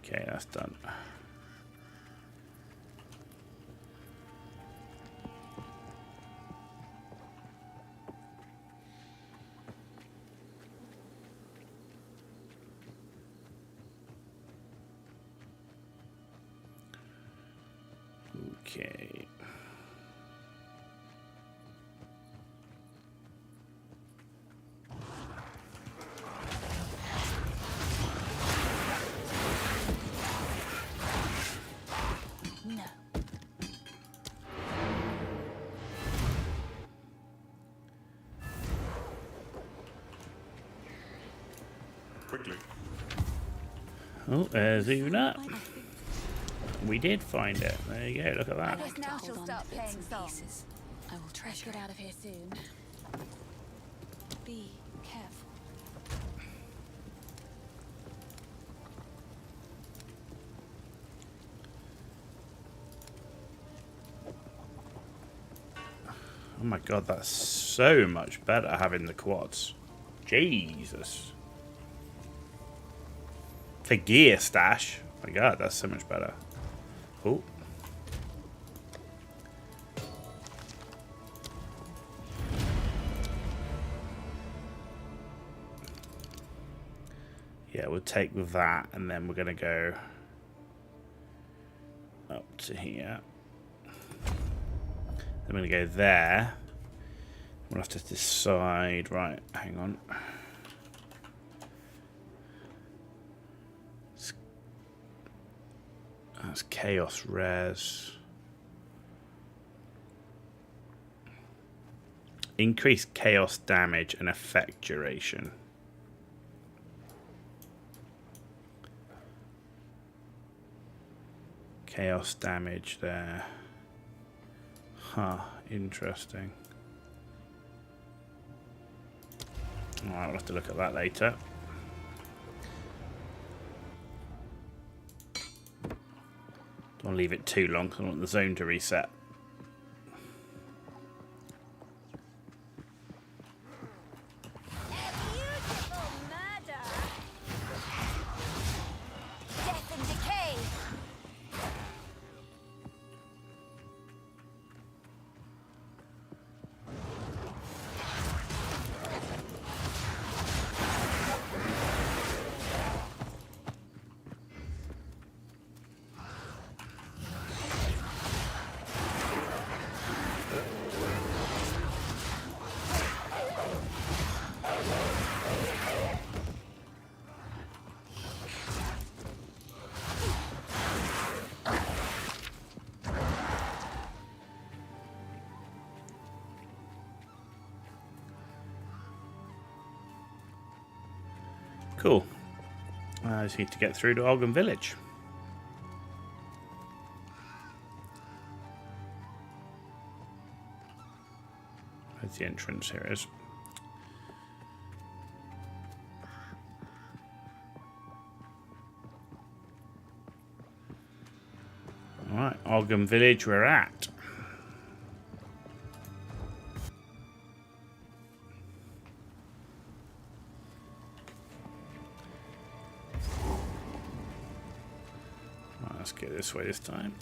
S2: Okay, that's done. Okay.
S5: No.
S7: quickly.
S2: Oh, there's Una. We did find it. There you go. Look at that.
S5: I guess now she'll
S3: Hold on
S5: start
S3: to bits
S5: playing
S3: and
S5: songs.
S3: pieces. I will
S5: Let's
S3: treasure
S5: get
S3: it.
S5: out of here soon.
S3: Be careful.
S2: Oh my god, that's so much better having the quads. Jesus. For gear stash. Oh my god, that's so much better. Oh. Yeah, we'll take that and then we're going to go up to here. Then we're going to go there. We'll have to decide. Right, hang on. That's Chaos Res. Increase Chaos damage and effect duration. Chaos damage there. Huh, interesting. Alright, we'll have to look at that later. Don't want to leave it too long because I want the zone to reset.
S5: Beautiful murder. Death and decay.
S2: Cool. I just need to get through to Ogden Village. Where's the entrance? Here it is. Alright, Ogden Village we're at. Let's get this way this time.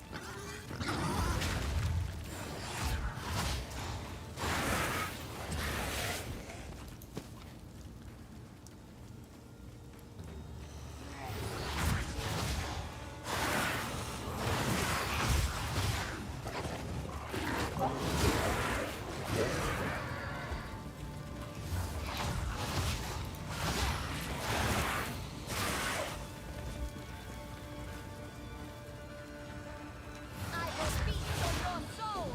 S5: I will feast on your soul.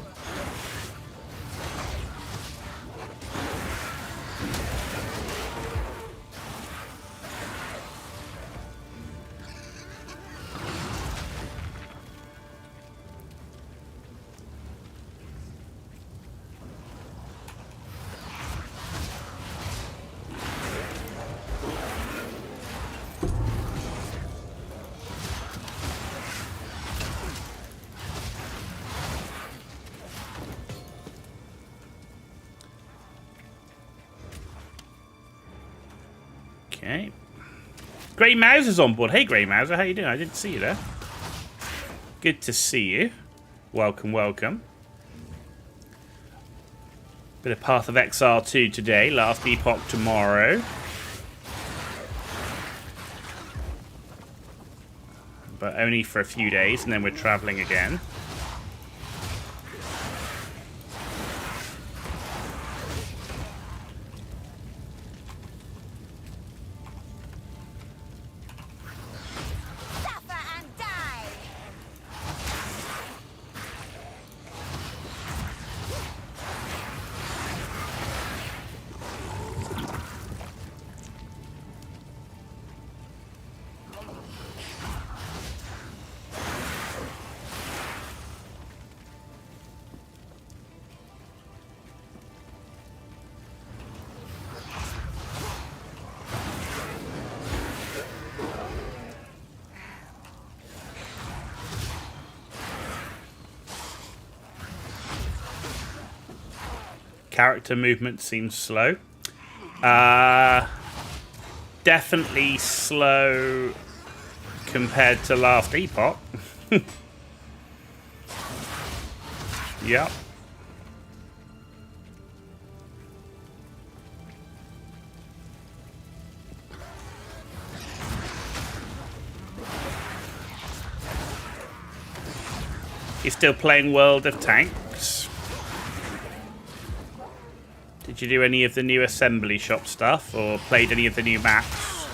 S2: Okay. Grey Mouser's on board. Hey, Grey Mouser, how you doing? I didn't see you there. Good to see you. Welcome, welcome. Bit of Path of Exile 2 today. Last Epoch tomorrow. But only for a few days, and then we're travelling again.
S5: Suffer and die.
S2: character movement seems slow. Definitely slow compared to last Epoch. Yep. You're still playing World of Tanks? Did you do any of the new assembly shop stuff or played any of the new maps?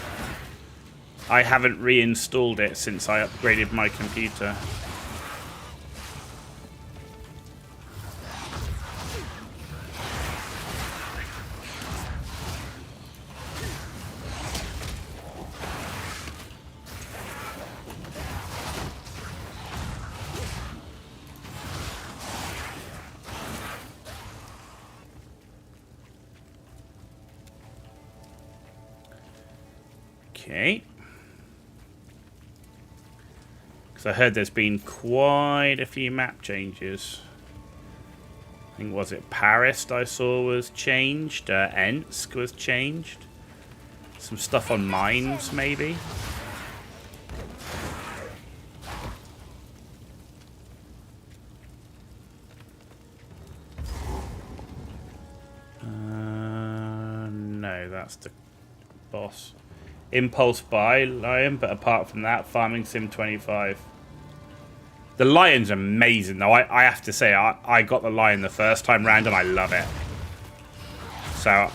S2: I haven't reinstalled it since I upgraded my computer. Okay. Because I heard there's been quite a few map changes. I think, was it Paris I saw was changed? Ensk was changed. Some stuff on mines, maybe? No, that's the boss. Impulse buy Lion, but apart from that, Farming Sim 25. The Lion's amazing, though. I have to say, I got the Lion the first time round, and I love it. So,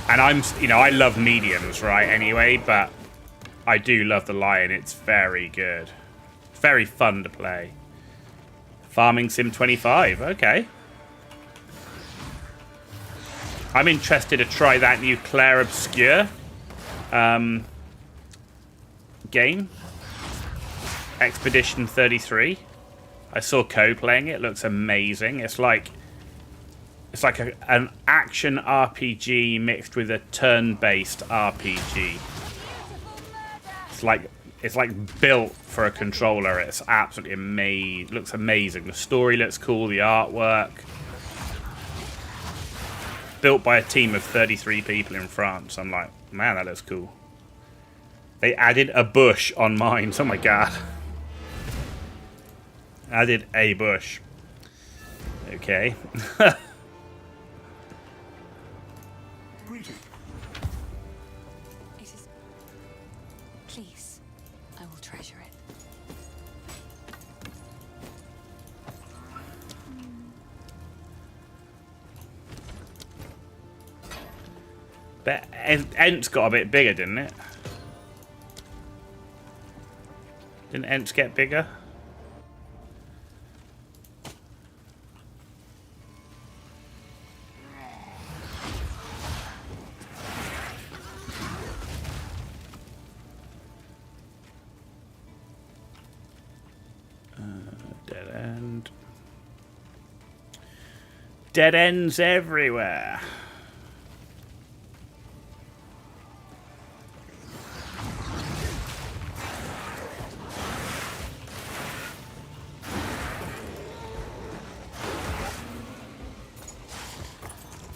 S2: and I love mediums, right, anyway, but I do love the Lion. It's very good. It's very fun to play. Farming Sim 25, okay. I'm interested to try that new Claire Obscure game, Expedition 33. I saw Co playing it. Looks amazing. It's like an action RPG mixed with a turn-based RPG. It's like built for a controller. It's absolutely amazing. Looks amazing. The story looks cool. The artwork. Built by a team of 33 people in France. I'm like, man, that looks cool. They added a bush on mines. Oh my god. Added a bush. Okay.
S7: Greeting.
S3: It is. Please, I will treasure it.
S2: But Ents got a bit bigger, didn't it? Didn't Ents get bigger? Dead end. Dead ends everywhere.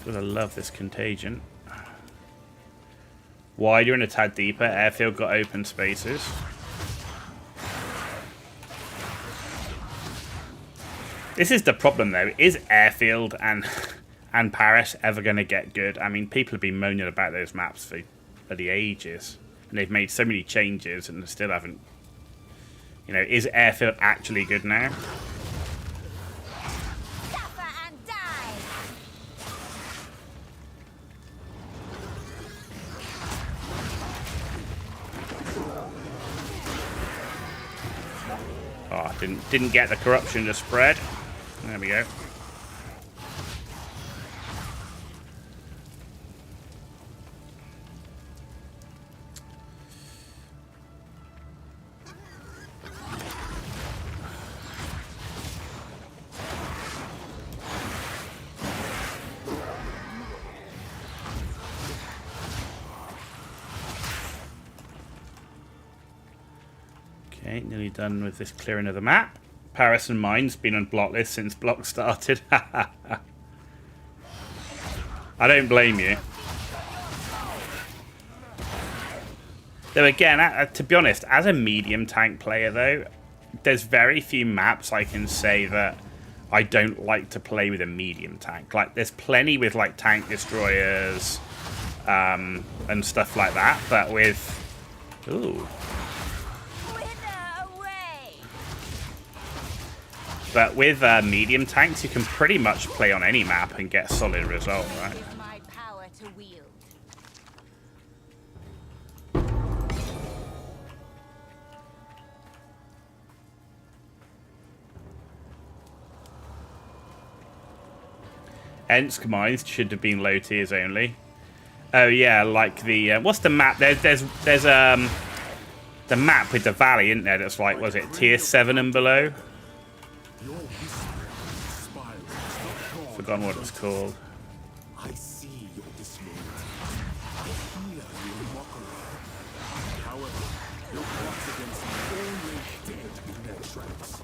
S2: I love this contagion. Wider and a tad deeper. Airfield got open spaces. This is the problem, though. Is Airfield and Paris ever going to get good? I mean, people have been moaning about those maps for the ages, and they've made so many changes, and they still haven't. You know, is Airfield actually good now? Oh, didn't get the corruption to spread. There we go. Okay, nearly done with this clearing of the map. Paris and Mine's been on block list since block started. I don't blame you. Though again, to be honest, as a medium tank player though, there's very few maps I can say that I don't like to play with a medium tank. Like, there's plenty with like tank destroyers and stuff like that, but with... Ooh. But with medium tanks, you can pretty much play on any map and get a solid result, right? Ensk mines should have been low tiers only. Oh yeah, like the what's the map? There's the map with the valley, isn't there? That's like, was it tier 7 and below? Forgotten what it's called.
S7: I see your dismay. I hear your mockery. However, your plots against me always dead in their tracks.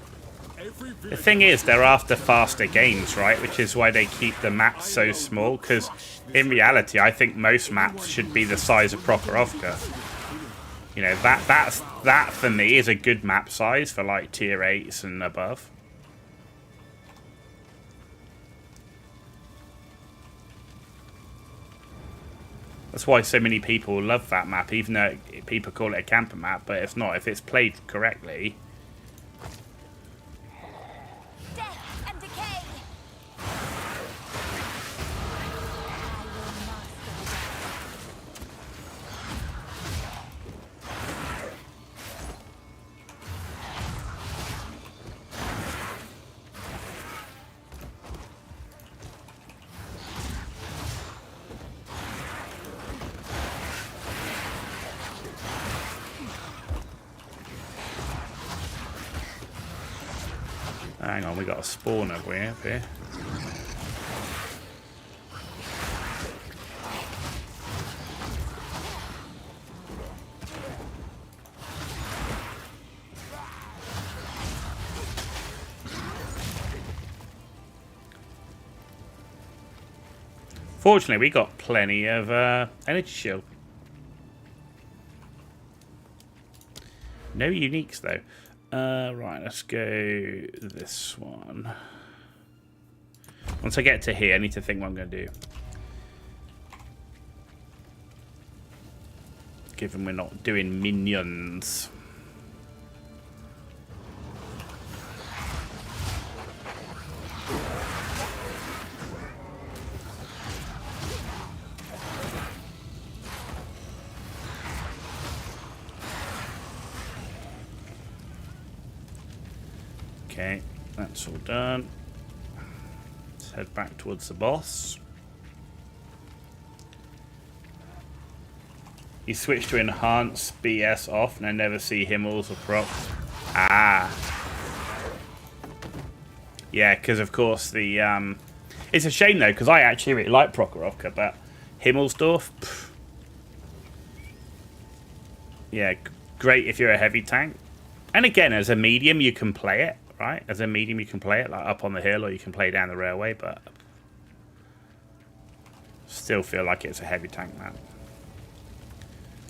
S2: The thing is, they're after faster games, right? Which is why they keep the maps so small, because in reality, I think most maps should be the size of Prokhorovka. You know, that for me is a good map size for like tier 8s and above. That's why so many people love that map, even though people call it a camper map, but it's not. If it's played correctly... Hang on, we got a spawner way up here. Fortunately, we got plenty of energy shield. No uniques though. Right, let's go this one. Once I get to here, I need to think what I'm going to do. Given we're not doing minions. Okay, that's all done. Let's head back towards the boss. You switch to enhance BS off and I never see Himmels or procs. Ah. Yeah, because of course the... It's a shame though, because I actually really like Prokhorovka, but Himmelsdorf... Pff. Yeah, great if you're a heavy tank. And again, as a medium, you can play it. Right, as a medium you can play it like up on the hill, or you can play down the railway, but still feel like it's a heavy tank map.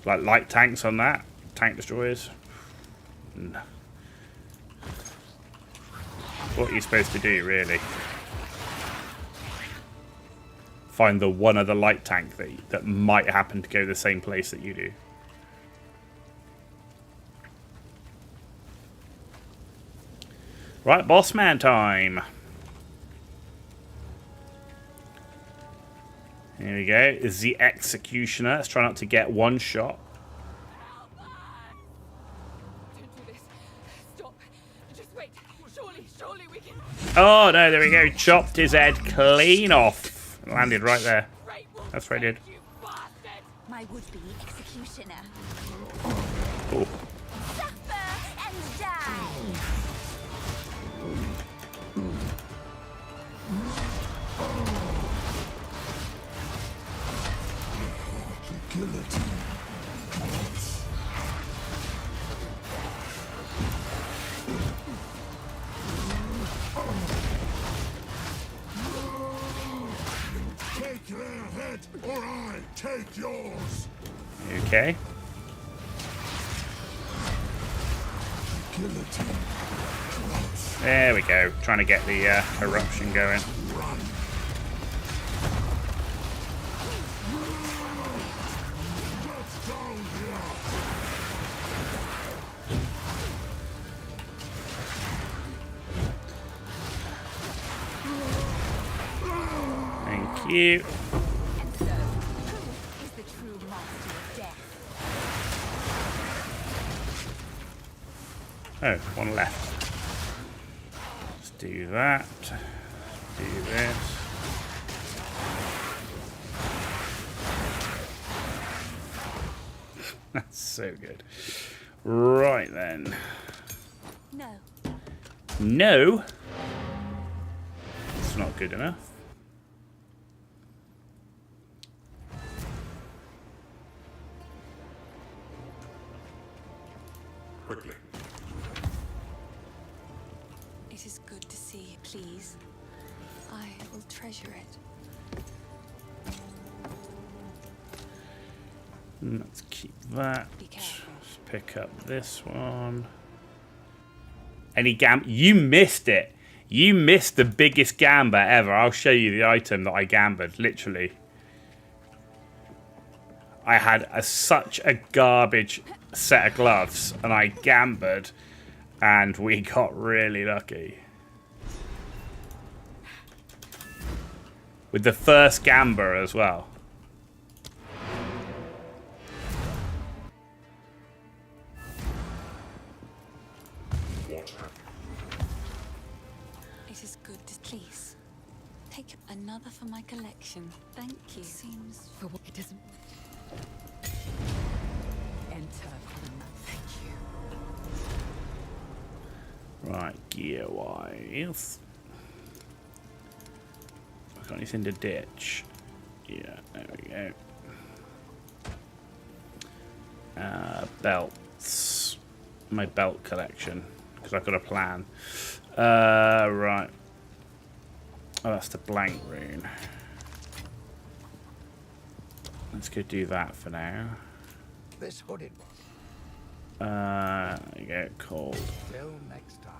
S2: Like light tanks on that, tank destroyers. No. What are you supposed to do, really? Find the one other light tank that might happen to go the same place that you do. Right, boss man time. Here we go. Is the Executioner. Let's try not to get one shot.
S1: Don't do this. Stop. Just wait. Surely we can.
S2: Oh no, there we go. Chopped his head clean off. Landed right there. That's what I did.
S5: My would-be executioner.
S2: Oh.
S5: Suffer and die.
S7: Guillotine.
S4: Take their
S7: or I take yours.
S2: Okay.
S7: Guillotine. Close.
S2: There we go. Trying to get the eruption going.
S7: Run. Get down here.
S2: Thank you.
S5: And so, who is the true master of death?
S2: Oh, one left. Let's do that. Do this. That's so good. Right then.
S5: No.
S2: No. It's not good enough.
S7: Quickly.
S3: It is good to see you, please. I will treasure it.
S2: Let's keep that.
S3: Be careful.
S2: Let's pick up this one. Any you missed it. You missed the biggest gamba ever. I'll show you the item that I gambered, literally. I had such a garbage set of gloves, and I gambered, and we got really lucky. With the first gamba as well.
S7: What happened?
S3: It is good to please. Take another for my collection. Thank you. Seems
S1: For what it isn't. Enter. Thank you.
S2: Right, gear-wise. I got anything to ditch. Yeah, there we go. Belts. My belt collection. Because I've got a plan. Right. Oh, that's the blank rune. Let's go do that for now.
S8: This hooded one.
S2: There you go, cold.
S8: Till next time.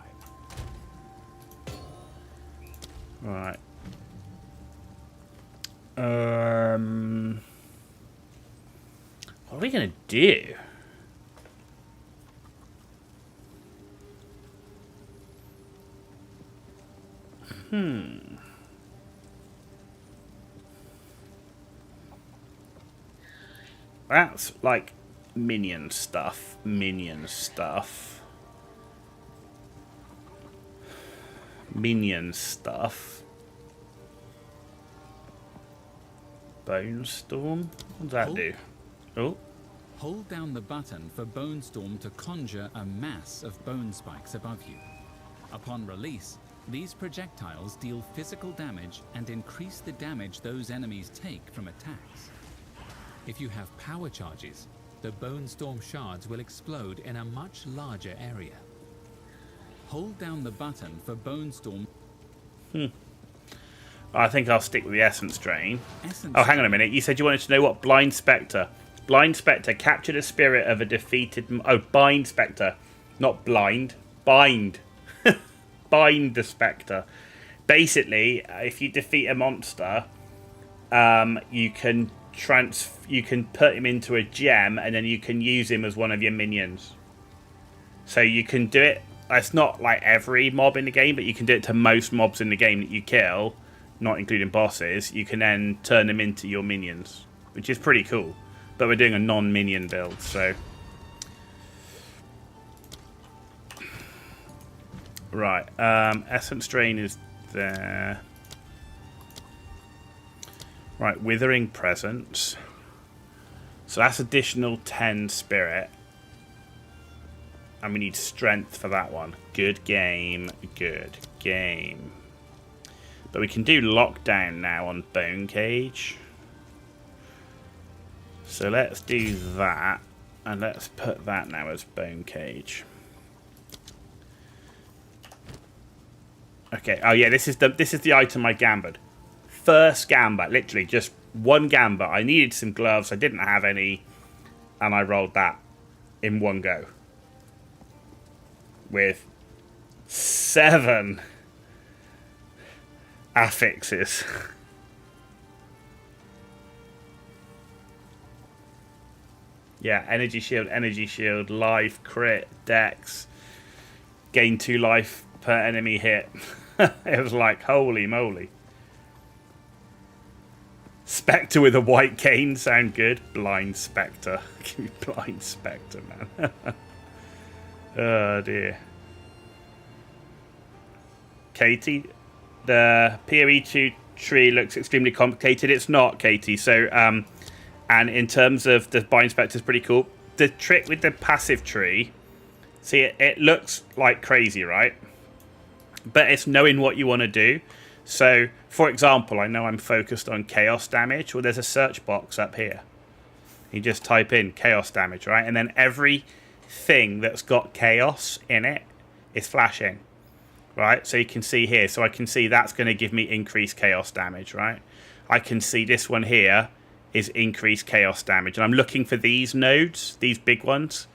S2: Right. What are we gonna do? That's like minion stuff. Minion stuff. Minion stuff. Bone Storm? What does that do? Oh.
S9: Hold down the button for Bone Storm to conjure a mass of bone spikes above you. Upon release, these projectiles deal physical damage and increase the damage those enemies take from attacks. If you have power charges, the Bone Storm shards will explode in a much larger area. Hold down the button for Bone Storm.
S2: I think I'll stick with the Essence Drain.
S9: Essence
S2: Oh, hang on a minute. You said you wanted to know what Blind Spectre. Blind Spectre captured a spirit of a defeated... Oh, Bind Spectre. Not blind. Bind. Bind the Spectre. Basically, if you defeat a monster, you can put him into a gem, and then you can use him as one of your minions. So you can do it. It's not like every mob in the game, but you can do it to most mobs in the game that you kill, not including bosses. You can then turn them into your minions, which is pretty cool. But we're doing a non-minion build, so... Right, Essence Drain is there. Right, Withering Presence. So that's additional 10 spirit. And we need strength for that one. Good game, good game. But we can do lockdown now on Bone Cage. So let's do that. And let's put that now as Bone Cage. Okay, oh yeah, this is the item I gambered. First gamba, literally just one gambit. I needed some gloves. I didn't have any. And I rolled that in one go. With 7 affixes. Yeah, energy shield, life, crit, dex, gain 2 life per enemy hit. It was like, holy moly. Spectre with a white cane, sound good. Blind Spectre. Give me Blind Spectre, man. Oh dear. Katie, the PoE2 tree looks extremely complicated. It's not, Katie. So, and in terms of the Blind Spectre is pretty cool. The trick with the passive tree, see, it looks like crazy, right? But it's knowing what you want to do. So, for example, I know I'm focused on chaos damage. Well, there's a search box up here. You just type in chaos damage, right? And then everything that's got chaos in it is flashing, right? So you can see here. So I can see that's going to give me increased chaos damage, right? I can see this one here is increased chaos damage. And I'm looking for these nodes, these big ones,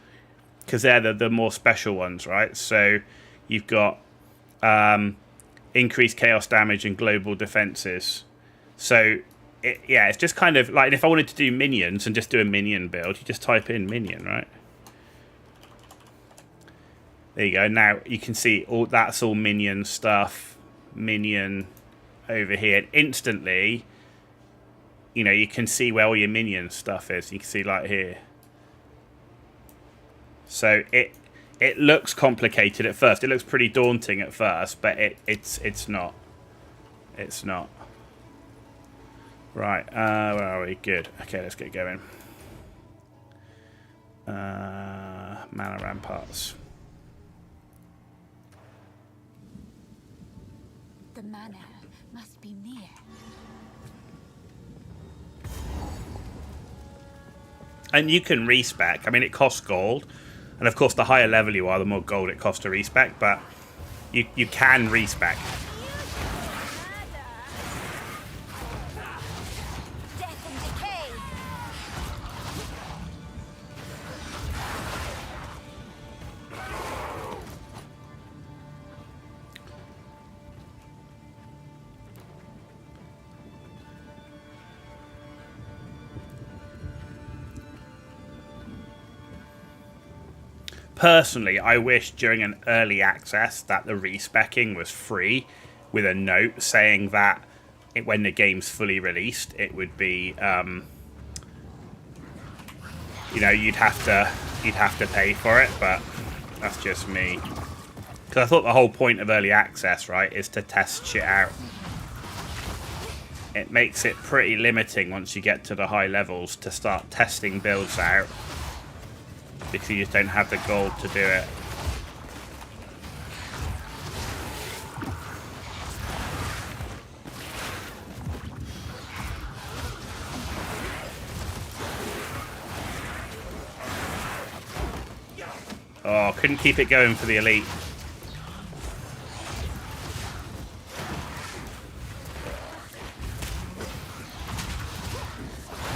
S2: because they're the more special ones, right? So you've got increased chaos damage and global defenses. So it's just kind of like, if I wanted to do minions and just do a minion build, you just type in minion, right? There you go. Now you can see that's all minion stuff. Minion over here. And instantly, you know, you can see where all your minion stuff is. You can see like here. So it looks complicated at first. It looks pretty daunting at first, but it's not. It's not. Right, where are we? Good. Okay, let's get going. Mana ramparts.
S5: The manor must be near.
S2: And you can respec. I mean, it costs gold. And of course, the higher level you are, the more gold it costs to respec. But you can respec.
S5: Death and decay.
S2: Personally, I wish during an early access that the respecking was free, with a note saying that when the game's fully released, it would be, you know, you'd have to pay for it. But that's just me, because I thought the whole point of early access, right, is to test shit out. It makes it pretty limiting once you get to the high levels to start testing builds out, because you just don't have the gold to do it. Oh, couldn't keep it going for the elite.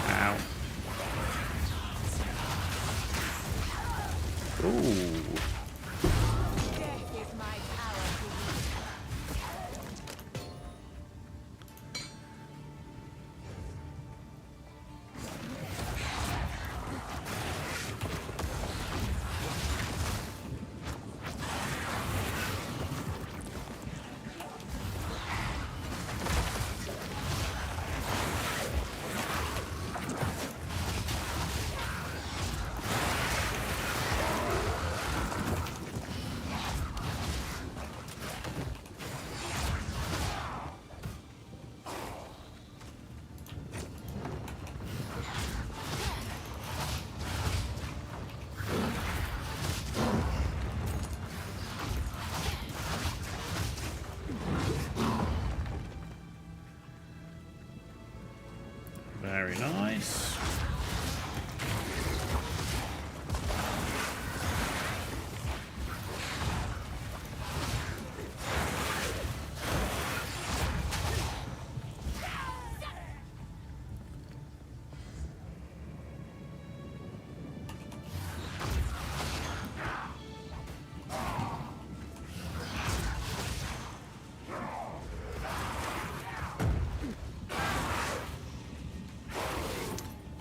S2: Ow. Ooh. Very nice.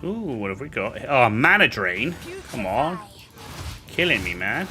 S2: Ooh, what have we got? Oh, mana drain. Come on. Killing me, man.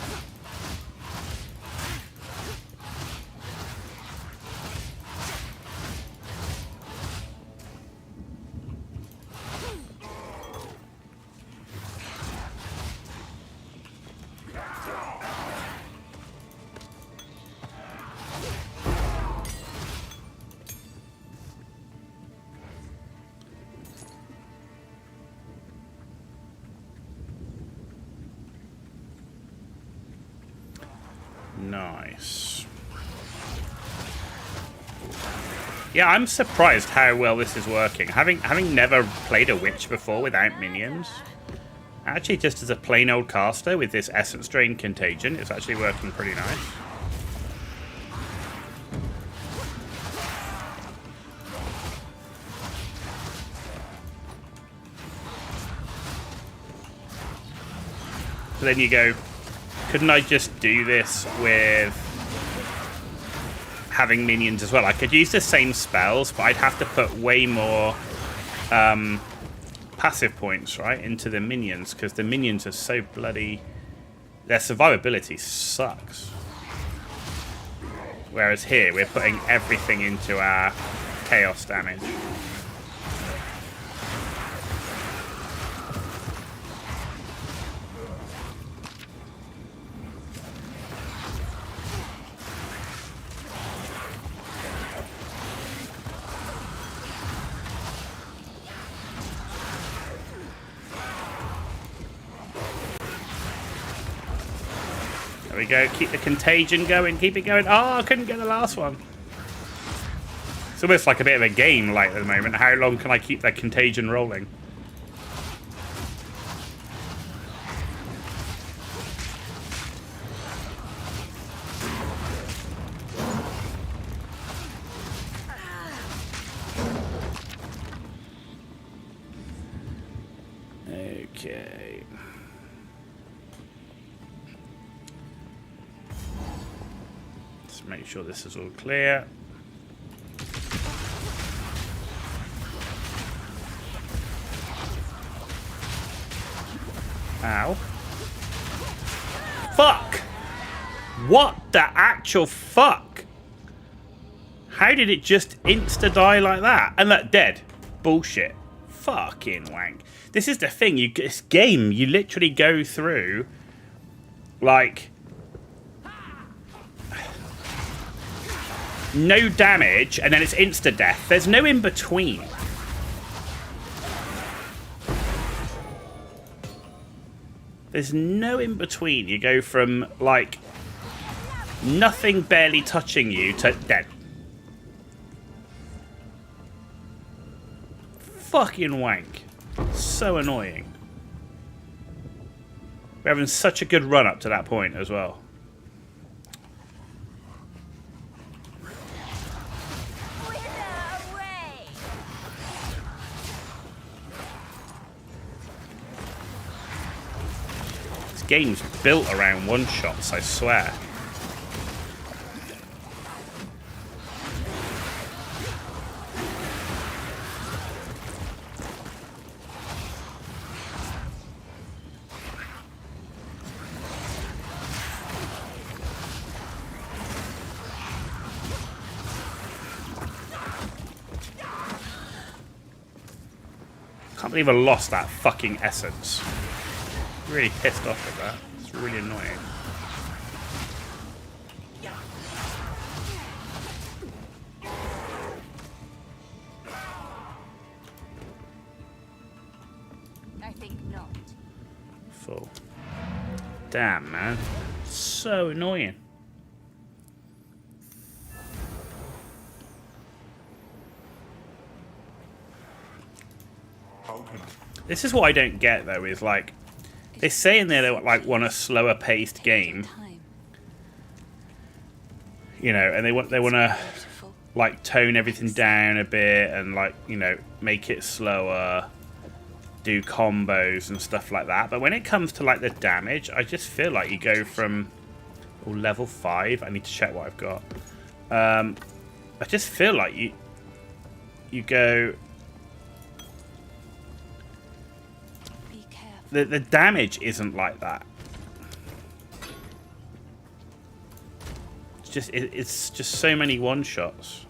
S2: Nice. Yeah, I'm surprised how well this is working. Having never played a witch before without minions, actually just as a plain old caster with this Essence Drain Contagion, it's actually working pretty nice. So then you go, couldn't I just do this with having minions as well? I could use the same spells, but I'd have to put way more passive points, right, into the minions, because the minions are so bloody... Their survivability sucks. Whereas here, we're putting everything into our chaos damage. There we go. Keep the contagion going. Keep it going. Oh, I couldn't get the last one. It's almost like a bit of a game, like, at the moment. How long can I keep that contagion rolling? Okay. Let's make sure this is all clear. Ow. Fuck! What the actual fuck? How did it just insta-die like that? And that dead. Bullshit. Fucking wank. This is the thing, this game, you literally go through, like, no damage, and then it's insta-death. There's no in-between. There's no in-between. You go from, like, nothing barely touching you to dead. Fucking wank. So annoying. We're having such a good run up to that point as well. This game's built around one-shots, I swear. Can't believe I lost that fucking essence. Really pissed off at that. It's really annoying.
S5: I think not.
S2: Full. Damn, man. So annoying. This is what I don't get, though, is, like, they say in there they like want a slower paced game, you know, and they want to like tone everything down a bit and, like, you know, make it slower, do combos and stuff like that. But when it comes to, like, the damage, I just feel like you go from level 5. I need to check what I've got. I just feel like you go the damage isn't like that. It's just so many one-shots.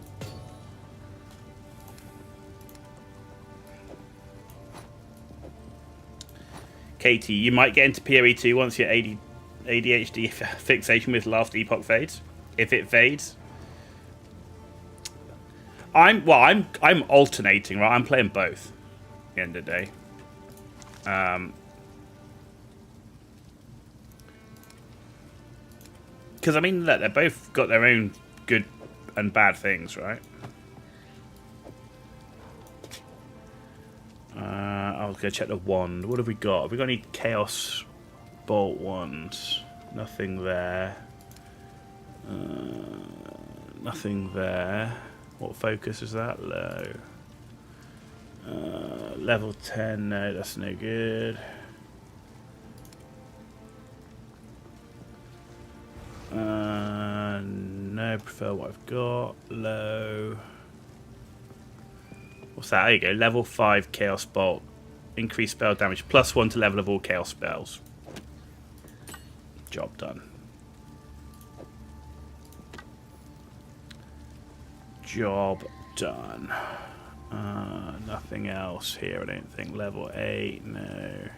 S2: Katie, you might get into PoE 2 once your ADHD fixation with last Epoch fades. If it fades. I'm alternating, right? I'm playing both at the end of the day. Because, I mean, look, they've both got their own good and bad things, right? I'll go check the wand. What have we got? Have we got any Chaos Bolt wands? Nothing there. Nothing there. What focus is that? Low. Level 10. No, that's no good. No, prefer what I've got. Low. What's that? There you go. Level 5 Chaos Bolt. Increase spell damage. +1 to level of all Chaos spells. Job done. Job done. Nothing else here, I don't think. Level 8, no.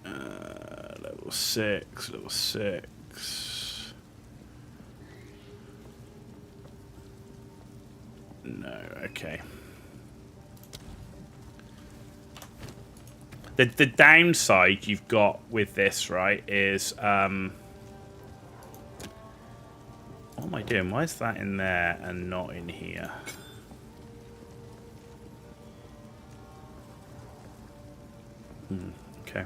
S2: Level 6, level 6. No, okay. The downside you've got with this, right, is what am I doing? Why is that in there and not in here? Okay.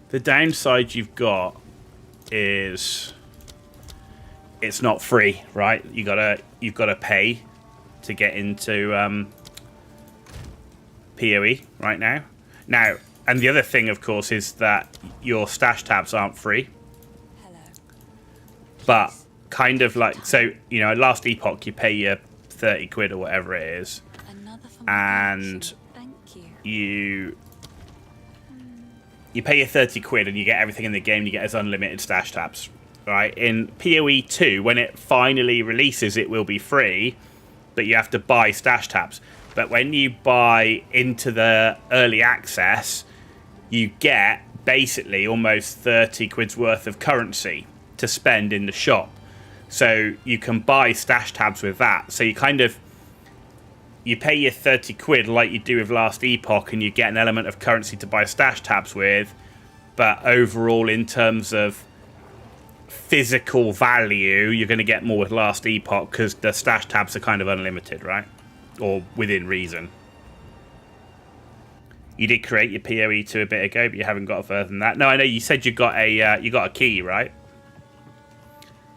S2: The downside you've got is it's not free, right? You've got to pay to get into PoE right now. Now, and the other thing, of course, is that your stash tabs aren't free.
S3: Hello.
S2: But kind of like, so, you know, at last Epoch, you pay your 30 quid or whatever it is.
S3: Another for
S2: And
S3: thank you.
S2: You pay your 30 quid and you get everything in the game. You get as unlimited stash tabs, right? In PoE 2, when it finally releases, it will be free, but you have to buy stash tabs. But when you buy into the early access, you get basically almost 30 quid's worth of currency to spend in the shop. So you can buy stash tabs with that. So you kind of, you pay your 30 quid like you do with last Epoch and you get an element of currency to buy stash tabs with. But overall, in terms of physical value, you're going to get more with last Epoch because the stash tabs are kind of unlimited, right? Or within reason. You did create your PoE 2 a bit ago, but you haven't got further than that. No, I know you said you got a key, right?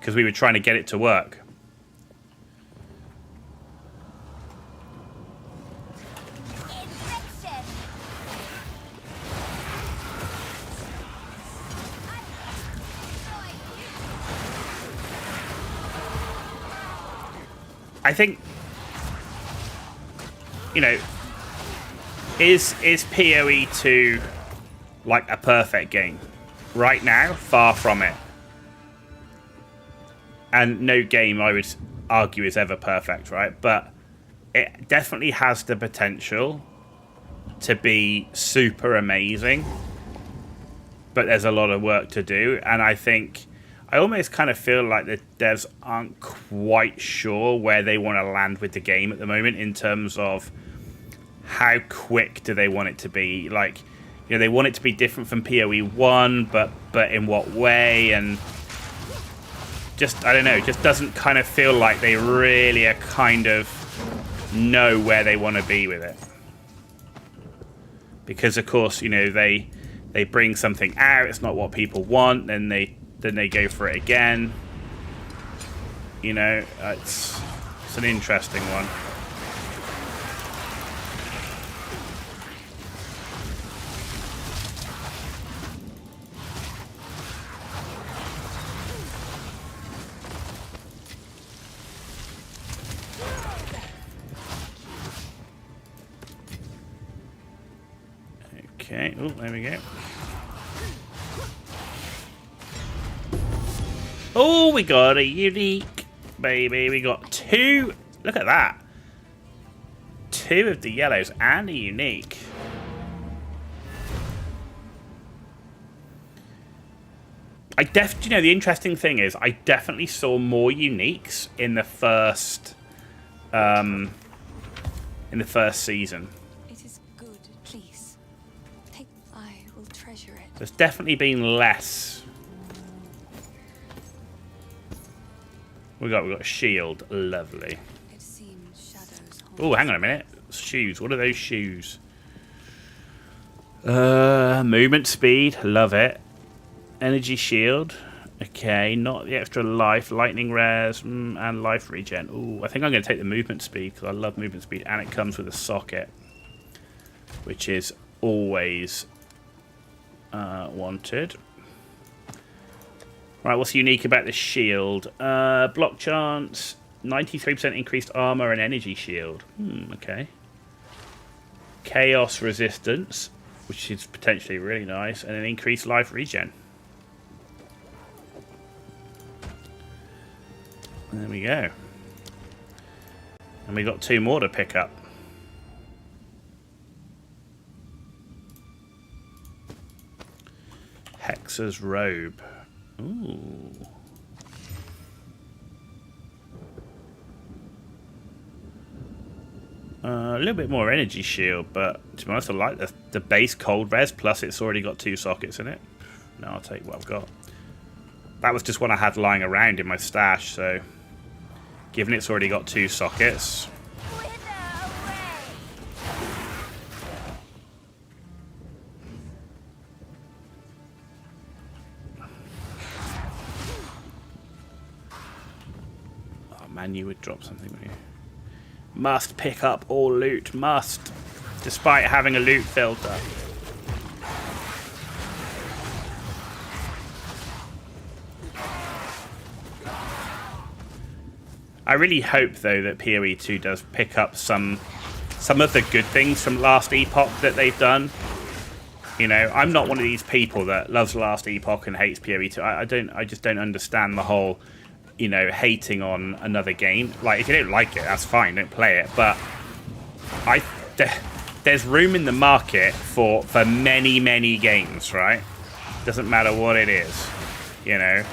S2: Because we were trying to get it to work. I think, you know, is PoE 2 like a perfect game? Right now, far from it. And no game, I would argue, is ever perfect, right? But it definitely has the potential to be super amazing. But there's a lot of work to do. And I think, I almost kind of feel like the devs aren't quite sure where they want to land with the game at the moment in terms of how quick do they want it to be. Like, you know, they want it to be different from PoE 1, but in what way? And just, I don't know, it just doesn't kind of feel like they really are kind of know where they want to be with it. Because, of course, you know, they bring something out, it's not what people want, then they go for it again. You know, it's an interesting one. Okay, oh, there we go. Oh, we got a unique, baby. We got 2. Look at that. 2 of the yellows and a unique. You know, the interesting thing is, I definitely saw more uniques in the first season.
S3: It is good, please. I will treasure it.
S2: There's definitely been less. We got shield, lovely.
S3: It seems shadows.
S2: Oh, hang on a minute. Shoes. What are those shoes? Movement speed, love it. Energy shield. Okay, not the extra life. Lightning rares and life regen. Ooh, I think I'm going to take the movement speed because I love movement speed, and it comes with a socket, which is always wanted. Right, what's unique about the shield? Block chance, 93% increased armor and energy shield. Okay. Chaos resistance, which is potentially really nice, and an increased life regen. There we go. And we got 2 more to pick up. Hexa's robe. Ooh. A little bit more energy shield, but to be honest, I like the base cold res, plus it's already got 2 sockets in it. No, I'll take what I've got. That was just one I had lying around in my stash, so given it's already got 2 sockets. Oh man, you would drop something, wouldn't you? Must pick up all loot, must. Despite having a loot filter. I really hope, though, that PoE 2 does pick up some of the good things from Last Epoch that they've done. You know, I'm not one of these people that loves Last Epoch and hates PoE 2. I just don't understand the whole, you know, hating on another game. Like, if you don't like it, that's fine, don't play it. But there's room in the market for many, many games, right? Doesn't matter what it is, you know.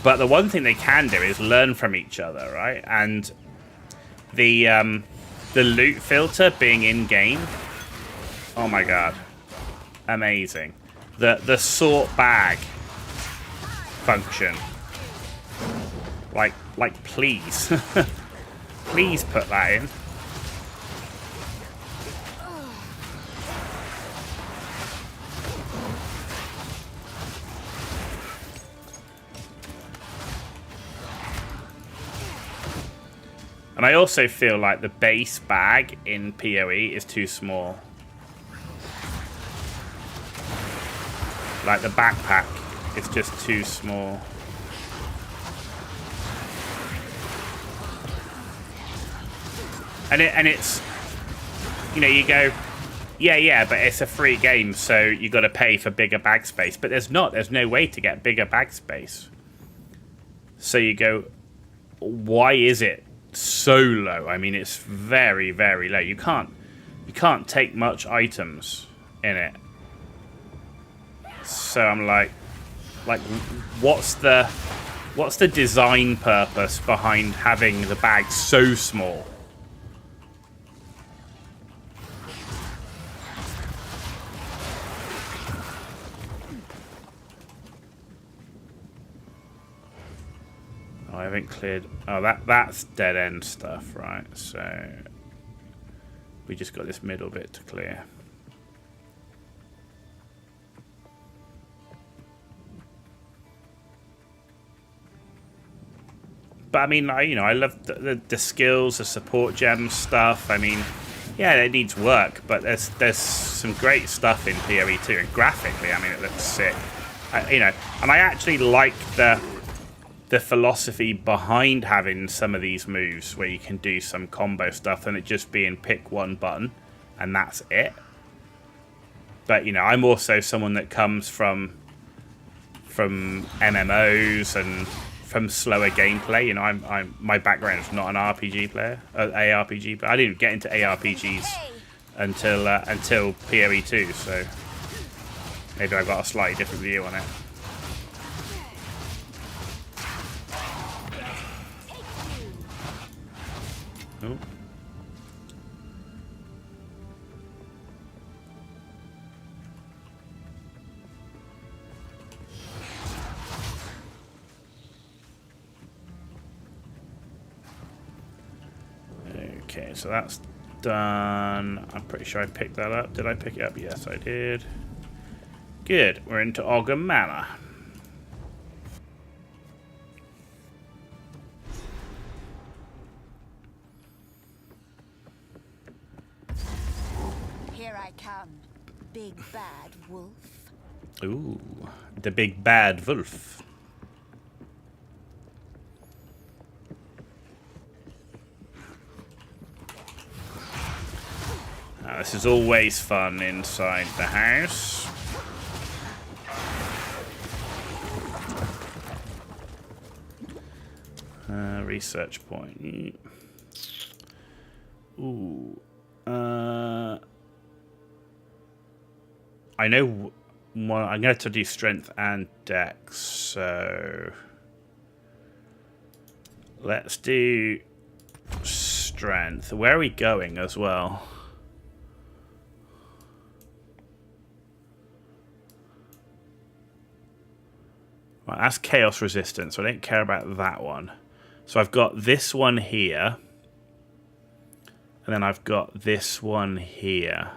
S2: But the one thing they can do is learn from each other, right? And the loot filter being in game, oh my god, amazing. The sort bag function, like please, please put that in. And I also feel like the base bag in PoE is too small. Like the backpack is just too small. And it's, you know, you go, yeah, but it's a free game, so you got to pay for bigger bag space. But there's no way to get bigger bag space. So you go, why is it so low? I mean, it's very, very low. You can't take much items in it. So I'm like what's the design purpose behind having the bag so small? I haven't cleared. Oh, that's dead end stuff, right? So we just got this middle bit to clear. But I mean, I love the skills, the support gem stuff. I mean, yeah, it needs work, but there's some great stuff in PoE 2, and graphically, I mean, it looks sick. And I actually like the philosophy behind having some of these moves where you can do some combo stuff and it just being pick one button and that's it. But you know, I'm also someone that comes from MMOs and from slower gameplay. You know, I'm my background is not an RPG player, ARPG. But I didn't get into ARPGs until PoE 2, so maybe I got a slightly different view on it. Oh. Okay, so that's done. I'm pretty sure I picked that up. Did I pick it up? Yes, I did. Good. We're into Ogre Manor.
S5: Here I come, big bad wolf.
S2: Ooh, the big bad wolf. This is always fun inside the house. Research point. Ooh. I know one. I'm going to do strength and dex, so let's do strength. Where are we going as well? Right, that's chaos resistance, so I don't care about that one. So I've got this one here, and then I've got this one here.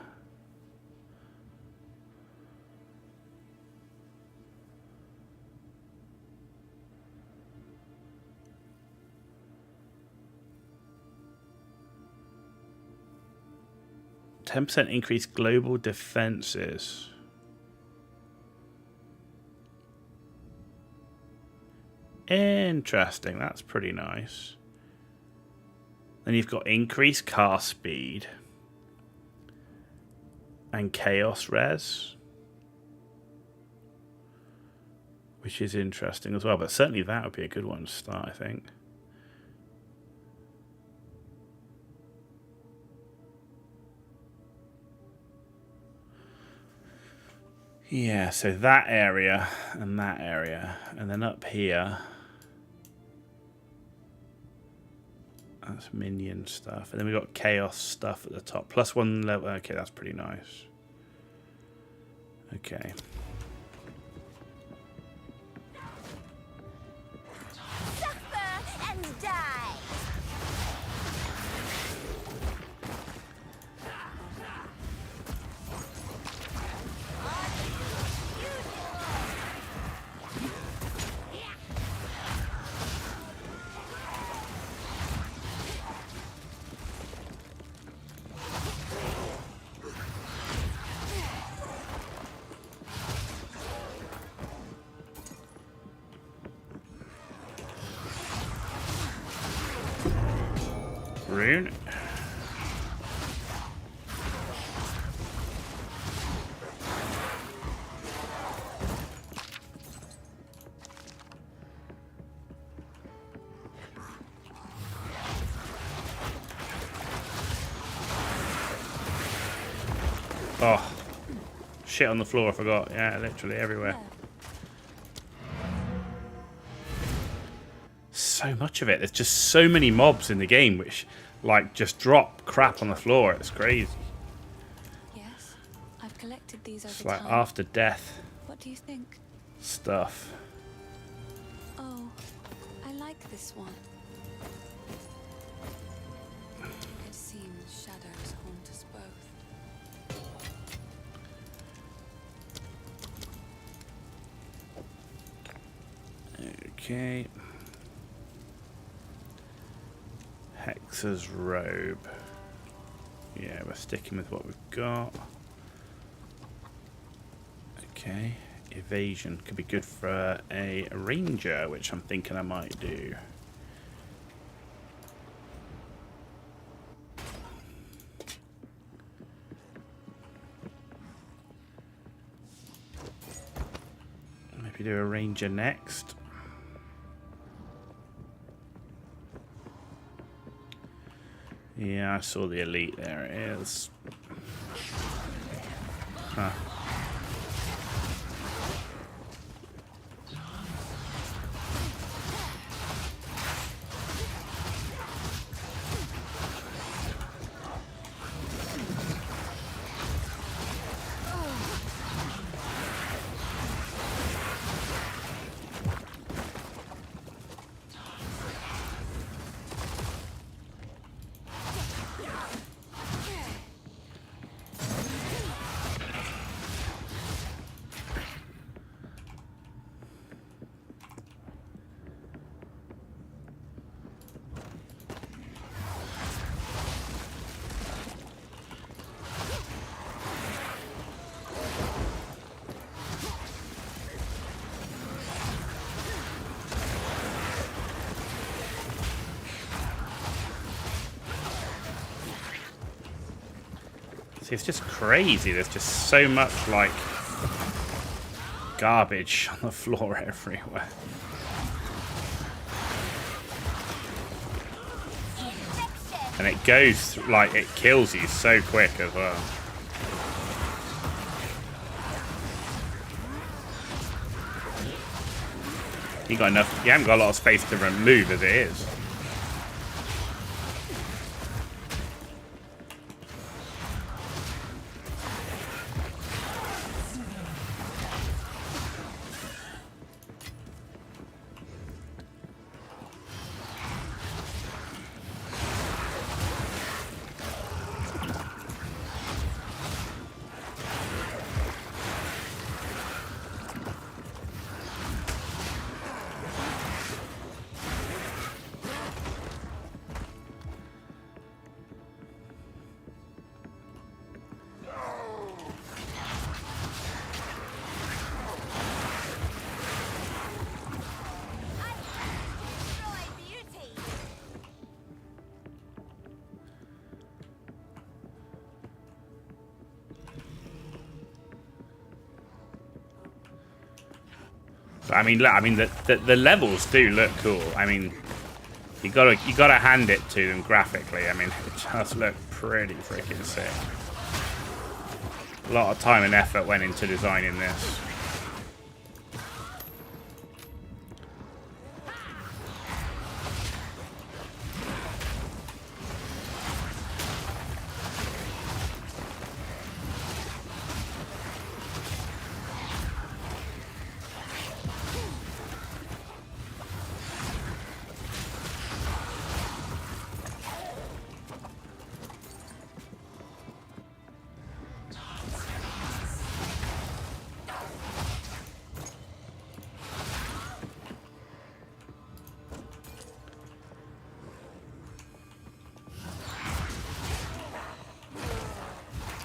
S2: %10 increase global defenses. Interesting, that's pretty nice. Then you've got increased cast speed and chaos res, which is interesting as well, but certainly that would be a good one to start, I think. Yeah, so that area, and then up here, that's minion stuff, and then we've got chaos stuff at the top. +1 level, okay, that's pretty nice. Okay.
S5: Suffer and die.
S2: Rune. Oh, shit on the floor, I forgot. Yeah, literally everywhere. So much of it. There's just so many mobs in the game which, like, just drop crap on the floor. It's crazy.
S3: Yes, I've collected these over
S2: It's like
S3: time.
S2: after death
S3: What do you think?
S2: stuff.
S3: Oh, I like this one. It seems shadows haunt us both.
S2: Okay. Hexa's robe. Yeah, we're sticking with what we've got. Okay. Evasion could be good for a ranger, which I'm thinking I might do. we do a ranger next. Yeah, I saw the elite. There it is. Huh. It's just crazy. There's just so much, like, garbage on the floor everywhere. And it goes, like, it kills you so quick as well. You haven't got a lot of space to move as it is. I mean, look. I mean, the levels do look cool. I mean, you gotta hand it to them graphically. I mean, it just look pretty freaking sick. A lot of time and effort went into designing this.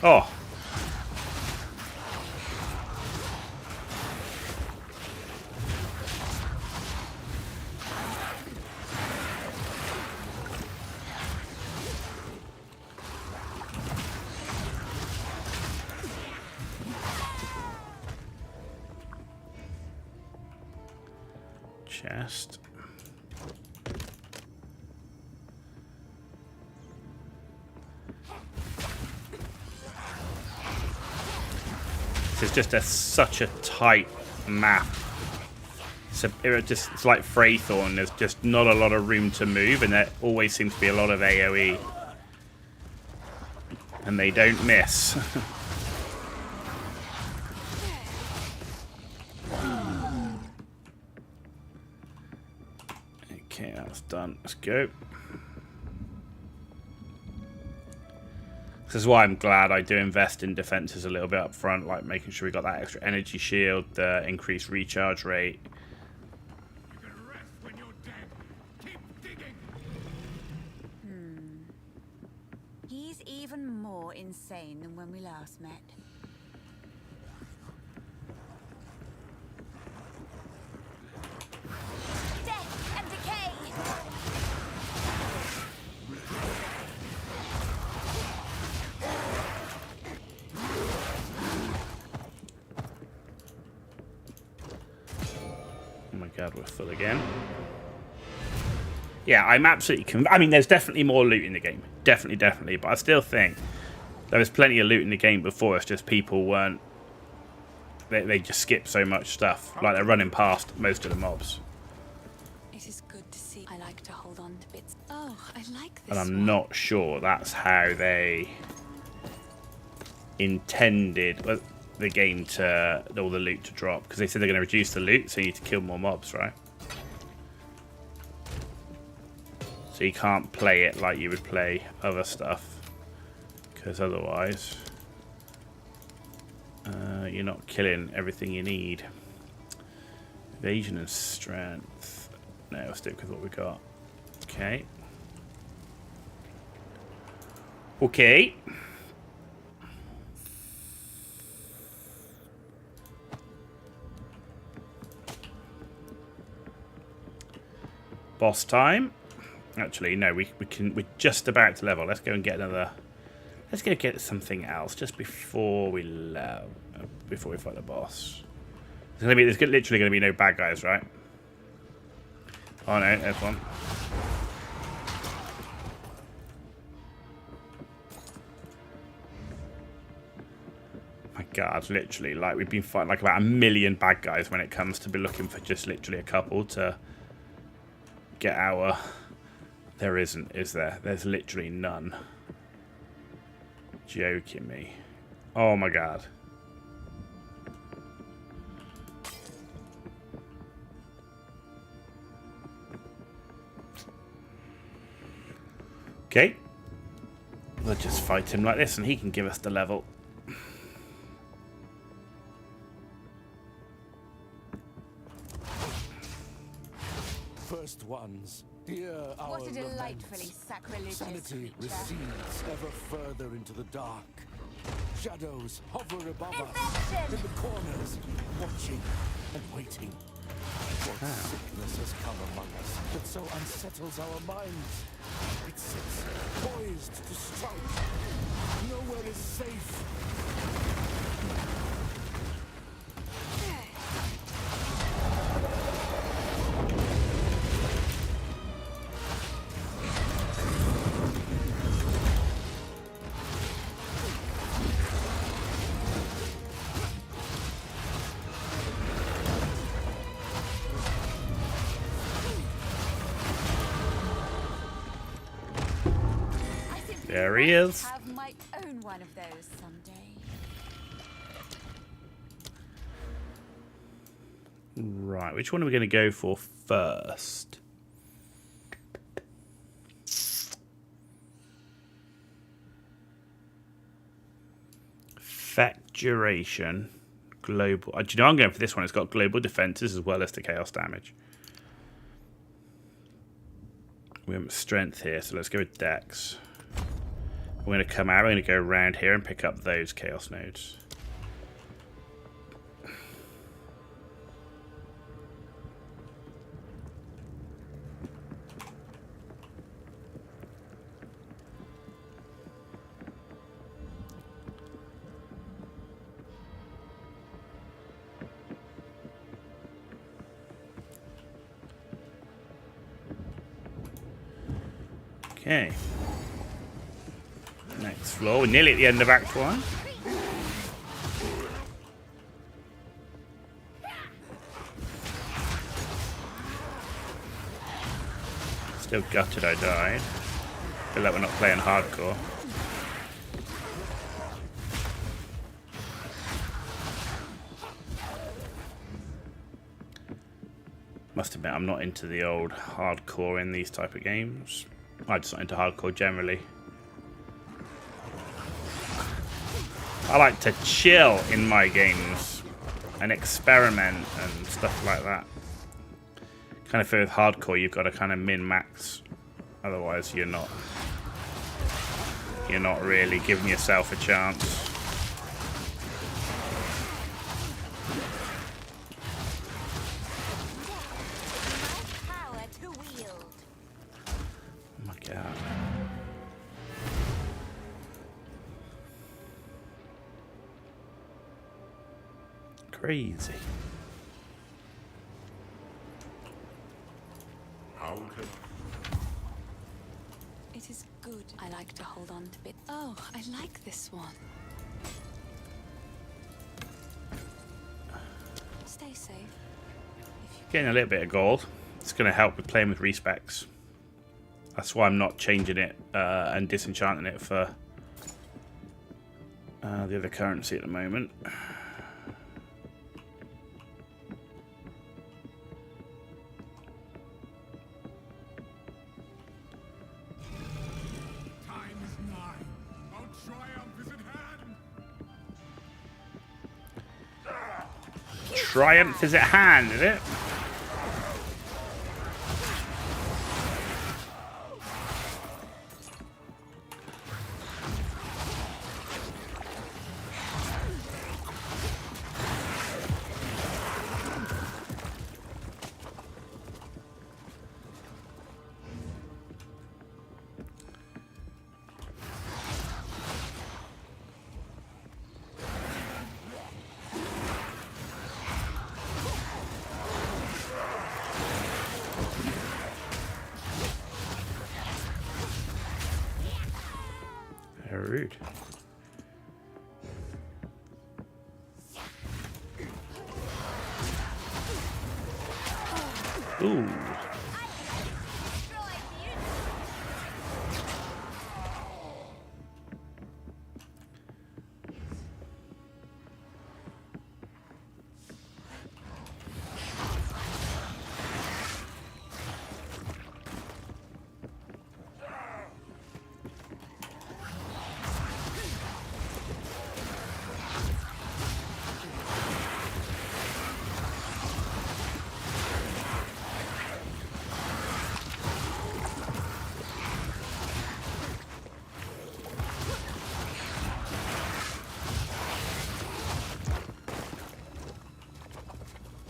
S2: Oh. Chest. This is just such a tight map. It's like Freythorn. There's just not a lot of room to move, and there always seems to be a lot of AoE. And they don't miss. Okay, that's done. Let's go. This is why I'm glad I do invest in defenses a little bit up front, like making sure we got that extra energy shield, the increased recharge rate.
S7: You can rest when you're dead. Keep digging.
S5: He's even more insane than when we last met. Death and decay!
S2: God, we're full again. Yeah, I'm absolutely I mean, there's definitely more loot in the game. Definitely. But I still think there was plenty of loot in the game before. It's just people weren't... They just skip so much stuff. Like, they're running past most of the mobs.
S3: It is good to see. I like to hold on to bits. Oh, I like this
S2: And I'm
S3: one.
S2: not sure that's how they intended the game to... all the loot to drop. Because they said they're going to reduce the loot, so you need to kill more mobs, right? So you can't play it like you would play other stuff. Because otherwise... you're not killing everything you need. Evasion and strength. No, I'll stick with what we got. Okay. Okay. Boss time. Actually, no, we're just about to level. Let's go and get another... Let's go get something else just before we fight the boss. There's literally going to be no bad guys, right? Oh no, there's one. My God, literally, like we've been fighting like about 1 million bad guys when it comes to be looking for just literally a couple to get our... There isn't, is there? There's literally none. Joking me. Oh my God. Okay. We'll just fight him like this and he can give us the level.
S7: First ones, hear our
S5: What a delightfully
S7: laments.
S5: sacrilegious
S7: Sanity
S5: creature.
S7: recedes ever further into the dark. Shadows hover above us,
S5: Infection!
S7: in the corners, watching and waiting. What sickness has come among us that so unsettles our minds? It sits poised to strike. Nowhere is safe.
S2: There he is.
S5: Have my own one of those someday.
S2: Right, which one are we going to go for first? Effect duration. Global. Do you know, I'm going for this one. It's got global defenses as well as the chaos damage. We have strength here, so let's go with dex. We're going to come out, we're going to go around here and pick up those chaos nodes. Okay. Next floor. We're nearly at the end of Act 1. Still gutted I died. Feel like we're not playing hardcore. Must admit, I'm not into the old hardcore in these type of games. I'm just not into hardcore generally. I like to chill in my games and experiment and stuff like that. Kind of feel with hardcore you've got to kind of min-max, otherwise you're not really giving yourself a chance.
S5: Power to wield.
S2: Oh my God. Crazy.
S4: broken.
S3: It is good. I like to hold on to bits. Oh, I like this one. Stay safe.
S2: Getting a little bit of gold. It's going to help with playing with respecs. That's why I'm not changing it and disenchanting it for the other currency at the moment.
S4: Time is nigh. Our triumph is at hand.
S2: Triumph is at hand, is it? Rude. Ooh.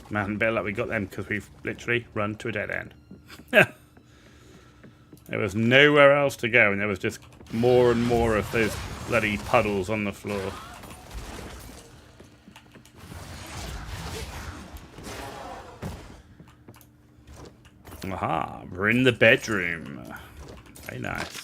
S2: Man, better luck we got them because we've literally run to a dead end. There was nowhere else to go, and there was just more and more of those bloody puddles on the floor. Aha, we're in the bedroom. Very nice.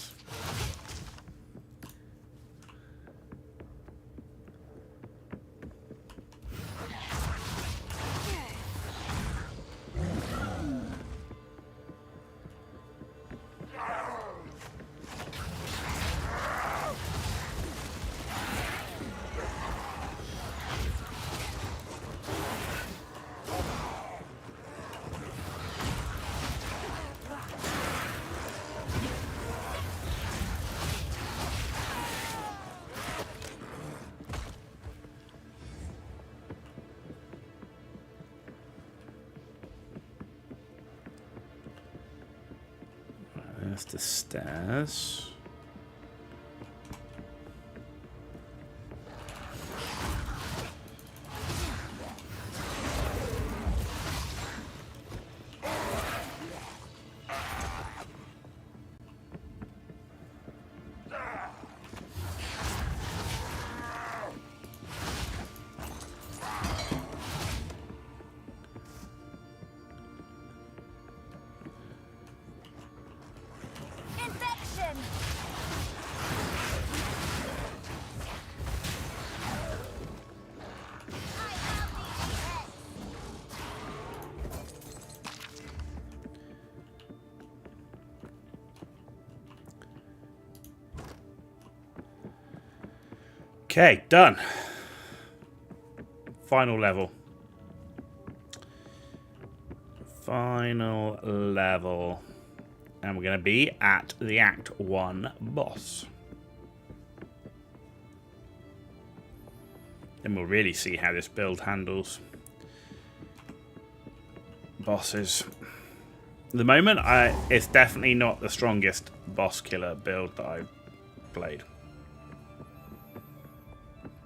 S2: There's the stairs. Okay, done. Final level. Final level. And we're going to be at the Act 1 boss. Then we'll really see how this build handles bosses. At the moment, it's definitely not the strongest boss killer build that I've played.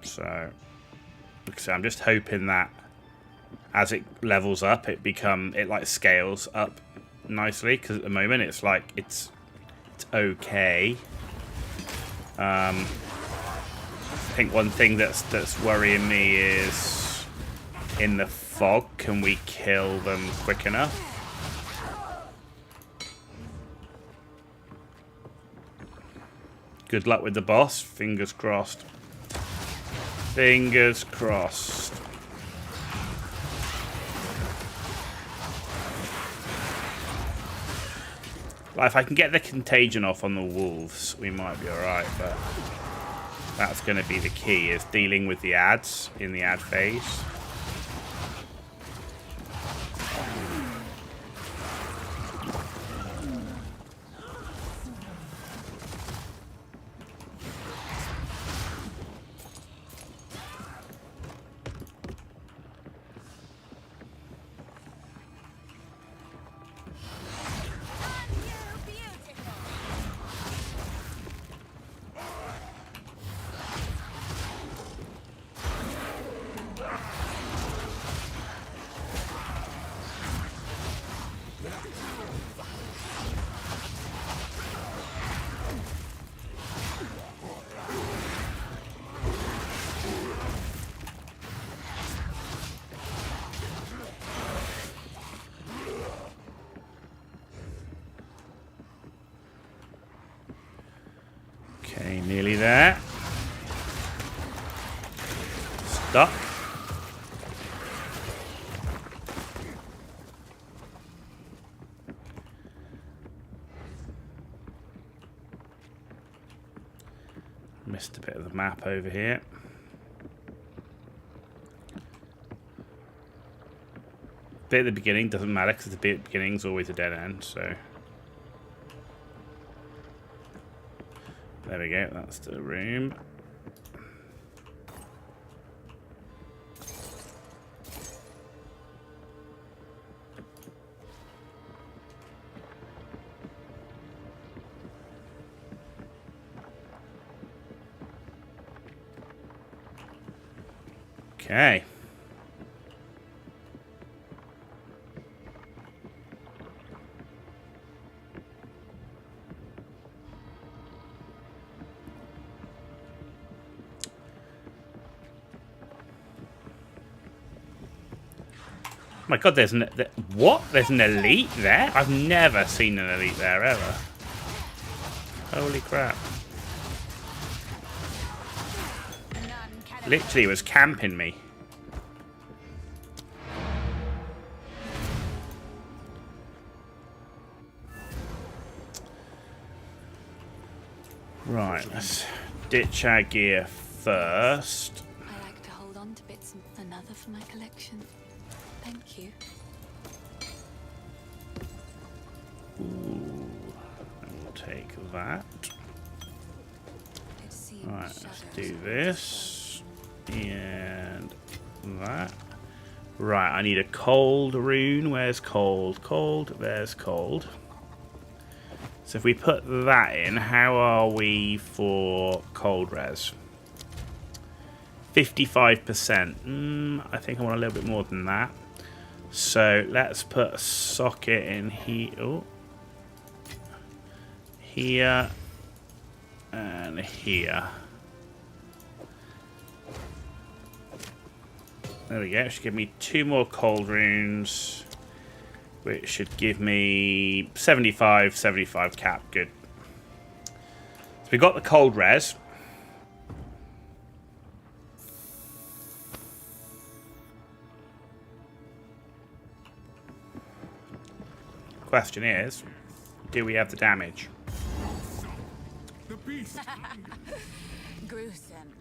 S2: So I'm just hoping that as it levels up, it like scales up nicely. Because at the moment, it's like it's okay. I think one thing that's worrying me is in the fog. Can we kill them quick enough? Good luck with the boss. Fingers crossed. Fingers crossed. Like, if I can get the contagion off on the wolves, we might be alright, but that's going to be the key, is dealing with the ads in the ad phase. Okay, nearly there. Stuck. Missed a bit of the map over here. Bit at the beginning doesn't matter because the bit at the beginning is always a dead end, so. There we go, that's the room. Okay. My god, there's an... What? There's an elite there? I've never seen an elite there, ever. Holy crap. Literally was camping me. Right, let's ditch our gear first.
S3: I like to hold on to bits of another for my collection. Thank you.
S2: Ooh, we'll take that. Right, let's do this. And that. Right, I need a cold rune. Where's cold? Cold, there's cold. So if we put that in, how are we for cold res? 55%. I think I want a little bit more than that. So let's put a socket in here. Oh. Here. And here. There we go. It should give me 2 more cold runes, which should give me 75 cap. Good. So we got the cold res. Question is, do we have the damage?
S4: The beast.
S5: Gruesome.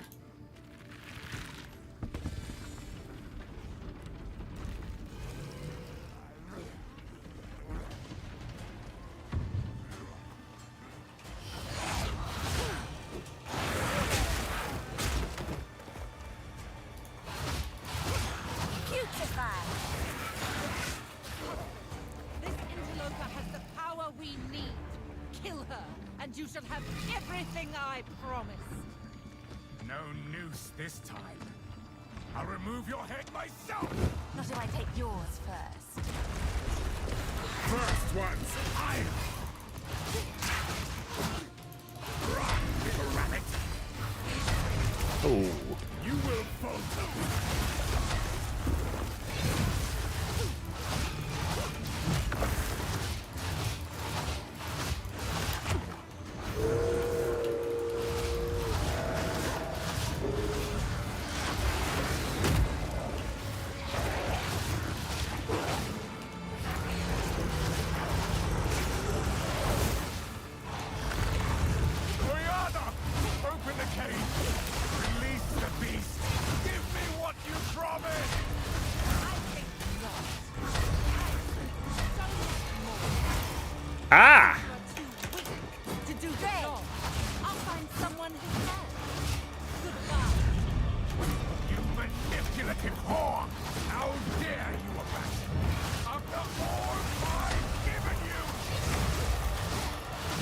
S10: And you shall have everything I promised.
S7: No noose this time. I'll remove your head myself!
S5: Not if I take yours first.
S7: First one's iron! Run, little rabbit!
S2: Oh.
S7: You will falter!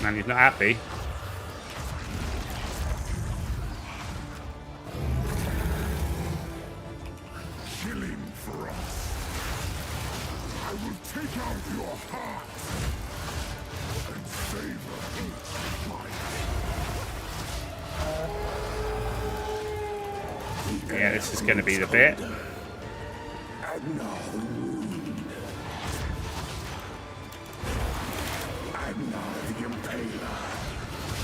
S2: And he's not happy.
S4: Killing for us. I will take out your heart and savor each bite.
S2: Yeah, this is going to be the bit.
S4: And now the wound. And now the impaler.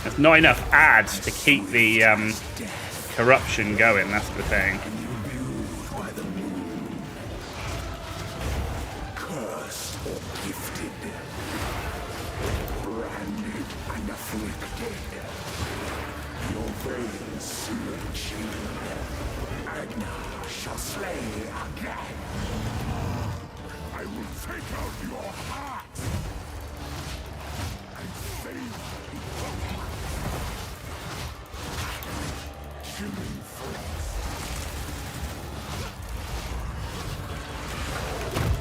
S2: There's not enough ads to keep the corruption going, that's the thing.
S4: Imbued by the moon. Cursed or gifted. Branded and afflicted. Your veins seal and shield. Agna shall slay again. I will take out your heart and save killing frost.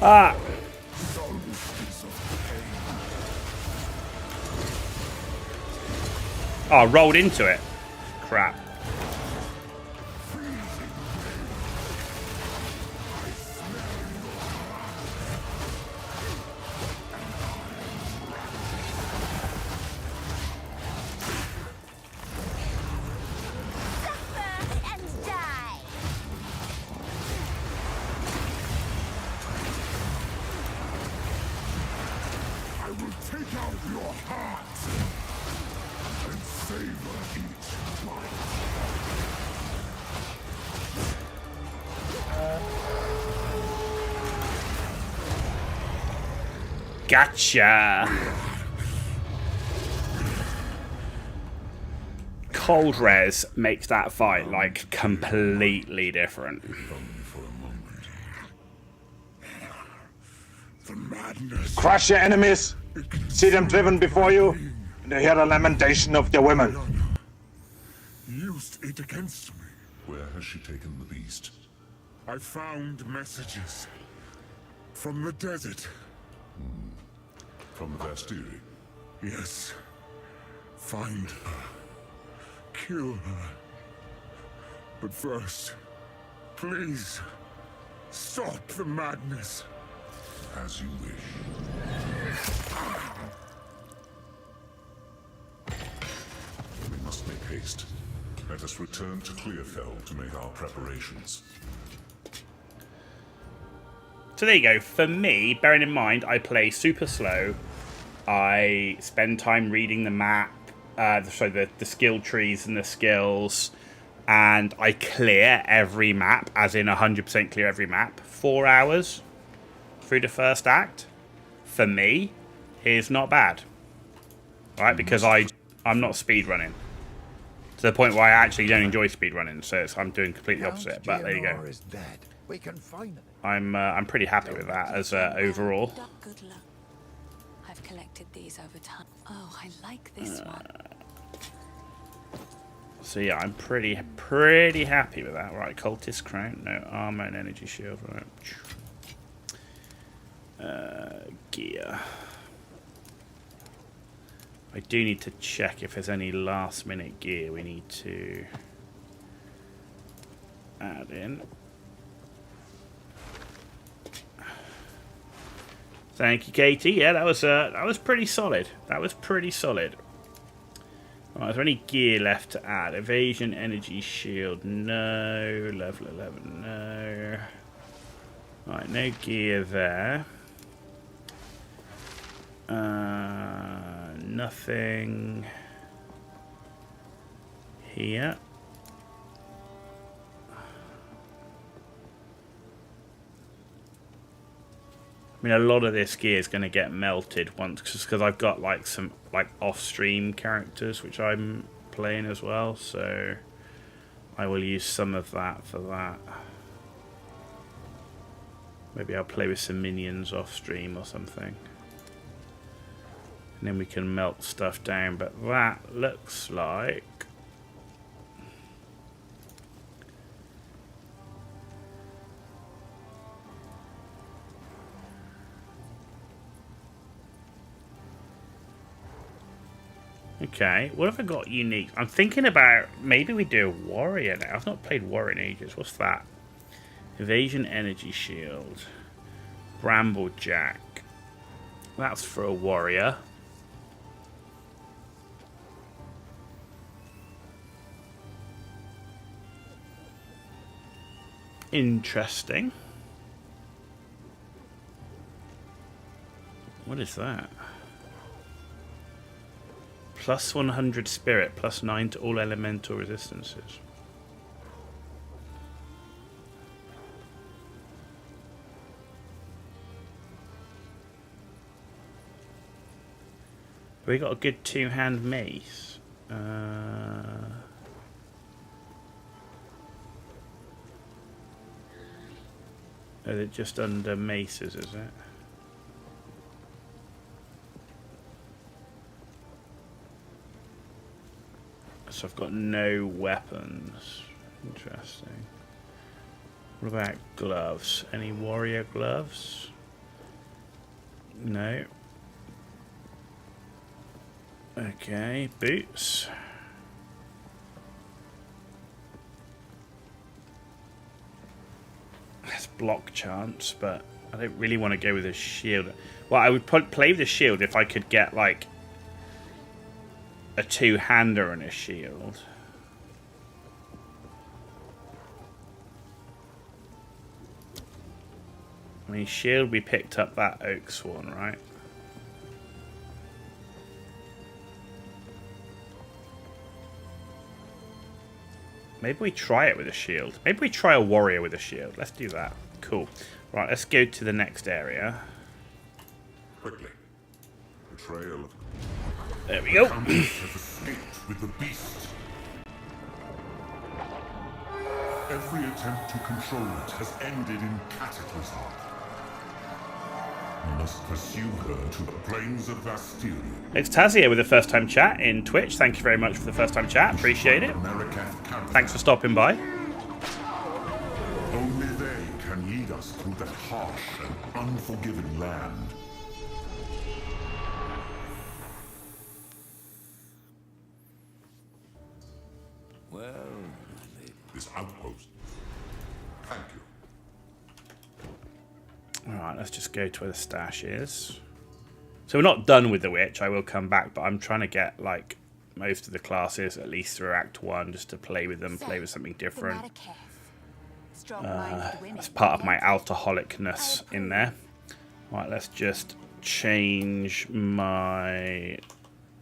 S2: Ah!
S4: Solstice of pain.
S2: Oh, rolled into it. Crap.
S5: And die!
S4: I will take out your heart and savor each bite.
S2: Gotcha! Cold res makes that fight, like, completely different.
S4: For a moment. The madness.
S11: Crush your enemies, see them driven before you, and hear the lamentation of their women.
S4: Used it against me.
S12: Where has she taken the beast?
S4: I found messages from the desert.
S12: From the Vastiri?
S4: Yes. Find her. Kill her. But first, please, stop the madness.
S12: As you wish. We must make haste. Let us return to Clearfell to make our preparations.
S2: So there you go. For me, bearing in mind, I play super slow. I spend time reading the map, the skill trees and the skills, and I clear every map, as in 100% clear every map. 4 hours through the first act, for me, is not bad. Right? Because I'm not speedrunning. To the point where I actually don't enjoy speedrunning, so I'm doing completely opposite. But there you go.
S8: is dead. We can find it.
S2: I'm pretty happy with that as overall.
S3: Good luck. I've collected these over time. Oh, I like this one.
S2: So yeah, I'm pretty happy with that. Right, cultist crown, no armor and energy shield. Right. Gear. I do need to check if there's any last minute gear we need to add in. Thank you, Katie. Yeah, that was pretty solid. That was pretty solid. Right, is there any gear left to add? Evasion, energy shield, no. Level 11, no. Right, no gear there. Nothing here. I mean, a lot of this gear is going to get melted once, just because I've got like some off-stream characters which I'm playing as well, so I will use some of that for that. Maybe I'll play with some minions off-stream or something, and then we can melt stuff down. But that looks like Okay, what have I got unique? I'm thinking about maybe we do a warrior now. I've not played warrior in ages. What's that? Evasion energy shield. Bramblejack. That's for a warrior. Interesting. What is that? Plus 100 spirit, plus 9 to all elemental resistances. We got a good two-hand mace. Is it just under maces, is it? So I've got no weapons. Interesting. What about gloves? Any warrior gloves? No. Okay, boots. That's block chance, but I don't really want to go with a shield. Well, I would play with a shield if I could get like a two-hander and a shield. I mean, shield, we picked up that oak swan, right? Maybe we try it with a shield. Maybe we try a warrior with a shield. Let's do that. Cool. Right, let's go to the next area.
S12: Quickly. Betrayal.
S2: There we go.
S12: The Countess has escaped with the beast. Every attempt to control it has ended in cataclysm. We must pursue her to the plains of Bastille.
S2: It's Taz here with the first time chat in Twitch. Thank you very much for the first time chat. Appreciate it. Thanks for stopping by.
S12: Only they can lead us through that harsh and unforgiving land.
S6: Well,
S12: this outpost. Thank you.
S2: Alright, let's just go to where the stash is. So we're not done with the witch. I will come back, but I'm trying to get like most of the classes at least through Act 1 just to play with them, play with something different. That's part of my alcoholicness in there. Right, let's just change my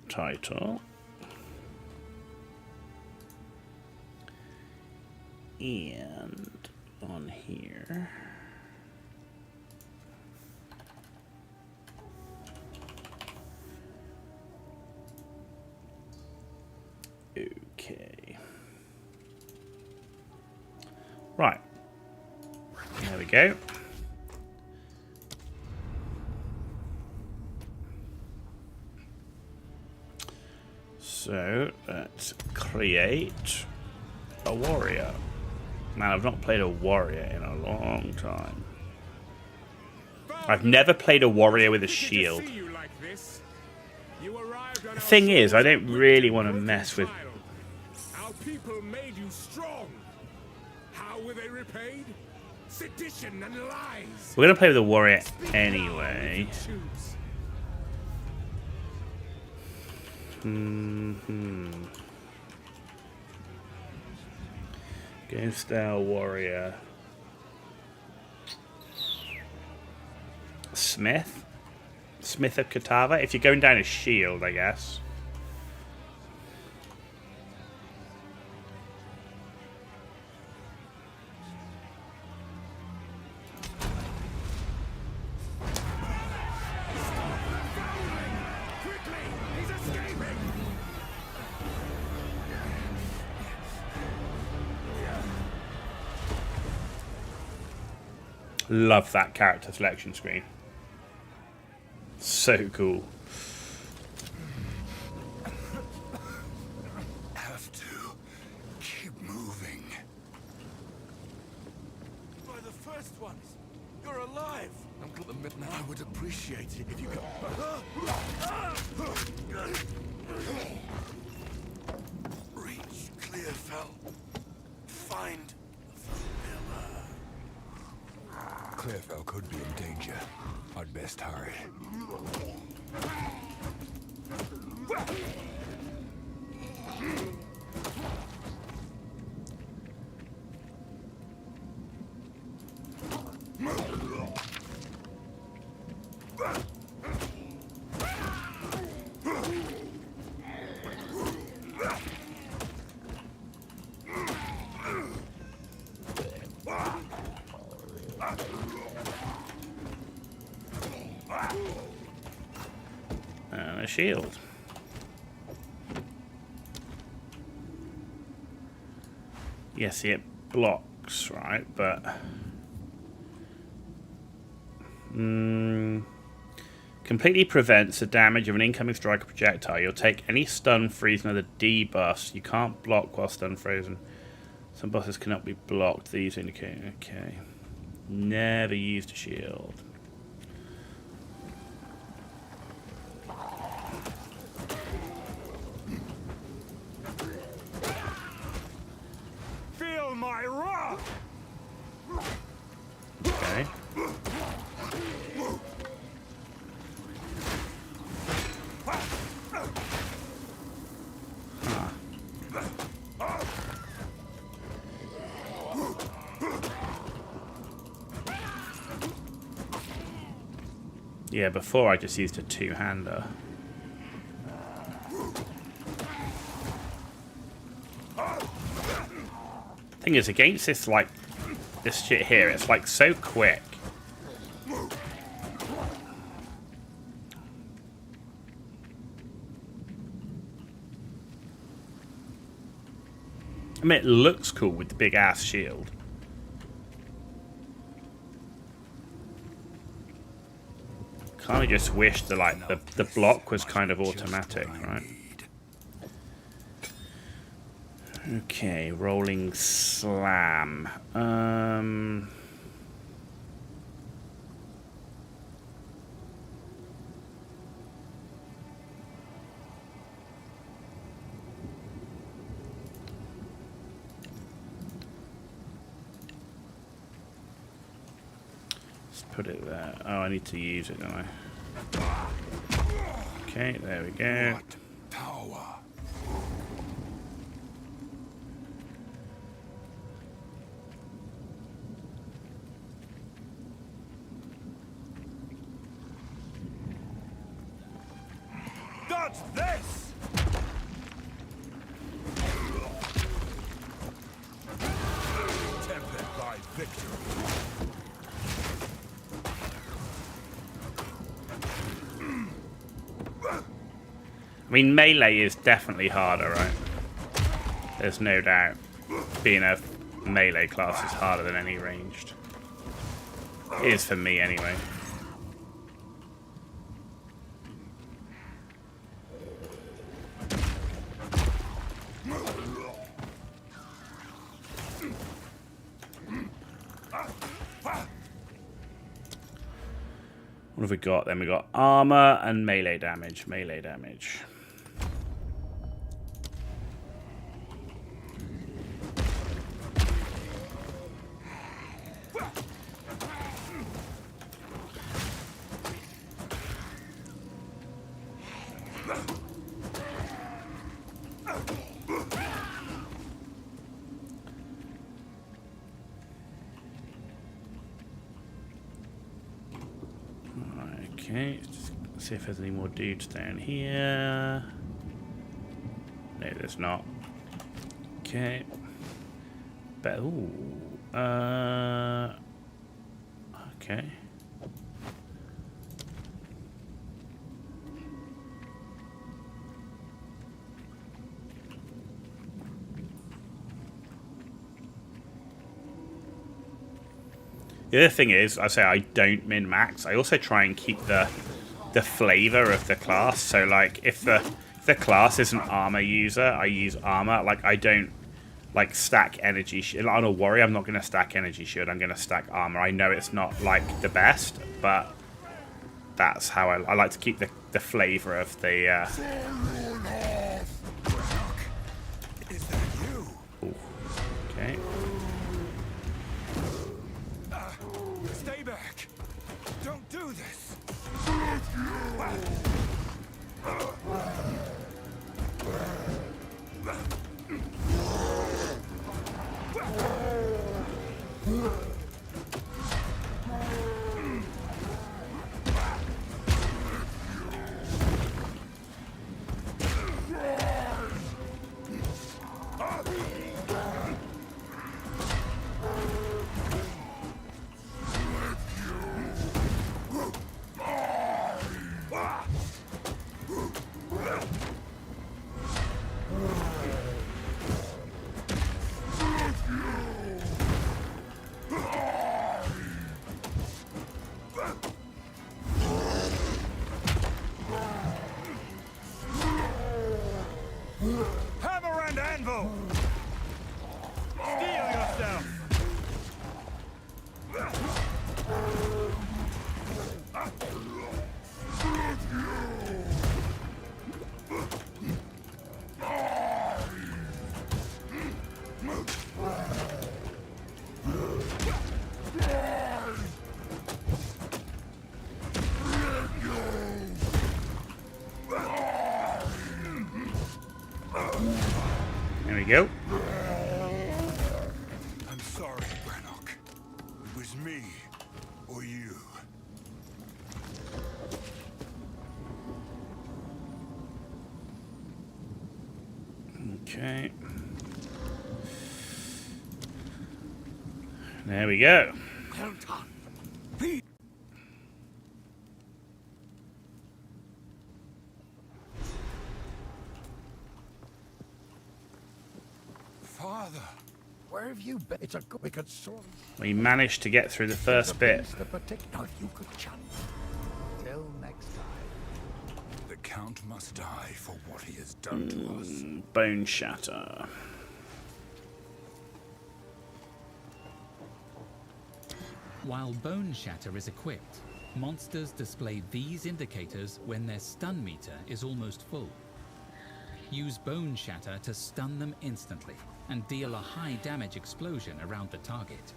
S2: title. And on here. Okay. Right. There we go. So let's create a warrior. Man, I've not played a warrior in a long time. I've never played a warrior with a shield. The thing is, I don't really want to mess with...
S4: Our people made you strong. How were they repaid? Sedition and lies.
S2: We're going to play with a warrior anyway. Game style warrior. Smith? Smith of Katava? If you're going down a shield, I guess. Love that character selection screen. So cool.
S7: Have to keep moving.
S4: By the first ones, you're alive.
S7: I would appreciate it if you could. Reach Clearfell. Find the pillar.
S6: Clearfell could be in danger. I'd best hurry.
S2: And a shield. Yes, it blocks, right? But completely prevents the damage of an incoming strike or projectile. You'll take any stun, freeze, and other debuffs. You can't block while stun frozen. Some bosses cannot be blocked. These indicate. Okay. Never used a shield.
S7: Feel my wrath!
S2: Okay. Huh. Yeah, before I just used a two-hander. Thing is, against this, like, this shit here, it's like so quick. I mean, it looks cool with the big ass shield. Kind of just wish that, like, the block was kind of automatic, right? Okay, rolling slam. Let's put it there. Oh, I need to use it, don't I? Okay, there we go.
S7: What power? Dodge this! Tempered by victory.
S2: I mean, melee is definitely harder, right? There's no doubt. Being a melee class is harder than any ranged. It is for me, anyway. What have we got then? We got armor and melee damage. Melee damage. Okay, just see if there's any more dudes down here. No, there's not. Okay. But, ooh. Okay. The other thing is, I say I don't min-max. I also try and keep the flavor of the class. So, like, if the class is an armor user, I use armor. Like, I don't, like, stack energy shield. On a warrior, I'm not going to stack energy shield. I'm going to stack armor. I know it's not, like, the best, but that's how I like to keep the flavor of the go.
S7: I'm sorry, Brannock. It was me or you.
S2: Okay. There we go.
S7: Well done. Father,
S8: Where have you been? It's a good. We could sort.
S2: We managed to get through the first bit.
S8: Now you could chant. Till next time.
S7: the Count must die for what he has done to us.
S2: Bone Shatter.
S9: While Bone Shatter is equipped, monsters display these indicators when their stun meter is almost full. Use Bone Shatter to stun them instantly and deal a high damage explosion around the target.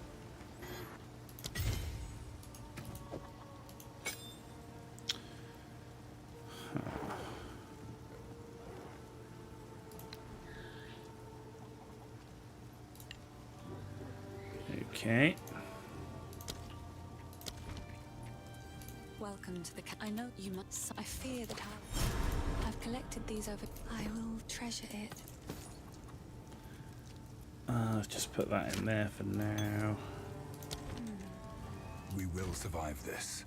S2: Okay.
S3: Welcome to the I know you must. I fear that I've collected these over. I will treasure it.
S2: Let's just put that in there for now.
S7: We will survive this.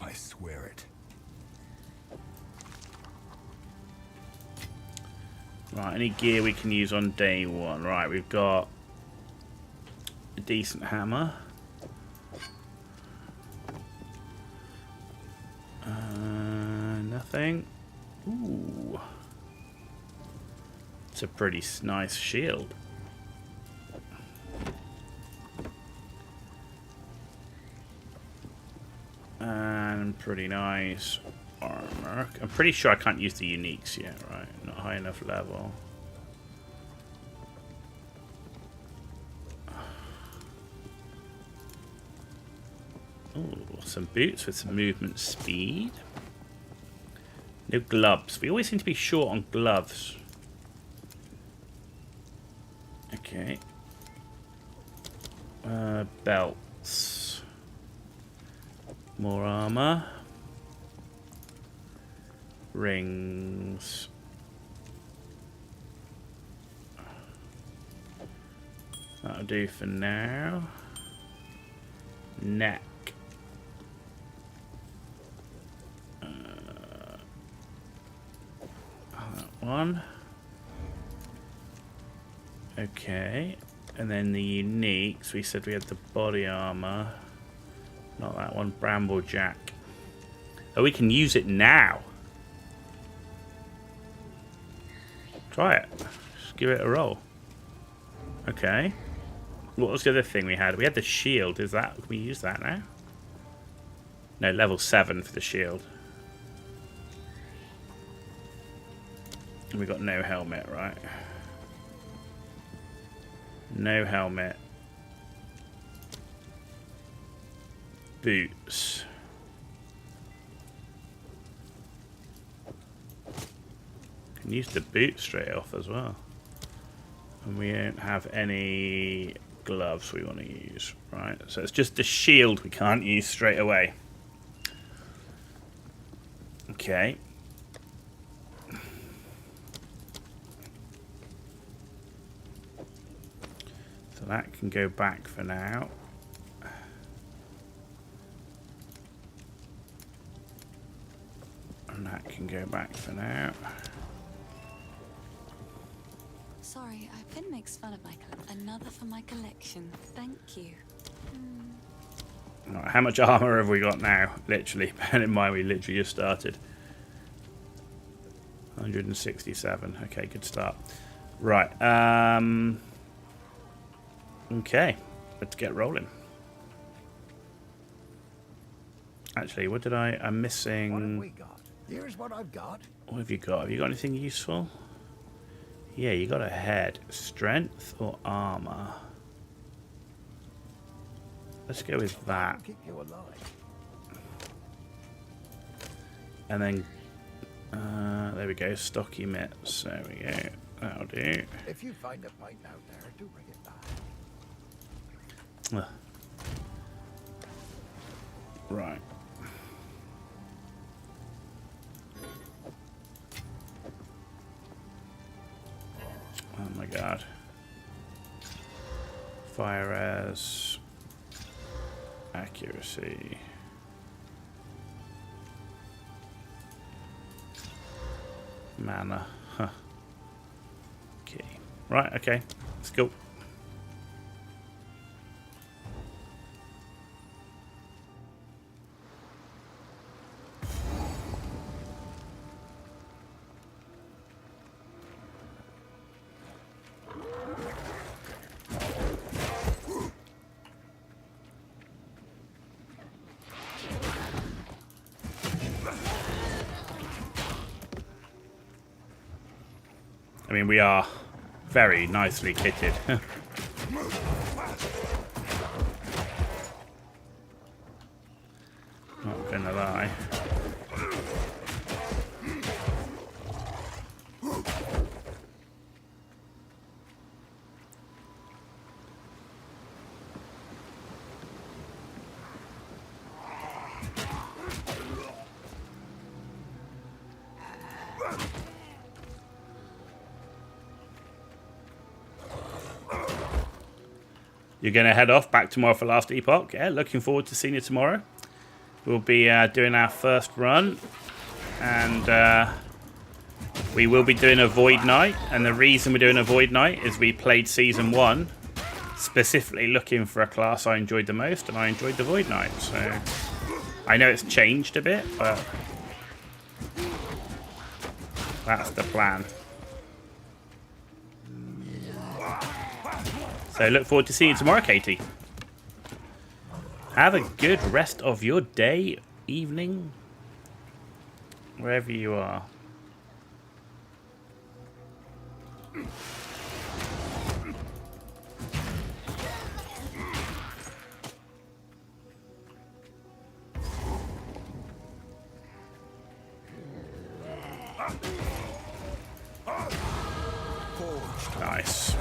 S7: I swear it.
S2: Right, any gear we can use on day one. Right, we've got a decent hammer. Nothing. Ooh. It's a pretty nice shield. And pretty nice armor. I'm pretty sure I can't use the uniques yet, right? Not high enough level. Ooh, some boots with some movement speed. No gloves. We always seem to be short on gloves. Okay. Belts. More armor. Rings. That'll do for now. Neck. That one. Okay. And then the uniques. We said we had the body armor. Not that one. Bramblejack. Oh, we can use it now. Try it. Just give it a roll. Okay. What was the other thing we had? We had the shield. Is that... Can we use that now? No, level 7 for the shield. And we got no helmet, right? No helmet. Boots. Can use the boot straight off as well. And we don't have any gloves we want to use, right? So it's just the shield we can't use straight away. Okay. So that can go back for now. And that can go back for now.
S3: Sorry, Finn makes fun of my another for my collection. Thank you.
S2: Right, how much armor have we got now? Literally, bear in mind we literally just started. 167. Okay, good start. Right. Okay, let's get rolling. Actually, what did I'm missing?
S8: What have we got? Here's what I've got.
S2: What have you got? Have you got anything useful? Yeah, you got a head. Strength or armor? Let's go with that.
S8: Keep you alive.
S2: And then, there we go. Stocky mitts. There we go. That'll do.
S8: If you find a pint out there, do bring it back.
S2: Right. Oh my god. Fire as accuracy. Mana. Huh. Okay. Right, okay. Let's go. I mean, we are very nicely kitted. Not gonna lie. You're going to head off back tomorrow for last Epoch. Yeah, looking forward to seeing you tomorrow. We'll be doing our first run. And we will be doing a Void Night. And the reason we're doing a Void Night is we played Season 1 specifically looking for a class I enjoyed the most. And I enjoyed the Void Knight. So I know it's changed a bit, but that's the plan. So look forward to seeing you tomorrow, Katie. Have a good rest of your day, evening, wherever you are. Nice.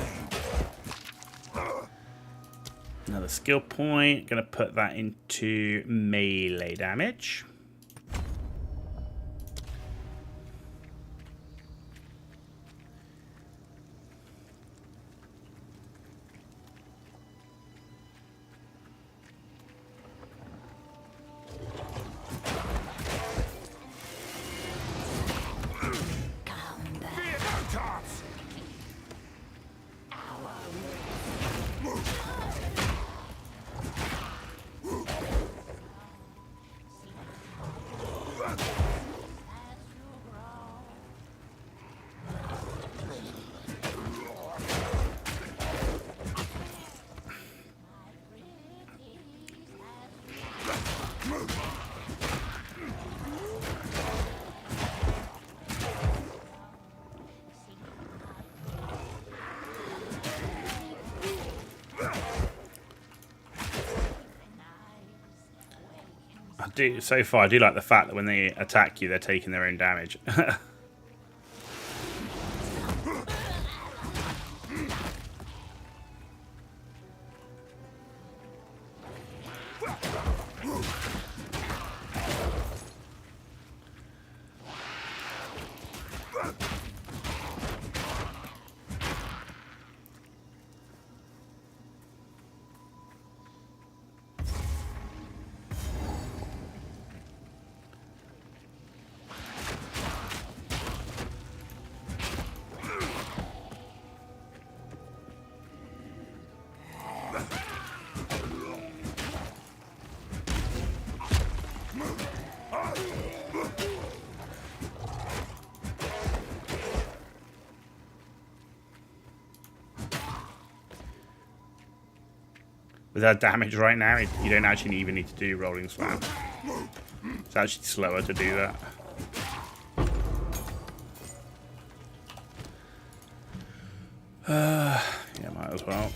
S2: Another skill point. Gonna put that into melee damage. So far, I do like the fact that when they attack you, they're taking their own damage. With that damage right now, you don't actually even need to do rolling slam. It's actually slower to do that. Yeah, might as well.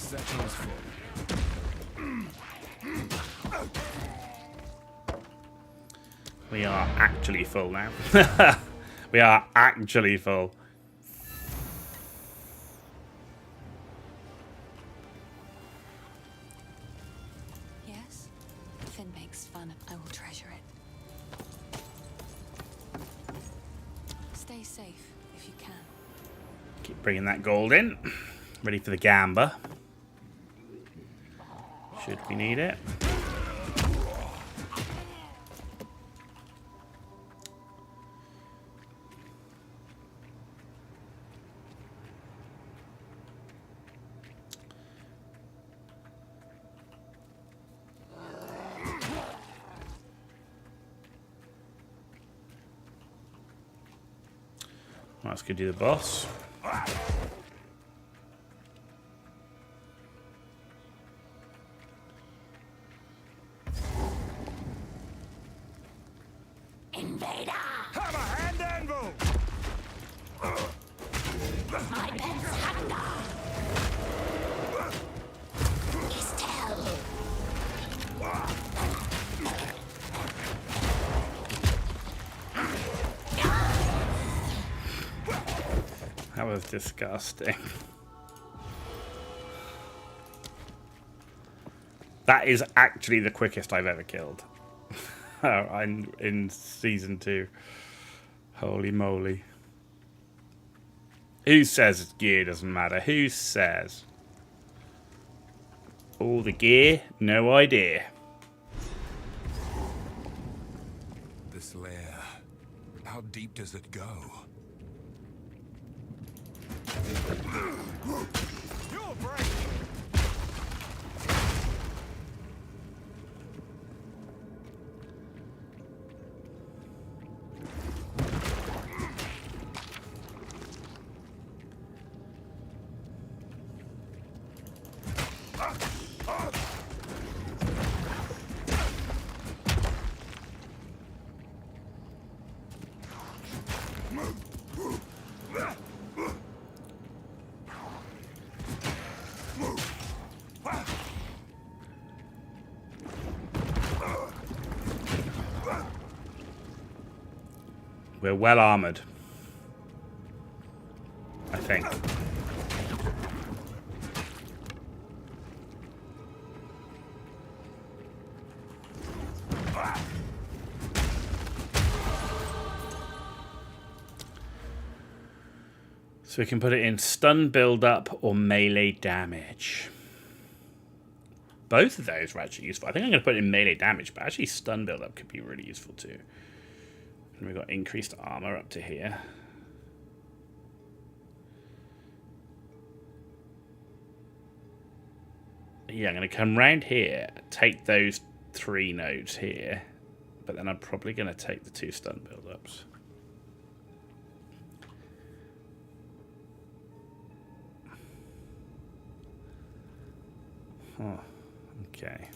S6: Satchel's full.
S2: We are actually full now. We are actually full.
S3: Yes? Finn makes fun. I will treasure it. Stay safe if you can.
S2: Keep bringing that gold in. Ready for the gamba. Should we need it. Let's go do the boss.
S5: Invader!
S7: Hammer hand anvil!
S5: My men's hunger is hell.
S2: That was disgusting. That is actually the quickest I've ever killed. in season 2. Holy moly. Who says gear doesn't matter? Who says? All the gear, no idea.
S6: This lair, how deep does it go?
S7: You'll break!
S2: We're well armored. I think. So we can put it in stun build-up or melee damage. Both of those are actually useful. I think I'm going to put it in melee damage, but actually stun build-up could be really useful too. And we've got increased armor up to here. Yeah, I'm going to come round here, take those 3 nodes here, but then I'm probably going to take the 2 stun build-ups. Oh, okay.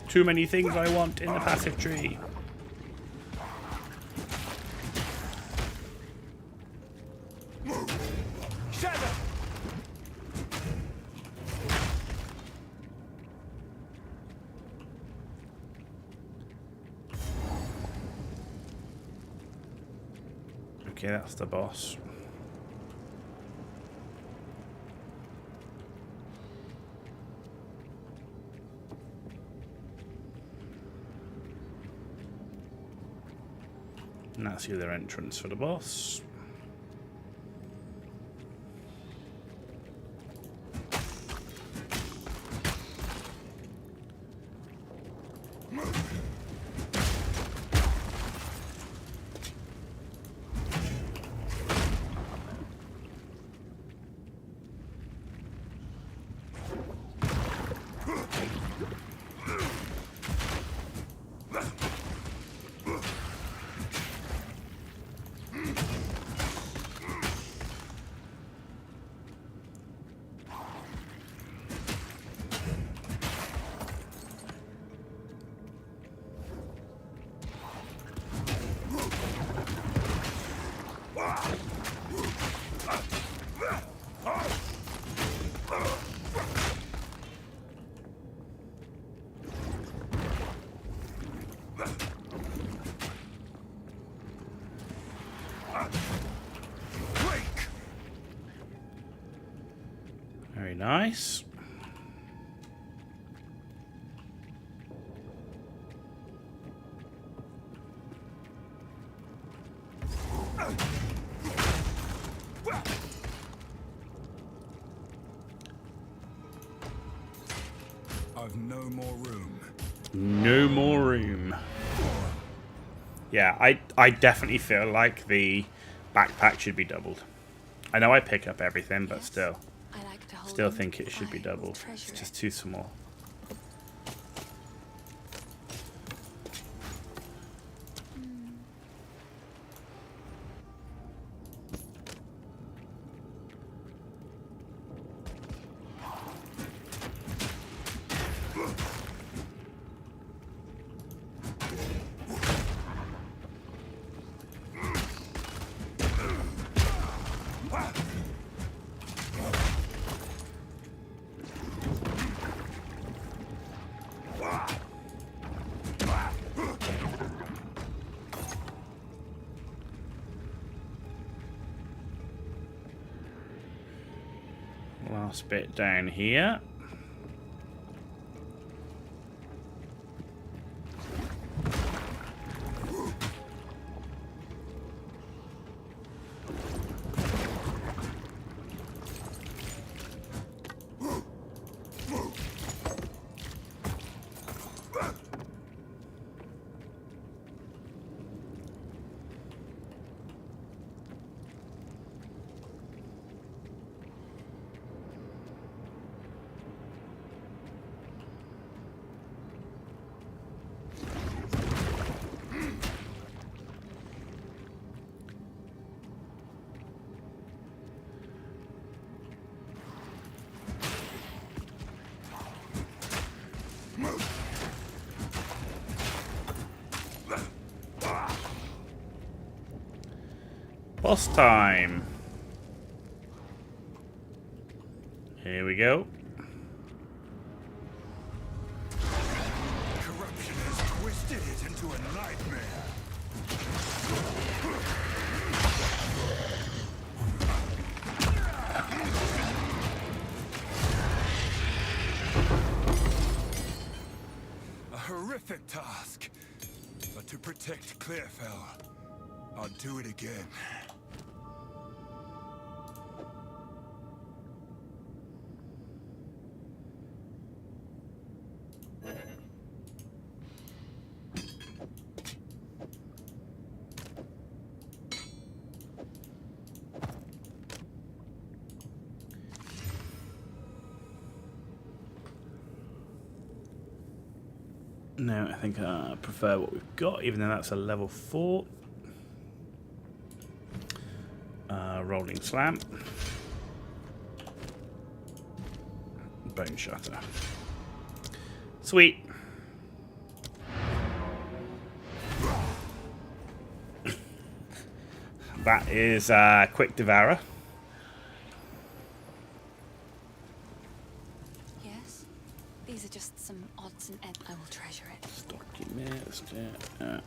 S2: Too many things I want in the passive tree.
S7: Shadow!
S2: Okay, that's the boss. And that's the other entrance for the boss. Very nice.
S7: I've no more room.
S2: No more room. Yeah, I definitely feel like the backpack should be doubled. I know I pick up everything, but still. Still think it should be doubled. It's just too small. Last bit down here. Boss time. Here we go.
S7: Corruption has twisted it into a nightmare. A horrific task, but to protect Clearfell, I'll do it again.
S2: No, I think I prefer what we've got, even though that's a level 4. Rolling slam. Bone shutter. Sweet. That is quick devourer.
S3: Yes, these are just some odds and ends. I will treasure it.
S2: Stocky mist.
S3: Bye.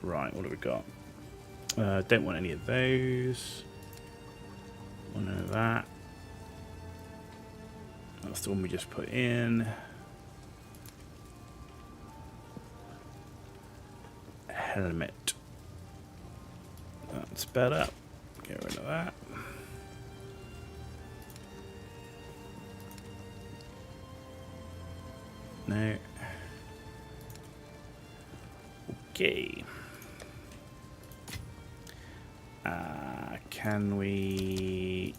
S2: Right, what have we got? Don't want any of those. Want none of that. That's the one we just put in. Helmet. That's better. Get rid of that. No. Okay. Can we...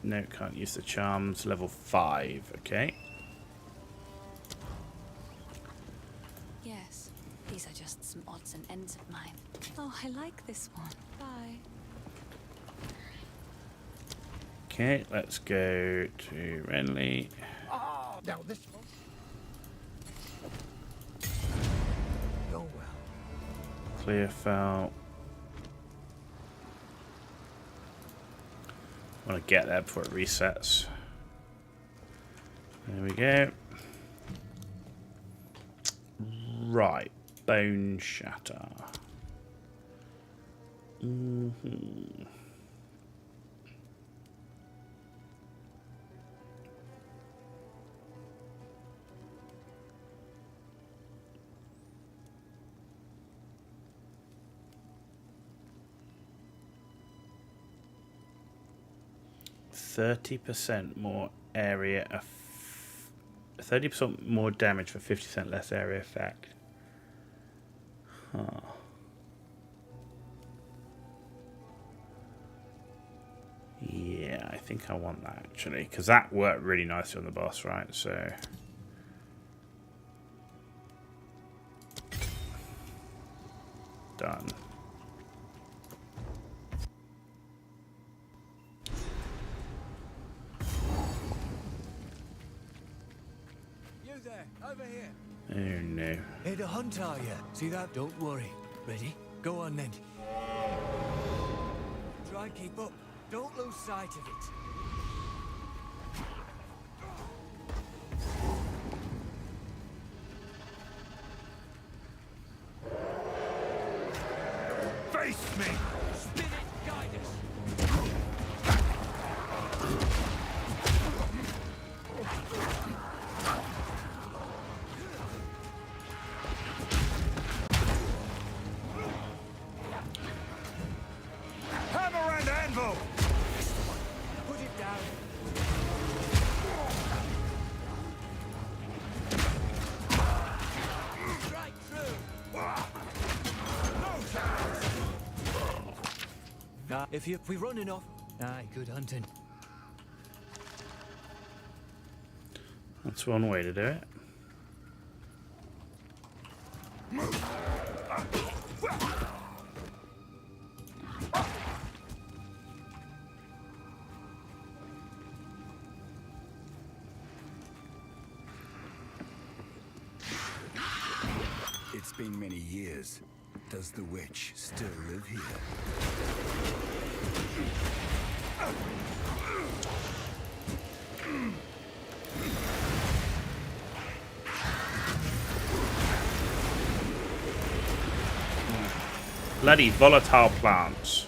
S2: No, can't use the charms. Level 5, okay.
S3: Yes, these are just some odds and ends of mine. Oh, I like this one. Bye.
S2: Okay, let's go to Renly.
S8: Ah, now this one. Go well.
S2: Clearfell. I want to get there before it resets. There we go. Right, Bone Shatter. 30% more area, 30% more damage for 50% less area effect. Huh. Yeah, I think I want that actually, because that worked really nicely on the boss, right? So done.
S6: You there, over here.
S2: Oh no.
S6: Here to hunt, are you? See that? Don't worry. Ready? Go on then. Try and keep up. Don't lose sight of it.
S7: Face me!
S6: Spirit, guide us.
S7: Hammer and anvil!
S6: Put it down. Strike through.
S7: No chance!
S6: If we run enough. Aye, good hunting.
S2: That's one way to do it.
S7: It's been many years. Does the witch still live here?
S2: Bloody volatile plants.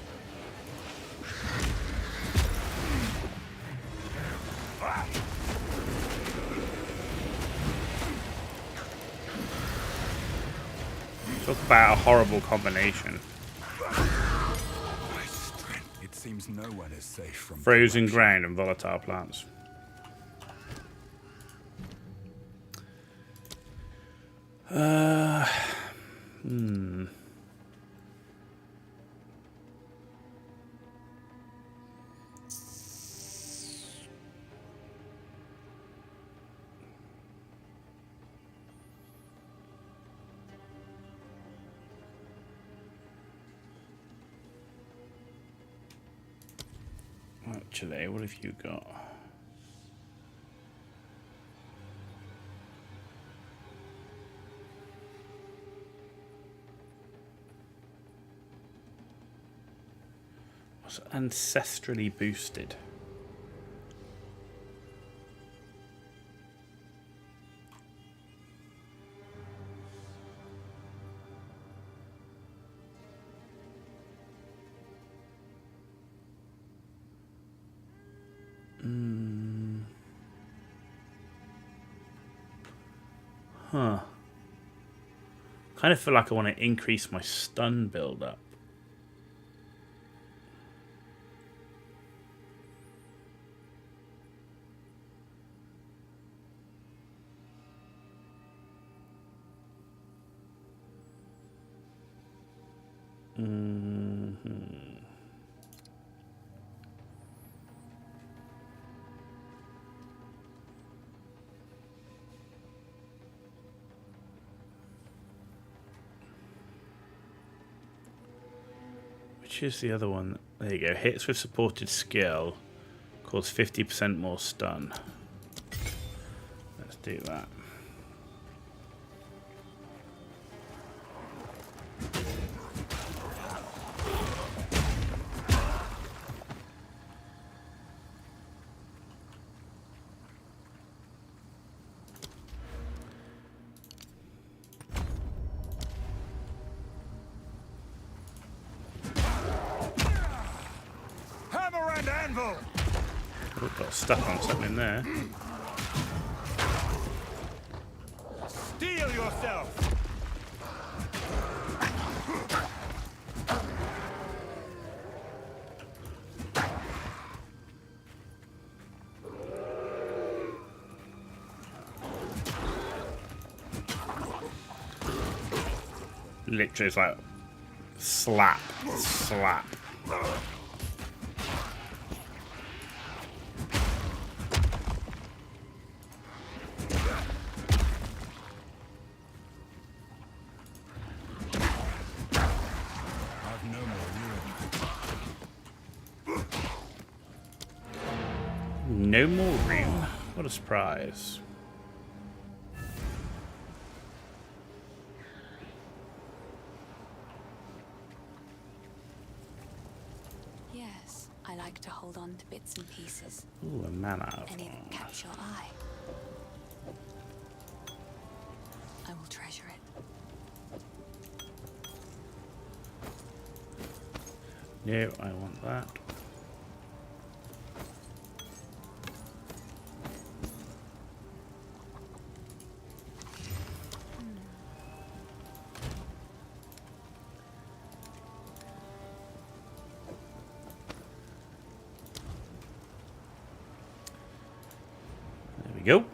S2: Talk about a horrible combination.
S7: It seems no one is safe from
S2: Frozen ground and volatile plants. Actually, what have you got? What's ancestrally boosted? Huh. Kind of feel like I want to increase my stun build up. Which is the other one? There you go. Hits with supported skill cause 50% more stun. Let's do that.
S4: anvil!
S2: Oh, got stuck on something there.
S4: Steel yourself!
S2: Literally, it's like slap, slap.
S7: I've no more room.
S2: No more room. What a surprise.
S3: Yes, I like to hold on to bits and pieces.
S2: Ooh, a mana.
S3: Any that catch your eye. I will treasure it.
S2: No, I want that. There we go.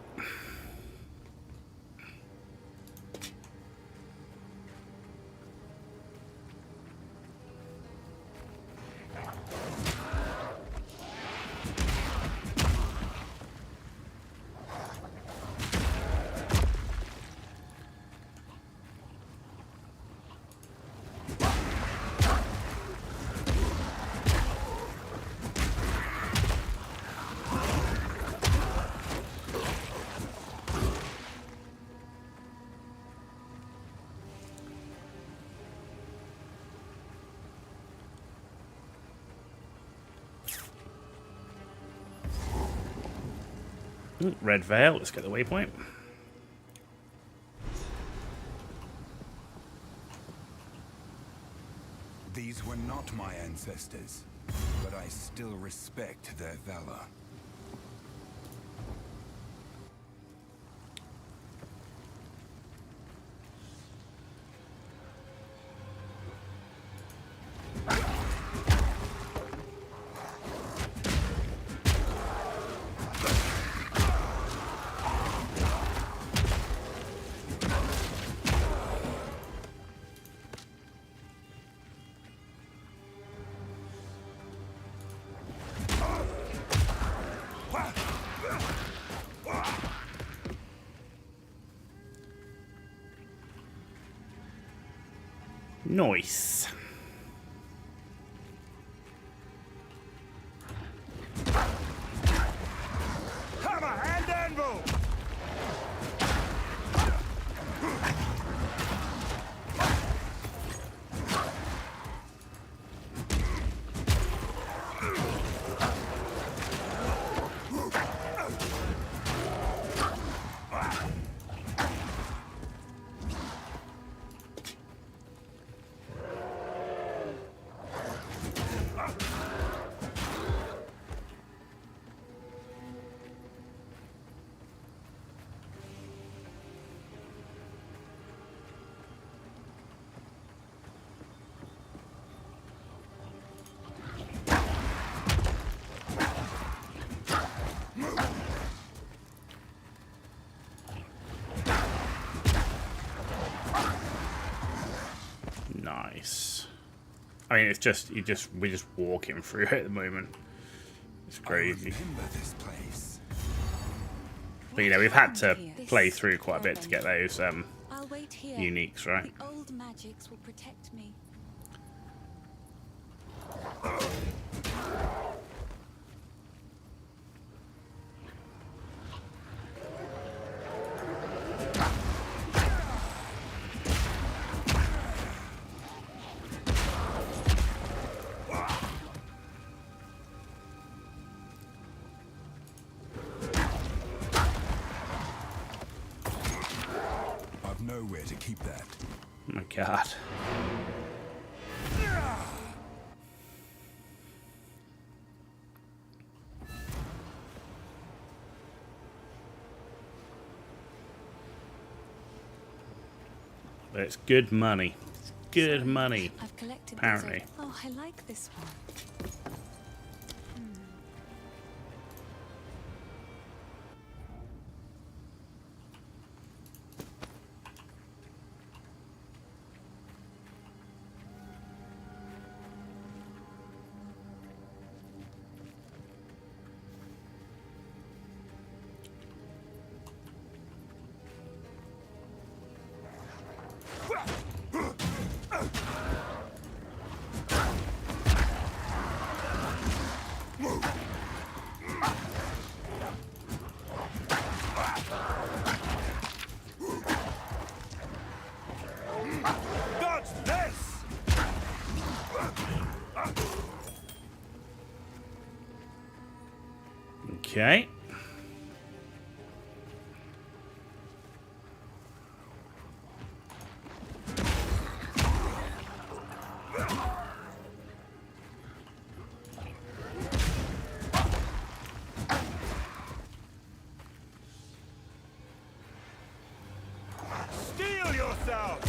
S2: Ooh, red veil, let's get the waypoint.
S7: These were not my ancestors, but I still respect their valor.
S2: Nice.
S4: Hammer and anvil!
S2: Nice. I mean, it's just we're just walking through it at the moment. It's crazy.
S7: This place.
S2: But you know, we've had to play through quite a bit to get those
S3: I'll wait here.
S2: uniques, right?
S3: The old magics will protect me.
S7: I've nowhere to keep that.
S2: Oh my god. It's good money. It's good money.
S3: I've collected
S2: Apparently.
S3: Oh, I like this one.
S7: Dodge this!
S2: Okay.
S7: Steel yourself!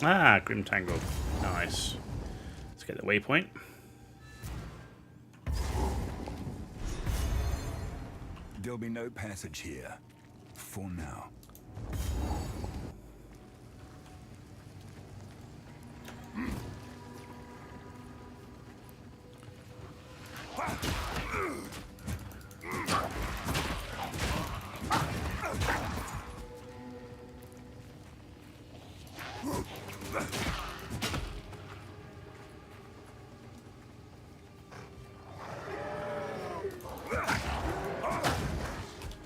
S2: Ah, Grim Tangle. Nice. Let's get the waypoint.
S13: There'll be no passage here. For now.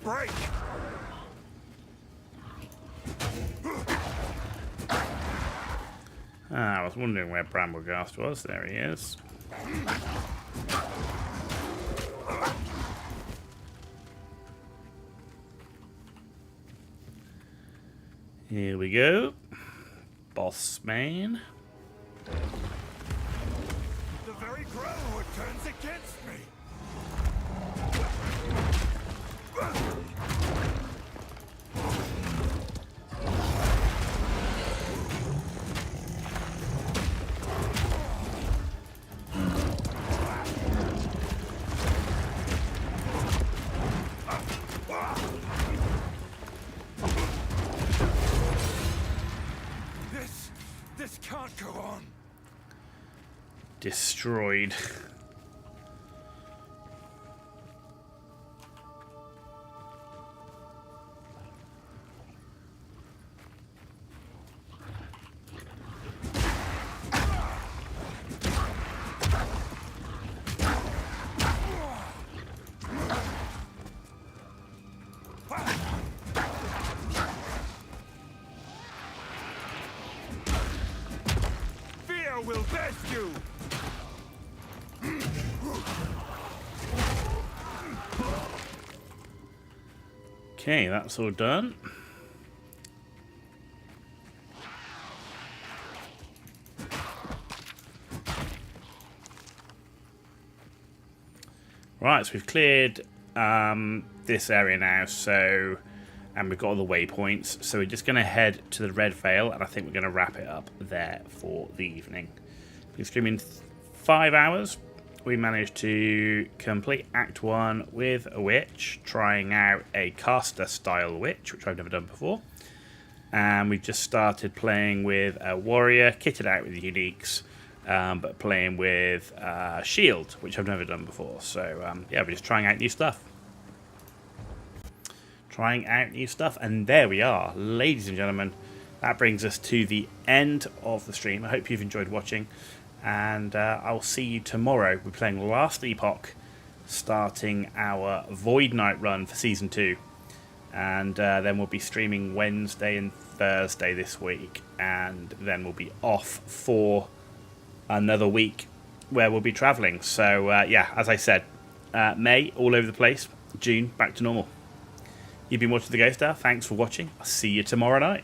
S7: Break!
S2: Ah, I was wondering where Bramblegast was. There he is. Here we go. Boss man.
S7: The very ground turns against me! This can't go on.
S2: Destroyed.
S7: Fear will best you.
S2: Okay, that's all done. Right, so we've cleared this area now, and we've got all the waypoints, so we're just going to head to the Red Veil, and I think we're going to wrap it up there for the evening. Been streaming 5 hours. We managed to complete Act 1 with a witch, trying out a caster-style witch, which I've never done before. And we've just started playing with a warrior, kitted out with the uniques, but playing with shield, which I've never done before. So, yeah, we're just trying out new stuff. trying out new stuff. And there we are, ladies and gentlemen. That brings us to the end of the stream. I hope you've enjoyed watching, and I'll see you tomorrow. We're playing Last Epoch, starting our Void Knight run for Season 2. And then we'll be streaming Wednesday and Thursday this week, and then we'll be off for another week where we'll be travelling. So yeah, as I said, May, all over the place. June, back to normal. You've been watching The Ghost Hour. Thanks for watching. I'll see you tomorrow night.